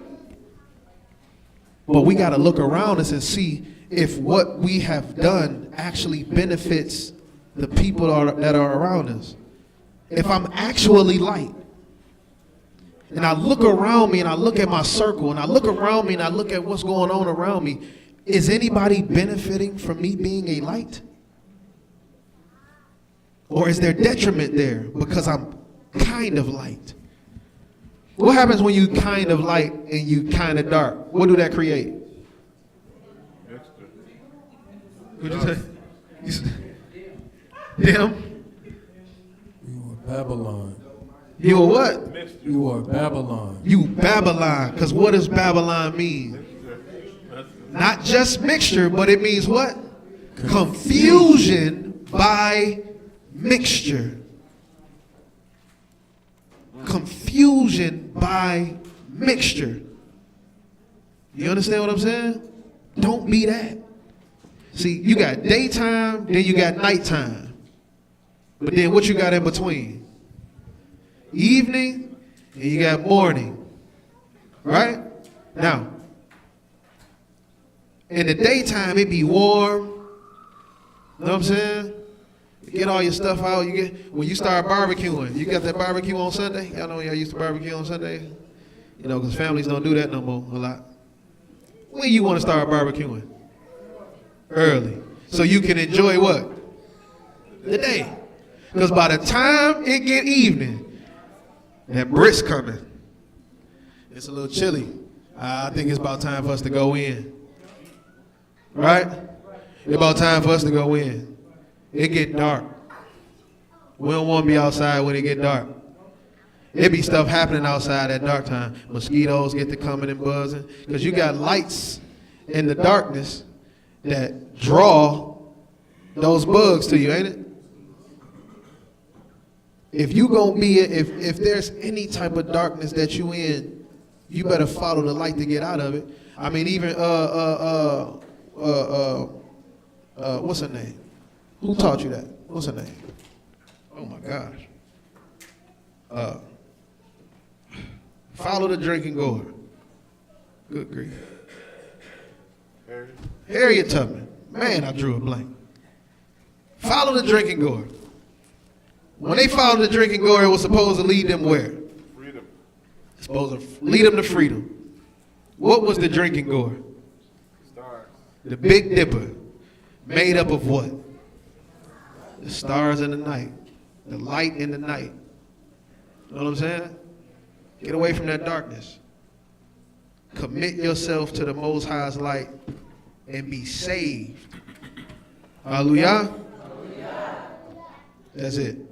But we got to look around us and see if what we have done actually benefits the people that are around us. If I'm actually light, and I look around me and I look at my circle and I look around me and I look at what's going on around me, is anybody benefiting from me being a light? Or is there detriment there because I'm kind of light? What happens when you kind of light and you kind of dark? What do that create? What'd you say? Dim? You are Babylon. You are what? You are Babylon. You Babylon. Because what does Babylon mean? Not just mixture, but it means what? Confusion by mixture. Confusion by mixture. You understand what I'm saying? Don't be that. See, you got daytime, then you got nighttime. But then what you got in between? Evening, and you got morning. Right? Now, in the daytime, it be warm. You know what I'm saying? You get all your stuff out. You get when you start barbecuing. You got that barbecue on Sunday? Y'all know y'all used to barbecue on Sunday? You know, because families don't do that no more a lot. When you want to start barbecuing? Early. So you can enjoy what? The day. Because by the time it get evening, that brisk coming. It's a little chilly. I think it's about time for us to go in. Right? It's about time for us to go in. It get dark. We don't want to be outside when it get dark. It be stuff happening outside at dark time. Mosquitoes get to coming and buzzing. Because you got lights in the darkness that draw those bugs to you, ain't it? If you gonna be, if there's any type of darkness that you in, you better follow the light to get out of it. I mean, even what's her name? Who taught you that? What's her name? Oh my gosh. Follow the drinking gourd. Good grief. Harriet Tubman. Man, I drew a blank. Follow the drinking gourd. When they followed the drinking gourd, it was supposed to lead them where? Freedom. It's supposed to lead them to freedom. What was the drinking gourd? Stars. The Big Dipper. Made up of what? The stars in the night. The light in the night. You know what I'm saying? Get away from that darkness. Commit yourself to the Most High's light and be saved. Hallelujah. That's it.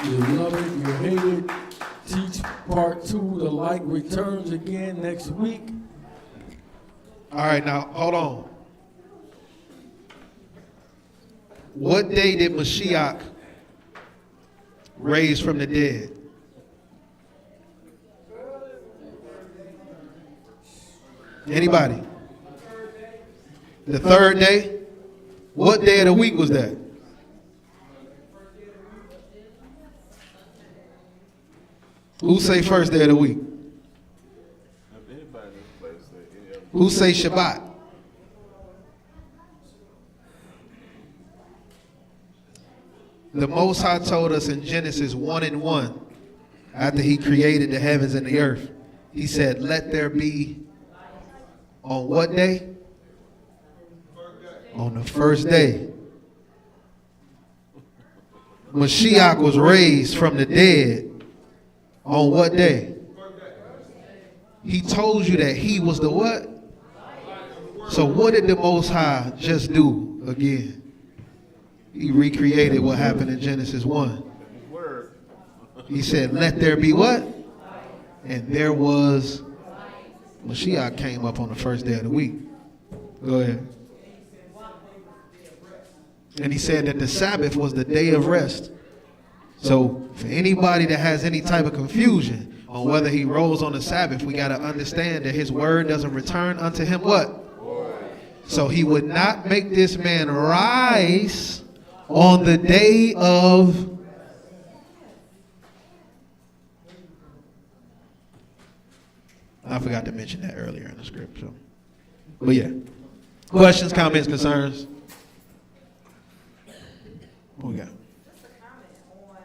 You love it, you hate it. Teach part 2, the light returns again next week. All right, now, hold on. What day did Mashiach raise from the dead? Anybody? The third day? What day of the week was that? Who say first day of the week? Who say Shabbat? The Most High told us in Genesis 1:1, after he created the heavens and the earth, he said, let there be, on what day? On the first day. Mashiach was raised from the dead on what day? He told you that he was the what? So what did the Most High just do again? He recreated what happened in Genesis 1. He said, let there be what? And there was, Mashiach came up on the first day of the week. Go ahead. And he said that the Sabbath was the day of rest. So for anybody that has any type of confusion on whether he rose on the Sabbath, we got to understand that his word doesn't return unto him what? So he would not make this man rise on the day of I forgot to mention that earlier in the script. So. But yeah. Questions, comments, concerns? What we got? Just a comment on when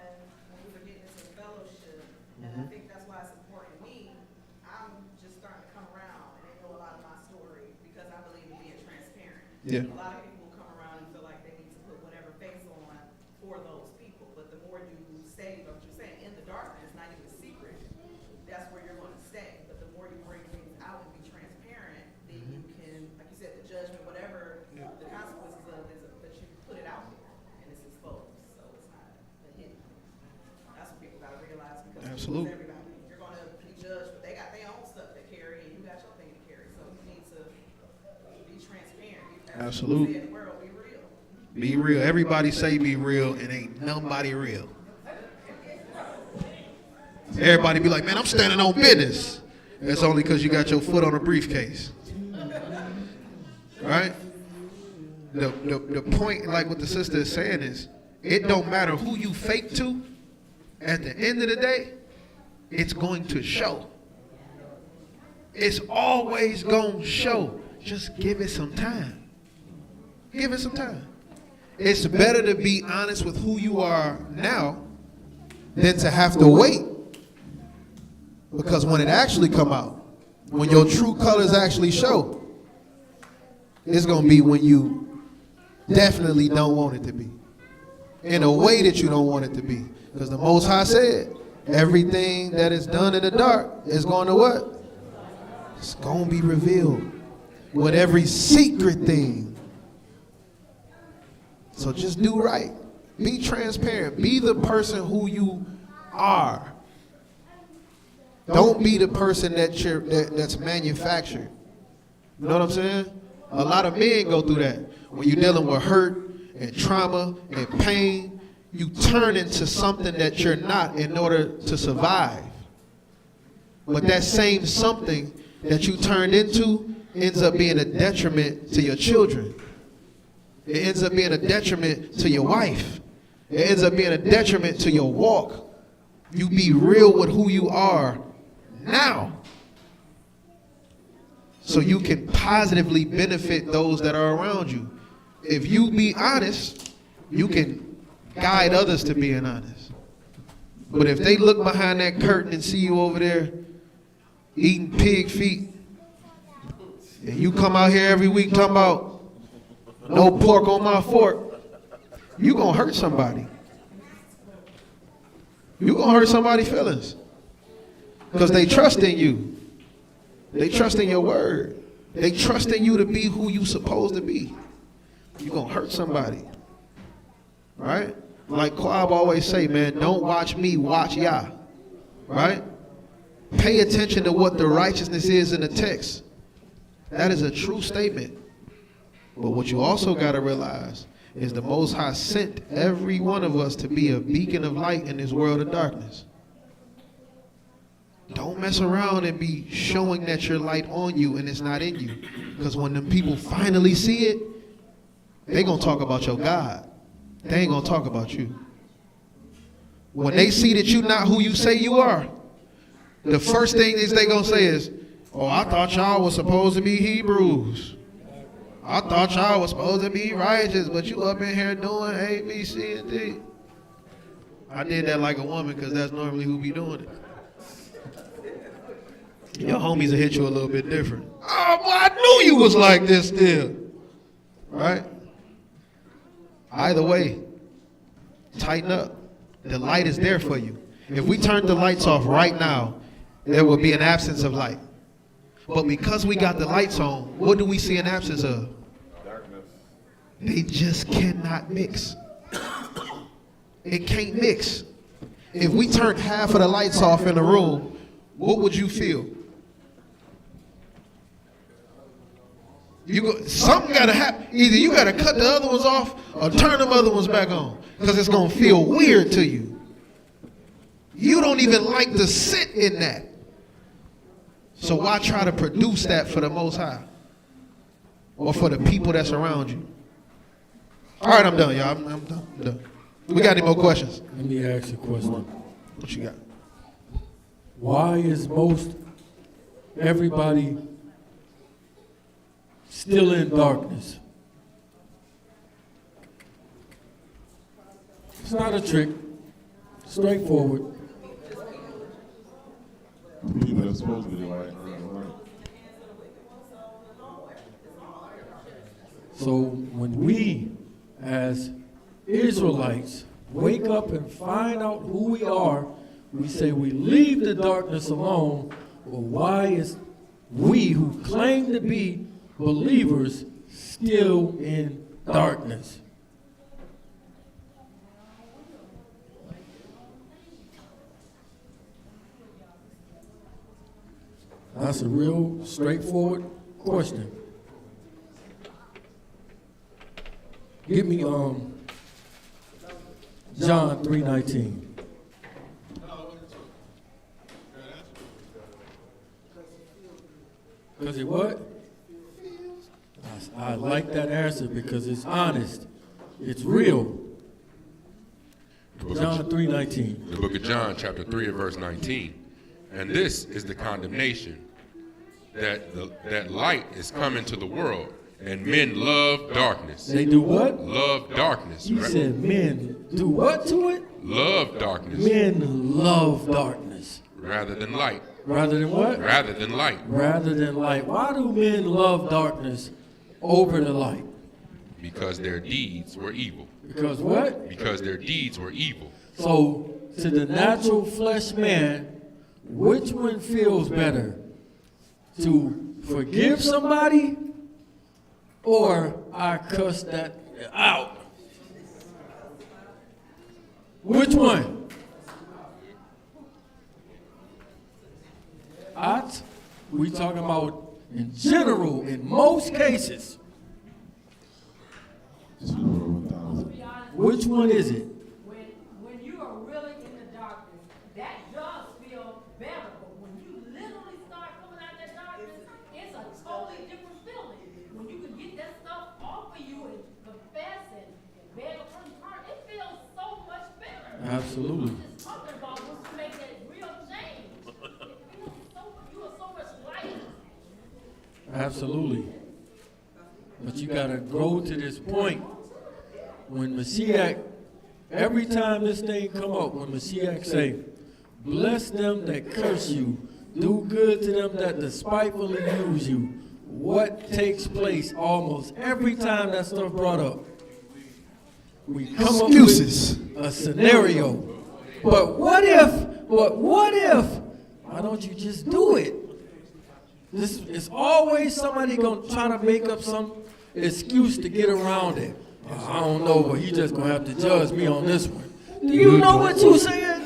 we were getting into fellowship, and I think that's why it's important to me. I'm just starting to come around, and they know a lot of my story because I believe in being transparent. Yeah. A lot of people come around and feel like they need to put whatever face on for those people, but the more you stay, what you're saying, in the darkness, not even secret, that's where you're going to stay. But the more you bring things out and be transparent, then you can, like you said, the judgment, whatever the consequences of is that you put it out there and it's exposed, so it's not a hidden. That's what people got to realize because Absolutely. everybody, you're going to be judged, but they got their own stuff to carry and you got your thing to carry. So you need to be transparent. Absolutely. In the world, be real. Be real. Everybody say be real, and ain't nobody real. Everybody be like, man, I'm standing on business. That's only because you got your foot on a briefcase. Right? The point, like what the sister is saying is, it don't matter who you fake to. At the end of the day, it's going to show. It's always going to show. Just give it some time. Give it some time. It's better to be honest with who you are now than to have to wait. Because when it actually come out, when your true colors actually show, it's going to be when you definitely don't want it to be. In a way that you don't want it to be. Because the Most High said, everything that is done in the dark is going to what? It's going to be revealed. With every secret thing. So just do right. Be transparent. Be the person who you are. Don't be the person that's manufactured. You know what I'm saying? A lot of men go through that. When you're dealing with hurt and trauma and pain, you turn into something that you're not in order to survive. But that same something that you turned into ends up being a detriment to your children. It ends up being a detriment to your wife. It ends up being a detriment to your walk. You be real with who you are now, so you can positively benefit those that are around you. If you be honest, you can guide others to being honest. But if they look behind that curtain and see you over there eating pig feet, and you come out here every week talking about no pork on my fork, you gonna hurt somebody. You gonna hurt somebody's feelings. Because they trust in you. They trust in your word. They trust in you to be who you supposed to be. You gonna hurt somebody. Right? Like Quab always say, man, don't watch me, watch Yah. Right? Pay attention to what the righteousness is in the text. That is a true statement. But what you also got to realize is the Most High sent every one of us to be a beacon of light in this world of darkness. Don't mess around and be showing that your light on you and it's not in you. Because when them people finally see it, they going to talk about your God. They ain't going to talk about you. When they see that you're not who you say you are, the first thing is they going to say is, oh, I thought y'all was supposed to be Hebrews. I thought y'all was supposed to be righteous, but you up in here doing A, B, C, and D. I did that like a woman because that's normally who be doing it. Your homies will hit you a little bit different. Oh, boy, I knew you was like this still. Right? Either way, tighten up. The light is there for you. If we turned the lights off right now, there would be an absence of light. But because we got the lights on, what do we see an absence of? Darkness. They just cannot mix. It can't mix. If we turned half of the lights off in the room, what would you feel? Something got to happen. Either you got to cut the other ones off or turn them other ones back on, because it's going to feel weird to you. You don't even like to sit in that. So why try to produce that for the Most High? Or for the people that's around you? All right, I'm done, y'all. I'm done. We got any more questions? Let me ask you a question. What you got? Why is most everybody still in darkness? It's not a trick. Straightforward. People that's supposed to be light. So when we, as Israelites, wake up and find out who we are, we say we leave the darkness alone. Well, why is we who claim to be believers still in darkness? That's a real straightforward question. Give me John 3:19. Because it what? I like that answer because it's honest. It's real. John 3:19. The book of John, chapter 3 and verse 19. And this is the condemnation, that light is come into the world, and men love darkness. They do what? Love darkness. You said men do what to it? Love darkness. Men love darkness. Rather than light. Rather than what? Rather than light. Rather than light. Why do men love darkness over the light? Because their deeds were evil. Because what? Because their deeds were evil. So, to the natural flesh man, which one feels better? To forgive somebody, or I cuss that out? Which one? We talking about in general, in most cases. Which one is it? When you are really in the darkness, that does feel better. But when you literally start coming out of that darkness, it's a totally different feeling. When you can get that stuff off of you and confess and beg a person's heart, it feels so much better. Absolutely. Just talking about once you make that real change, you are so much lighter. Absolutely. But you gotta grow to this point. When Mashiach, every time this thing come up, when Mashiach say, bless them that curse you, do good to them that despitefully use you, what takes place almost every time that stuff brought up? We come Excuses. up with a scenario. But what if, why don't you just do it? This is always somebody gonna try to make up some excuse to get around it. I don't know, but he just gonna have to judge me on this one. Do you know what you saying?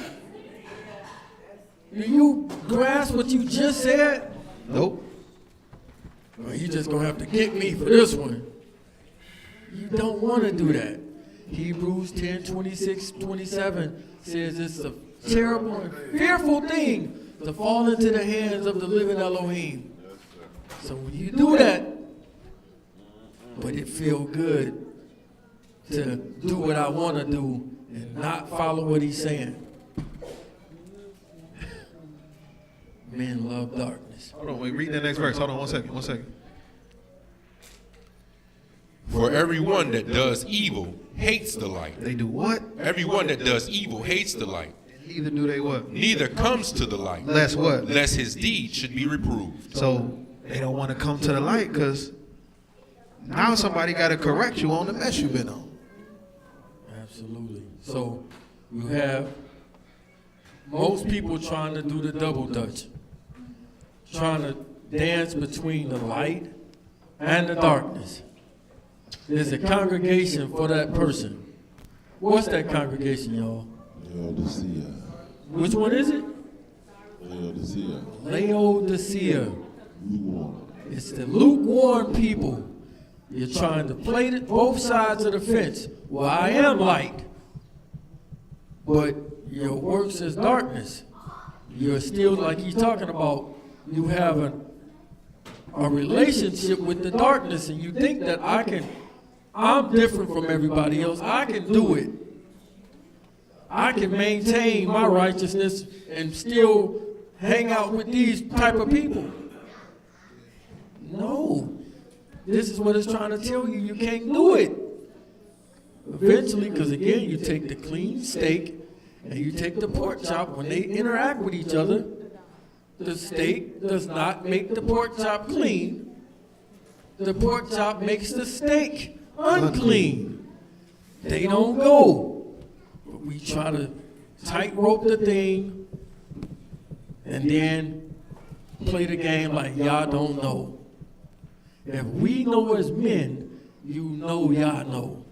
Do you grasp what you just said? Nope. Well, he just gonna have to get me for this one. You don't want to do that. Hebrews 10, 26, 27 says it's a terrible and fearful thing to fall into the hands of the living Elohim. So when you do that, but it feel good to do what I want to do and not follow what he's saying. Men love darkness. Hold on, wait, read the next verse. Hold on 1 second. For everyone that does evil hates the light. They do what? Everyone that does evil hates the light. Neither do they what? Neither comes to the light. Lest what? Lest his deed should be reproved. So they don't want to come to the light because now somebody got to correct you on the mess you've been on. Absolutely. So you have most people trying to do the double dutch, trying to dance between the light and the darkness. There's a congregation for that person. What's that congregation, y'all? Laodicea. Which one is it? Laodicea. Laodicea. Lukewarm. It's the lukewarm people. You're trying to play both sides of the fence. Well, I am light, but your works is darkness. You're still, like he's talking about, you have a relationship with the darkness, and you think that I'm different from everybody else. I can do it. I can maintain my righteousness and still hang out with these type of people. No. This is what it's trying to tell you. You can't do it. Eventually, because again, you take the clean steak and you take the pork chop. When they interact with each other, the steak does not make the pork chop clean. The pork chop makes the steak unclean. They don't go. But we try to tightrope the thing and then play the game like y'all don't know. If we know as men, you know y'all know.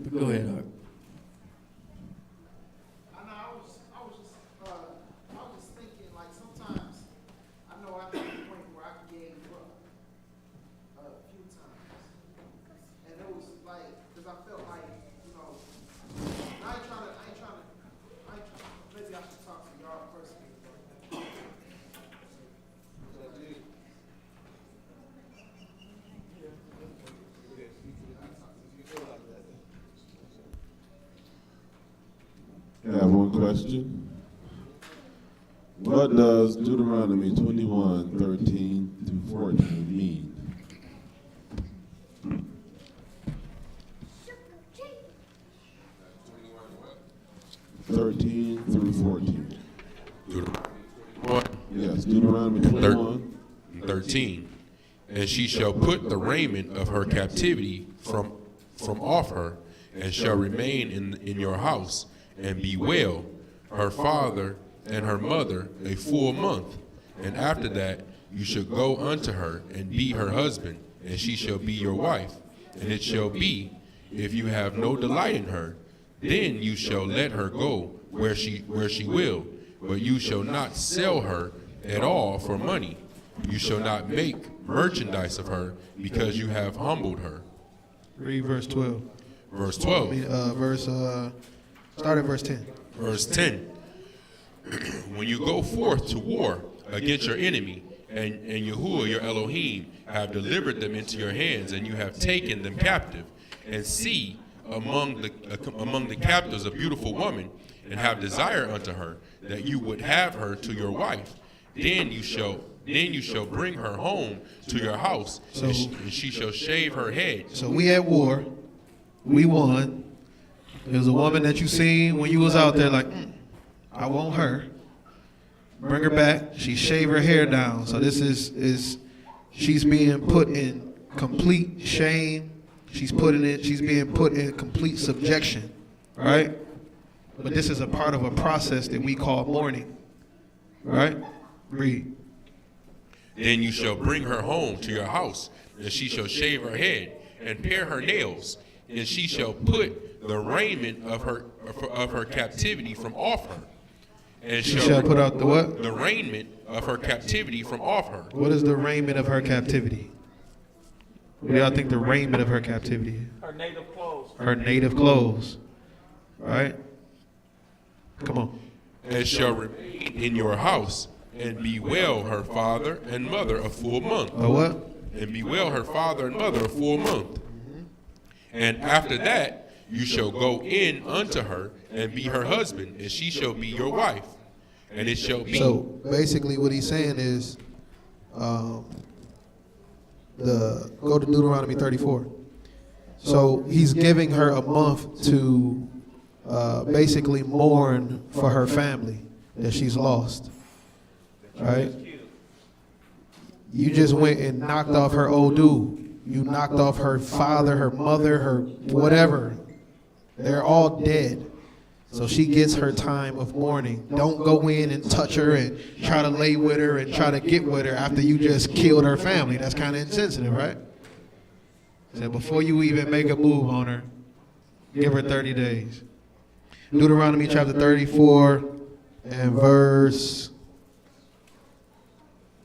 But go ahead, Art. I was just thinking, like, sometimes I know I got to the point where I gave up a few times, and it was like, because I felt like, you know, I ain't trying to, maybe I should talk to y'all personally. I have one question. What does Deuteronomy 21, 13 through 14 mean? (13 through 14). Yes, Deuteronomy 21. 13. And she shall put the raiment of her captivity from off her, and shall remain in your house, and bewail her father and her mother a full month. And after that you shall go unto her and be her husband, and she shall be your wife. And it shall be, if you have no delight in her, then you shall let her go where she will, but you shall not sell her at all for money. You shall not make merchandise of her, because you have humbled her. Read verse 12. Verse 12. Start at verse 10. Verse 10. When you go forth to war against your enemy, and Yahuwah your Elohim have delivered them into your hands, and you have taken them captive, and see among the captives a beautiful woman, and have desire unto her, that you would have her to your wife, then you shall bring her home to your house, and she shall shave her head. So we at war. We won. There's a woman that you seen when you was out there like, I want her. Bring her back. She shave her hair down. So this is she's being put in complete shame. She's being put in complete subjection. Right? But this is a part of a process that we call mourning. Right? Read. Then you shall bring her home to your house, and she shall shave her head and pare her nails, and she shall put the raiment of her captivity from off her. And She shall put out the what? The raiment of her captivity from off her. What is the raiment of her captivity? What do y'all think the raiment of her captivity is? Her native clothes. Her native clothes. Right? Come on. And shall remain in your house, and bewail her father and mother a full month. A what? And bewail her father and mother a full month. And after that, you shall go in unto her, and be her husband, and she shall be your wife. And it shall be. So basically what he's saying is, go to Deuteronomy 34. So he's giving her a month to basically mourn for her family that she's lost. Right? You just went and knocked off her old dude. You knocked off her father, her mother, her whatever. They're all dead. So she gets her time of mourning. Don't go in and touch her and try to lay with her and try to get with her after you just killed her family. That's kind of insensitive, right? So before you even make a move on her, give her 30 days. Deuteronomy chapter 34 and verse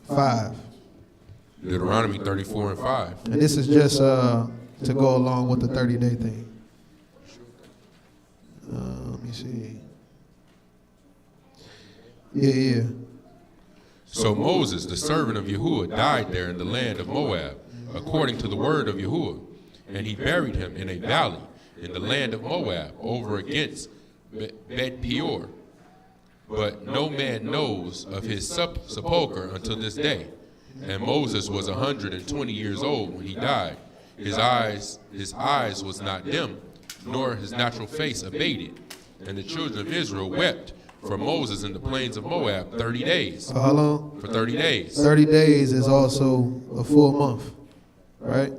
5. Deuteronomy 34 and 5. And this is just to go along with the 30-day thing. Let me see. Yeah. So Moses, the servant of Yahuwah, died there in the land of Moab, according to the word of Yahuwah. And he buried him in a valley in the land of Moab, over against Bet Peor. But no man knows of his sepulchre until this day. And Moses was 120 years old when he died. His eyes was not dim, nor his natural face abated. And the children of Israel wept for Moses in the plains of Moab 30 days. How long? For 30 days. 30 days is also a full month, right?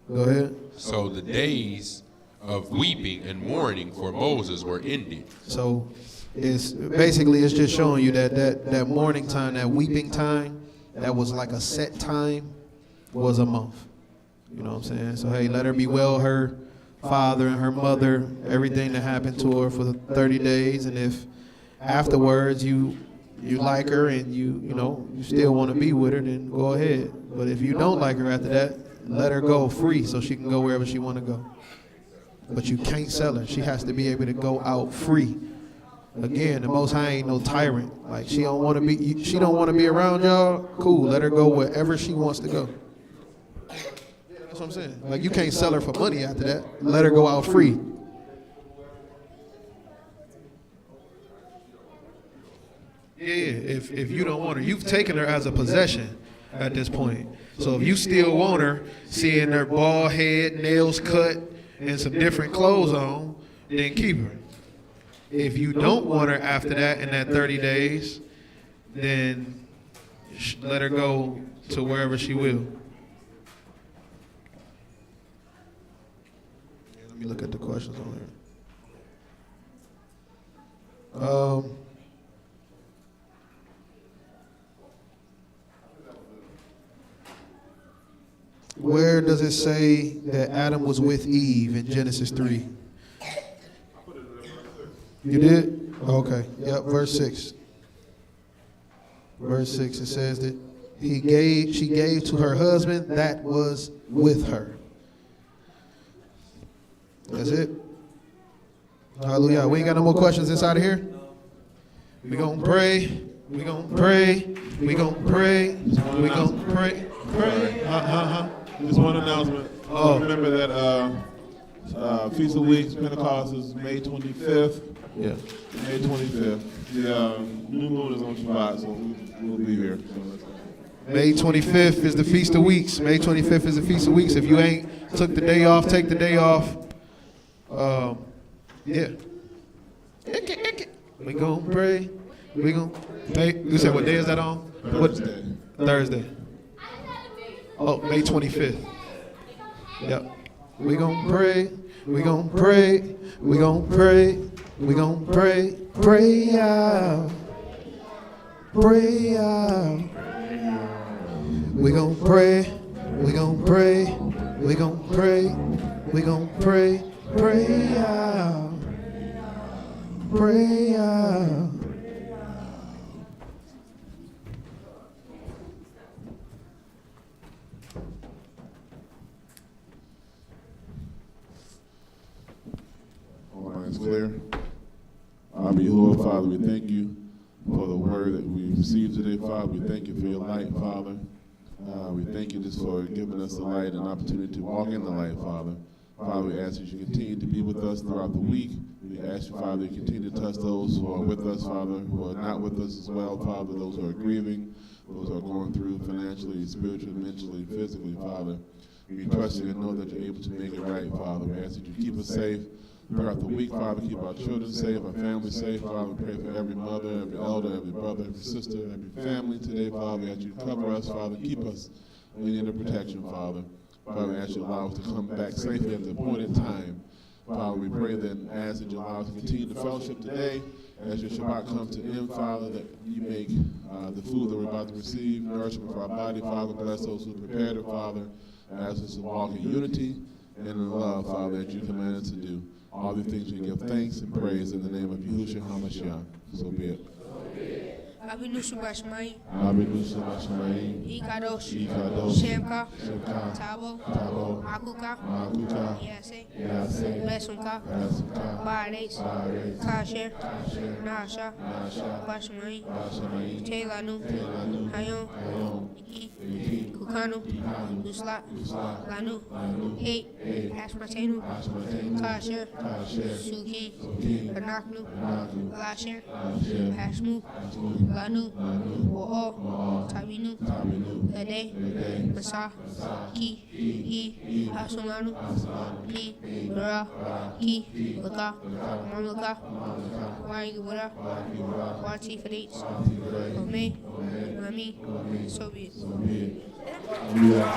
Go ahead. So the days of weeping and mourning for Moses were ended. So it's just showing you that mourning time, that weeping time, that was like a set time, was a month. You know what I'm saying? So hey, let her bewail her father and her mother, everything that happened to her for the 30 days. And if afterwards you like her and you still want to be with her, then go ahead. But if you don't like her after that, let her go free so she can go wherever she want to go. But you can't sell her. She has to be able to go out free. Again, the Most High ain't no tyrant. Like she don't want to be around y'all. Cool, let her go wherever she wants to go. That's what I'm saying. Like you can't sell her for money after that. Let her go out free. Yeah, if you don't want her, you've taken her as a possession at this point. So if you still want her, seeing her bald head, nails cut, and some different clothes on, then keep her. If you don't want her after that in that 30 days, then let her go to wherever she will. Let me look at the questions on there. Where does it say that Adam was with Eve in Genesis 3? You did? Okay. Yep, verse 6. Verse 6, it says that she gave to her husband that was with her. That's it. Hallelujah. We ain't got no more questions inside of here? We gonna pray. We gonna pray. We gonna pray. We gonna pray. Pray. Just one announcement. Oh. Remember that Feast of Weeks, Pentecost is May 25th. Yeah. May 25th. The new moon is on Shabbat, so we'll be here. May 25th is the Feast of Weeks. May 25th is the Feast of Weeks. If you ain't took the day off, take the day off. Yeah. We gonna pray. We gonna pray. You said what day is that on? Thursday. What? Thursday. Oh, May 25th. Yep. We gonna pray. We gonna pray. We gonna pray. We gonna pray. Pray out. Pray out. We gonna pray. We gonna pray. We gonna pray. We gonna pray. Pray out. Pray out. All minds clear. Our Lord, Father, we thank you for the word that we received today, Father. We thank you for your light, Father. We thank you just for giving us the light and opportunity to walk in the light, Father. Father, we ask that you continue to be with us throughout the week. We ask you, Father, to continue to touch those who are with us, Father, who are not with us as well, Father, those who are grieving, those who are going through financially, spiritually, mentally, physically, Father. We trust you and know that you're able to make it right, Father. We ask that you keep us safe throughout the week, Father. Keep our children safe, our family safe, Father. We pray for every mother, every elder, every brother, every sister, every family today, Father. We ask you to cover us, Father. Keep us in your protection, Father. Father, we ask you to allow us to come back safely at the appointed time. Father, we pray that and ask that you allow us to continue the fellowship today. As your Shabbat comes to end, Father, that you make the food that we're about to receive nourishment for our body, Father. Bless those who prepared it, Father. Ask us to walk in unity and in love, Father, that you command us to do. All the things we give thanks and praise in the name of Yahushua HaMashiach. So be it. Abinu Shabbat Shemaim, Abinu Shabbat Shemaim, Ikadosh, Ikadosh, Shemka, Shemka, Tabo, Tabo, Akuka, Makuka, Yase, Yase, Besumka, Besuka, Bares, Bares, Kasher, Kasher, Nasha, Nasha, Bashmaim, Bashemaim, Telanu, Telanu, Hayom, Hayom, Iki, Iki, Kukanu, Kukanu, Uslat, Uslat, Lanu, Lanu, Eight, Eight, Ashmatenu, Ashmatenu, Kasher, Kasher, Suki, Suki, Anaknu, Anaknu, Lasher, Lasher, Hashmu, Hashmu, Lanu, Lanu, Wa'o, Wa'o, Tabinu, Tabinu, Lede, Lede, Masa, Masa, Ki, Ki, Hasumanu, Asmanu, Ni, Ni, Ra, Ra, Ki, Ki, Laka, Laka, Mamlaka, Mamlaka, Warigura, Wakibara, Wati Fadates, Wati Gray, Ome, Ome, Mami, Ome, so be it. So be it. Hallelujah.